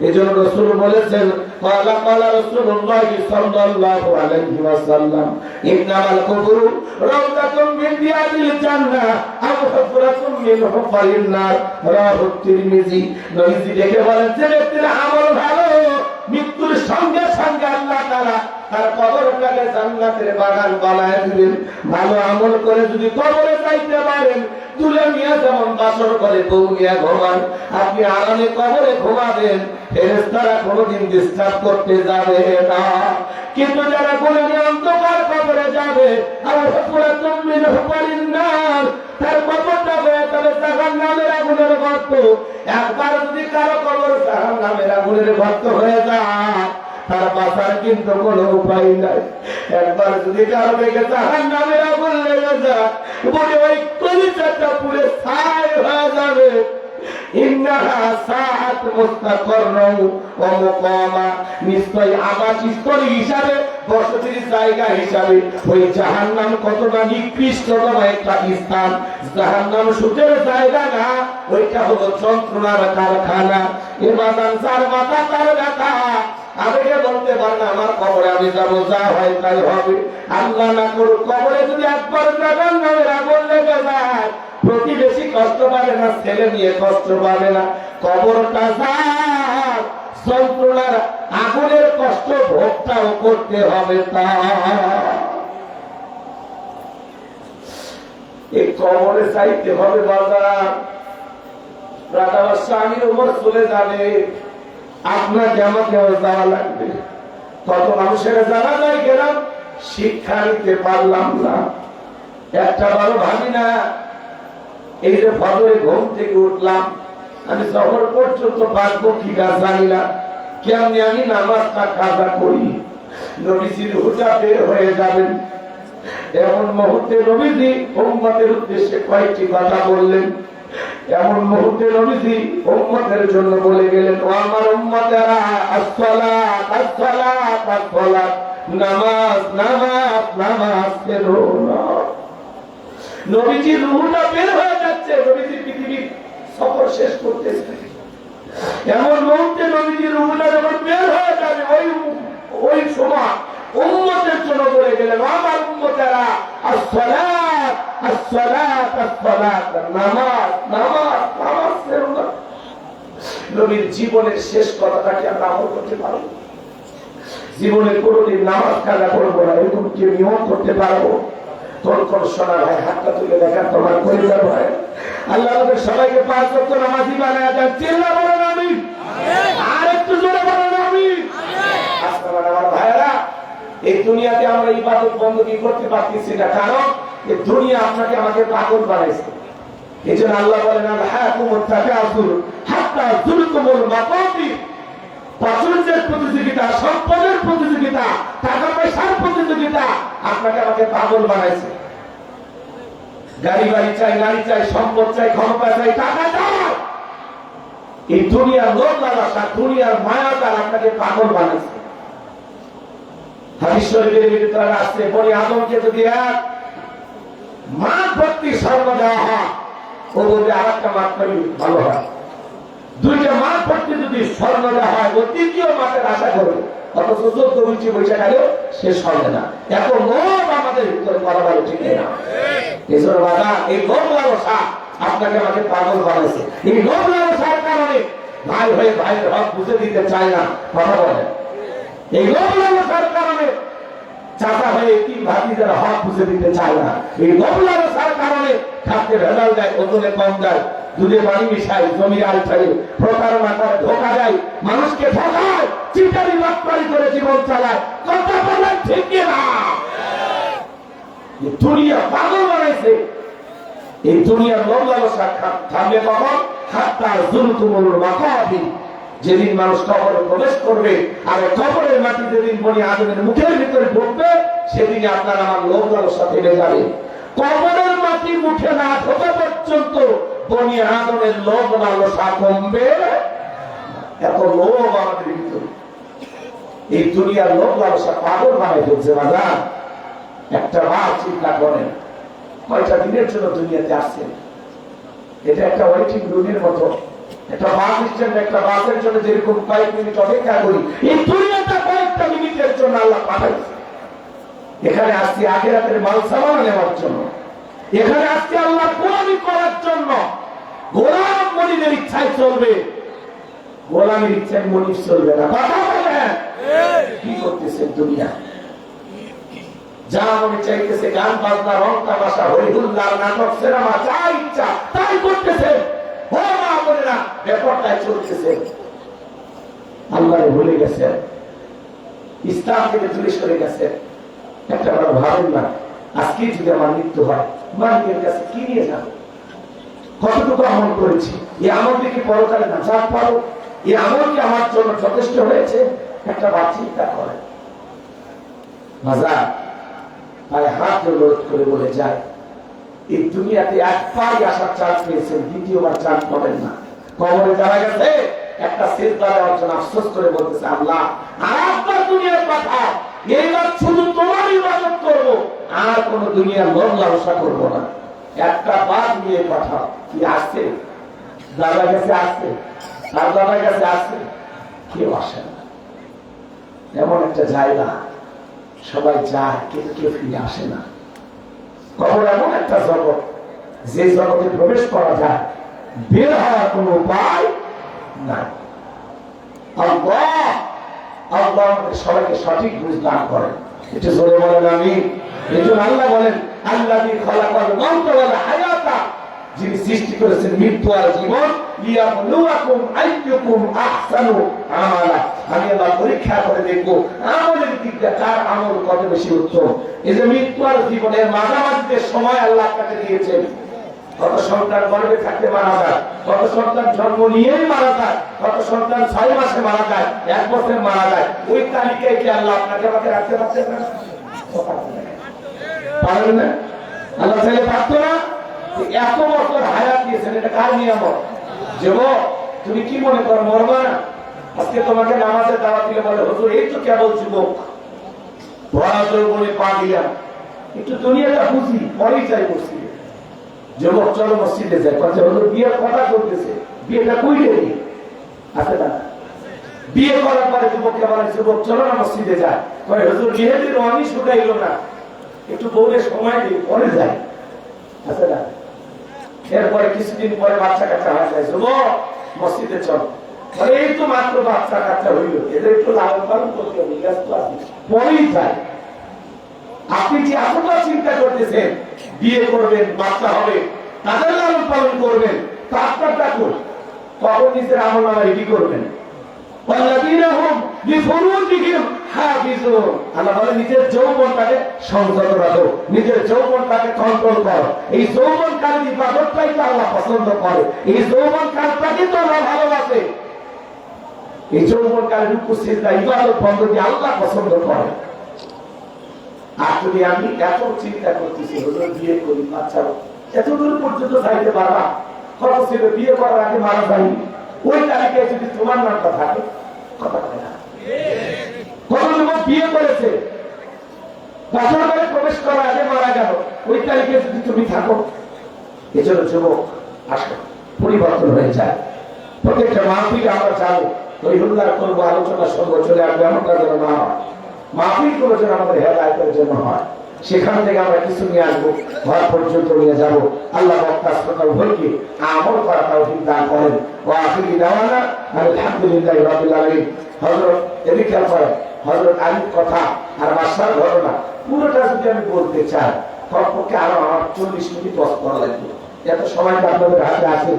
এজন্য রাসূল বলেছেন, ক্বালা রাসূলুল্লাহ সাল্লাল্লাহু আলাইহি ওয়াসাল্লাম, ইন্নামাল কুবুরু রাওযাতুম মিন রিয়াদিল জান্নাহ আও হুফরাতুম মিন হুফারিন নার। রাওয়াহু তিরমিজি। নবীজি দেখে বলেন, যে ব্যক্তির আমল ভালো, মৃত্যুর সঙ্গে সঙ্গে আল্লাহ তাআলা তার কবরটাকে জান্নাতের বাগান বানায় দিবেন। ভালো আমল করে যদি কবরে যাইতে পারেন, তুলে নিয়ে যেমন বাসর করে বউ নিয়ে ঘুমান, আপনি আরামে কবরে ঘুমাবেন, ফেরেশতারা কোনোদিন ডিস্টার্ব করতে যাবে না। কিন্তু যারা গুনাহে অন্ধকার কবরে যাবে, আর হুফরাতুম মিন হুফারিন নার, তার কবরটা হয়ে যাবে জাহান্নামের আগুনের গর্ত। একবার যদি কারো কবর জাহান্নামের আগুনের গর্ত হয়ে যায়, তার বাঁচার কিন্তু কোনো উপায় নাই। একবার যদি কারো বেগে জাহান্নামের আগুন লেগে যায়, বলে ওই কলিজাটা পুড়ে ছাই হয়ে যাবে। ইন্নাহা সাআত মুস্তাকাররাও ওয়া মুকামা, নিশ্চয় আবাসস্থল হিসাবে, বসতির জায়গা হিসাবে ওই জাহান্নাম কতটা নিকৃষ্টতম একটা স্থান। জাহান্নাম সুখের জায়গা না, ওইটা হলো যন্ত্রণার কারখানা। এবার যার মাথা তার ব্যথা, আবেগে বলতে পারে না আমার কবরে আমি যাবো, যা হয় তাই হবে। আল্লাহ না করুক, কবরে যদি একবার জাহান্নামের আগুন লেগে যায়, প্রতিবেশী কষ্ট পাবে না, ছেলে নিয়ে কষ্ট পাবে না। কবরটা যার যন্ত্রণার আগুনের কষ্ট ভোগটাও করতে হবে তা। এই কবরে চাইতে হবে বাজার। রাজা বাদশাহ আমির ওমর চলে যাবে, আপনাকে আমাকেও যাওয়া লাগবে। কত মানুষের জানা যায় গেলাম, শিক্ষা নিতে পারলাম না। একটা ভালো ভাবি না, এই যে ফজরে ঘুম থেকে উঠলাম, আমি শহর পর্যন্ত পারবো কিনা জানি না, কেমনি আমি নামাজটা কাজা করি। নবীজির হুজা বের হয়ে যাবেন, এমন মুহূর্তে নবীজি উম্মতের উদ্দেশ্যে কয়েকটি কথা বললেন। এমন মুহূর্তে নবীজি উম্মতের জন্য বলে গেলেন, ও আমার উম্মতেরা, আসসালাত আসসালাত আসসালাত, নামাজ নামাজ নামাজ ফেরো না। নবীজি রুহটা বের হয়ে যাচ্ছে, নবীজি পৃথিবীর সফর শেষ করতেছে। এমন মুহূর্তে নবীজি রুহটা যখন বের হয়ে যাবে, ওই সময় উম্মতের জন্য বলে গেলেন, আমার উম্মতেরা আসসালাত আসসালাত আসসালাত, নামাজ নামাজ নামাজ ফেরো না। নবীর জীবনের শেষ কথাটাকে আমরা আমল করতে পারবো? জীবনে কোনোদিন নামাজ কাজা করবো না এরকম কেউ নিয়ম করতে পারবো? তোর কোন সোনা ভাই হাতটা তুলে দেখার তোমার পরিবার ভাই। আল্লাহ আমাদের সবাইকে 5 ওয়াক্ত নামাজি বানায় দেন। চিল্লা বলেন আমিন, আর একটু জোরে বলেন আমিন। আসসালামু আমার ভাইরা, এই দুনিয়াতে আমরা ইবাদত বندگی করতে পারতেছি না, কারণ এই দুনিয়া আপনাকে আমাকে পাগল বানাইছে। এজন্য আল্লাহ বলেন আলহাকুমুত তাকাসুর হাত্তা যুরতুমুল মাকাবির। প্রাচুর্যের প্রতিযোগিতা, সম্পদের প্রতিযোগিতা, টাকা পয়সার প্রতিযোগিতা আপনাকে আমাকে পাগল বানাইছে। গাড়ি বাড়ি চাই, গাড়ি চাই, সম্পদ চাই, ক্ষমতা চাই, টাকা চাই। এই দুনিয়ার লোভ লালসা, দুনিয়ার মায়াজাল আপনাকে পাগল বানাইছে। হাদিস শরীফের ভিতরে আসছে, বনি আদমকে যদি এক মাঠ ভর্তি স্বর্ণ দেওয়া হয়, ও বলবে আর একটা মাঠ পাই ভালো হয়। 2টা মাঠ ভর্তি যদি স্বর্ণ দেওয়া হয়, ও 3য় মাঠের আশা করবে, অথচ 14 ইঞ্চি পয়সা গেলেও শেষ হবে না। এত লোভ আমাদের ভিতরে করা ভালো ঠিক না। এজন্য বাবা, এই লোভ লালসা আপনাকে আমাকে পাগল বানাইছে। এই লোভ লালসার কারণে ভাই হয়ে ভাইয়ের হক বুঝে দিতে চায় না, কথা বলে। এই লোভ লালসার কারণে চাচা হয়ে 3 ভাতিজার হক বুঝে দিতে চায় না। এই লোভ লালসার কারণে খাদ্যে ভেজাল দেয়, ওজনে কম দেয়, দুধে পানি মিশায়, জমি আল ছাড়ে, প্রতারণা করে, ধোকা দেয়, মানুষকে ঠকায়, চিটারি বাটপারি করে জীবন চালায়। কথা বলেন ঠিক কিনা? এই দুনিয়া পাগল বানাইছে। এই দুনিয়ার লোভ লালসা থামবে কখন? হাত্তা যুরতুমুল মাকাবির। যেদিন মানুষ কবরে প্রবেশ করবে, আর কবরের মাটি যেদিন বনি আদমের মুখের ভিতরে ঢুকবে, সেদিন আপনার আমার লোভ লালসা থেমে যাবে। কবরের মাটি মুখে না ঢোকা পর্যন্ত বনি আদমের লোভ লালসা কমবে। এত লোভ আমাদের ভিতরে, এই দুনিয়ার লোভ লালসা পাগল বানাই ফেলছে। বাজার একটা বার চিন্তা করেন, কয়টা দিনের জন্য দুনিয়াতে আসছেন? এটা একটা ওয়েটিং রুমের মতো। একটা বাস স্ট্যান্ড, একটা বাসের জন্য যেরকম কয়েক মিনিট অপেক্ষা করি, এই দুনিয়াটা কয়েকটা মিনিটের জন্য আল্লাহ পাঠাইছে। এখানে আসছি আখিরাতের মাল সামান নেওয়ার জন্য, এখানে আসছি আল্লাহ গোলামি করার জন্য। গোলাম মনিবের ইচ্ছায় চলবে, গোলামের ইচ্ছায় মনিব চলবে না। কথা বলেন, কি করতেছেন দুনিয়া? যা মনে চাইতেছে, গান বাজনা, রং তামাশা, হরিহুল্লাহ, নাটক, সিনেমা, যা ইচ্ছা তাই করতেছে। ও মা বোনেরা, ব্যাপারটাই চলতেছে। আল্লাহরে ভুলে গেছেন, ইসলাম থেকে দূরে সরে গেছেন। একটা বড় ভাবেন না, আজকে যদি আমার মৃত্যু হয়, মালিকের কাছে কি নিয়ে যাবো? কতটুকু আমল করেছি, এই আমল থেকে পরকালে না যা পারো, এই আমল কি আমার জন্য যথেষ্ট হয়েছে? একটা বার চিন্তা করেন। বাজার তাই হাত রোধ করে বলে যায়, এই দুনিয়াতে একবারই আসার চান্স পেয়েছেন, দ্বিতীয়বার চান্স পাবেন না। কবরে যারা গেছে, একটা সিজদা দেওয়ার জন্য আফসোস করে বলতেছে, আল্লাহ আর আপনার দুনিয়ার কথা, এইবার শুধু তোমার ইবাদত করবো, আর কোন দুনিয়ার লোভ লালসা করবো না। একটা বার নিয়ে কথা কি আসছে? দাদা কাছে আসছে, তার দাদার কাছে আসছে, কেউ আসে না। এমন একটা জায়গা, সবাই যায় কিন্তু কেউ ফিরে আসে না। কবর এমন একটা জগৎ, যে জগতে প্রবেশ করা যায়, বের হওয়ার কোন উপায় নাই। আল্লাহ আল্লাহ আমাদের সবাইকে সঠিক বুঝ দান করেন। এটা জোরে বলেন আমিন। এই জন্য আল্লাহ বলেন, আল্লাযী খালাকাল মাউতা ওয়াল হায়াতা, যিনি সৃষ্টি করেছেন মৃত্যু আর জীবন, লিয়াবলুয়াকুম আইয়ুকুম আহসানু আমালা। আমি আল্লাহ পরীক্ষা করে দেখবো আমলের দিক দিয়ে কার আমল কত বেশি উত্তম। এই যে মৃত্যু আর জীবনের মাঝামাঝি সময় আল্লাহ আপনাকে দিয়েছেন। কত সন্তান গর্ভে থাকতে মারা যায়, কত সন্তান জন্ম নিয়েই মারা যায়, কত সন্তান 6 মাসে মারা যায়, 1 বছরে মারা যায়। ওই তালিকায় কি আল্লাহ আপনাকে আমাকে রাখতে পারছেন না? পারেন না? আল্লাহ চাইলে পারত না? এত বছর হায়াত দিয়েছেন, এটা কার নিয়ামত? যুবক, তুমি কি মনে করো মরবা না? আজকে তোমাকে নামাজে দাওয়াত দিলে বলে, হুজুর এই তো কেবল যুবক, ভরা যৌবনে পা দিলাম, একটু দুনিয়াটা বুঝি, পরেই চাই মসজিদে। যুবক চলো মসজিদে যায়, কথা হলো বিয়ের কথা চলতেছে, বিয়েটা কইলে নেই আছে না? বিয়ে করার পরে যুবককে বলে যুবক চলো না মসজিদে যায়, কয় হুজুর বিয়ের রঙই শুকাইল না, একটু বউরে সময় দিই পরে যায় আছে না? এরপরে কিছুদিন পরে বাচ্চা কাচ্চা হয়ে যায়, যুবক মসজিদে চলো, এই তো মাত্র বাচ্চা কাচ্চা হইল, এদের একটু লালন পালন করতে হবে, ব্যস্ত আছে, পরেই যায়। আপনি যে এতটা চিন্তা করতেছেন বিয়ে করবেন, বাচ্চা হবে, তাদের লালন পালন করবেন, তা আপনারটা করুন, তখন নিজের আমল নামা রেডি করবেন। আল্লাহ বলে নিজের যৌবনটাকে সংযত রাখো, নিজের যৌবনটাকে কন্ট্রোল করো। এই যৌবনকালের ইবাদতটাই তো আল্লাহ পছন্দ করে, এই যৌবনকালটাকে তো আল্লাহ ভালোবাসে। এই যৌবনকালের উপস্থিতটা ইবাদত বন্দী আল্লাহ পছন্দ করে। আর যদি আমি এত চিন্তা করতেছি হুজুর বিয়ে করি, বাচ্চা এতদূর পর্যন্ত যাইতে পারবা, খরচ ছিল বিয়ে করার আগে মারা যায়নি, ওই তারিখে যদি তোমার নামটা থাকে, কথা বলে না। কোন যুবক বিয়ে করেছে, বাসর ঘরে প্রবেশ করার আগে মারা গেল, ওই তারিখে যদি তুমি থাকো, এজন্য যুবক আসো, পরিবর্তন হয়ে যায়। প্রত্যেকটা মাহফিলে আমরা যাবো, তৈহুল্লাহ করবো, আলোচনা সঙ্গ চলে আসবে, এমনটা যেন না হয়। মাহফিল গুলো যেন আমাদের হেদায়েতের জন্য হয়, সেখান থেকে আমরা কিছু নিয়ে আসবো, ঘর পর্যন্ত নিয়ে যাবো। আল্লাহ বক্তা শ্রোতা উভয়কে আমল করা তৌফিক দান করেন। ওয়া আখিরি দাওয়ানা আলহামদুলিল্লাহি রাব্বিল আলামিন। হযরত এদিকে খেয়াল করেন, হযরত আলীর কথা আর বাদশার ঘটনা পুরোটা যদি আমি বলতে চাই, কমপক্ষে আরো আমার 40 মিনিট বস করা লাগবে, এত সময়টা আপনাদের হাতে আছে।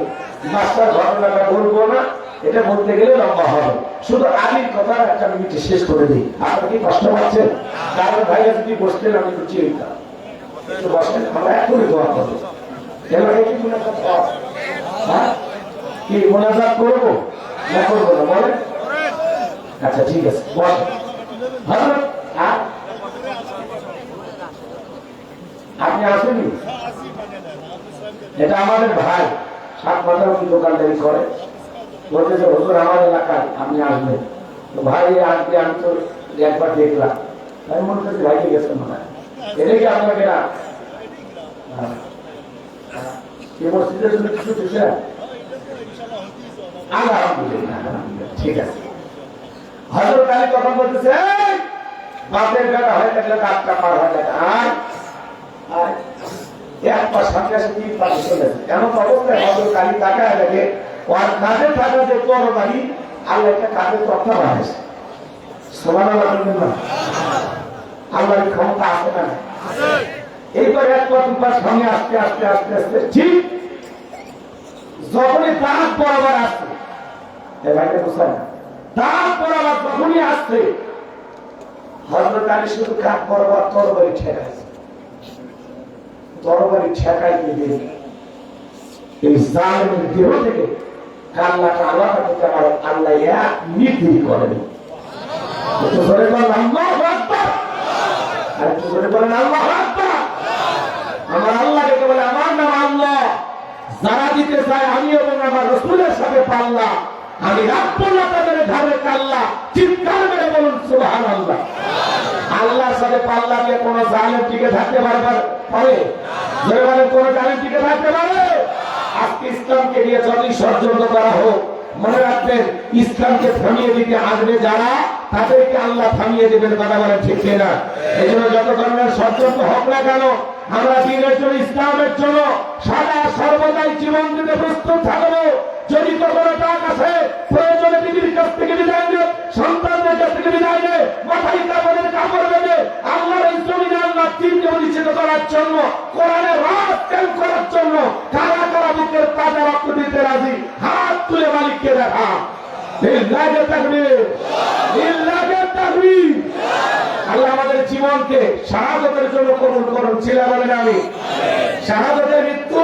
বাদশার ঘটনাটা বলবো না, এটা বলতে গেলে লম্বা হবে, শুধু আলীর কথা একটা মিনিটে শেষ করে দিই। আপনারা কি কষ্ট পাচ্ছেন? কারণ ভাইয়া যদি বসতেন আমি একটু চিন্তা, একটু বসেন, আমরা এখনই দোয়া করবো। এবারে কি মোনাজাত করব? হ্যাঁ, কি মোনাজাত করবো না করবো না বলেন? আচ্ছা ঠিক আছে, বসেন। হযরত আপনি আসেননি? এটা আমাদের ভাই, 7 মাথার দোকানদারি করে, বলতেছে হুজুর আমার এলাকায় আপনি আসবেন। তো ভাই আজকে আমি তো একবার দেখলাম, আমি মনে করছি ভাইকে গেছেন মনে হয়, এটা কি আপনাকে না মসজিদের জন্য কিছু দিচ্ছে? আলহামদুলিল্লাহ, ঠিক আছে। হযরত আলী তখন বলতেছে বাপের বেটা হয়ে থাকলে কাজটা পার হয়ে যায়, আর এক পা সামনে আসে 3 পা চলে যায়, এমন অবস্থায় হযরত আলী তাকায় দেখে ওর কাঁধে থাকা যে তরবারি আল্লাহ একটা কাঁধে তথ্য বানাইছে। সুবহানাল্লাহ বলবেন না? আল্লাহর ক্ষমতা আছে না? এইবার এক পা 2 পা সামনে আস্তে আস্তে আস্তে আস্তে ঠিক যখনই দাঁত বরাবর আসছে, এই ভাইটা বুঝলেন, দাঁত বরাবর যখনই আসছে, হযরত আলী শুধু কাঁধ বরাবর তরবারি ঠেকাইছে। তরবারি ঠেকাইতে দিয়ে এই জালেমের দেহ থেকে কাল্লাটা আলাদা করতে পারে, আল্লাহ এক মিনিট দেরি করেন। একটু জোরে বলেন আল্লাহু আকবার, আর একটু জোরে বলেন আল্লাহু আকবার। আমার আল্লাহকে বলে আমার নাম আল্লাহ, যারা দিতে চায় আমি এবং আমার রাসূলের সাথে পাল্লা, আমি রাখবো না তাদের ঘরে কাল্লা। চিৎকার মেরে বলুন সুবহানাল্লাহ। আল্লাহর সাথে পাল্লা দিয়ে কোন জালেম টিকে থাকতে পারে? জোরে বলেন, কোন জালেম টিকে থাকতে পারে? আজকে ইসলামকে নিয়ে যতই ষড়যন্ত্র করা হোক, মনে রাখবেন ইসলামকে থামিয়ে দিতে আসবে যারা, তাদেরকে আল্লাহ থামিয়ে দেবেন। কথা বলেন ঠিক কিনা? এই জন্য যত ধরনের ষড়যন্ত্র হোক না কেন, আমরা দিনের জন্য, ইসলামের জন্য সদা সর্বদাই জীবন দিতে প্রস্তুত থাকবো। যদি কখনো টাক আছে, প্রয়োজনে পৃথিবীর কাছ থেকে বিদায় নেব, সন্তানদের কাছ থেকে বিদায় নেব, মাথায় কাপড়ের কাপড় দেবে, আল্লাহর এই জমিনে আল্লাহ দিনকে প্রতিষ্ঠিত করার জন্য, কোরআনের রাত কায়েম করার জন্য কারা কারা বুকের তাজা রক্ত দিতে রাজি, হাত তুলে মালিককে দেখা। লিল্লাহি তাকবীর, লিল্লাহি তাকবীর। আল্লাহ আমাদের জীবনকে শাহাদাতের জন্য কবুল করুন। ছিল বলেন আমি শাহাদাতের মৃত্যু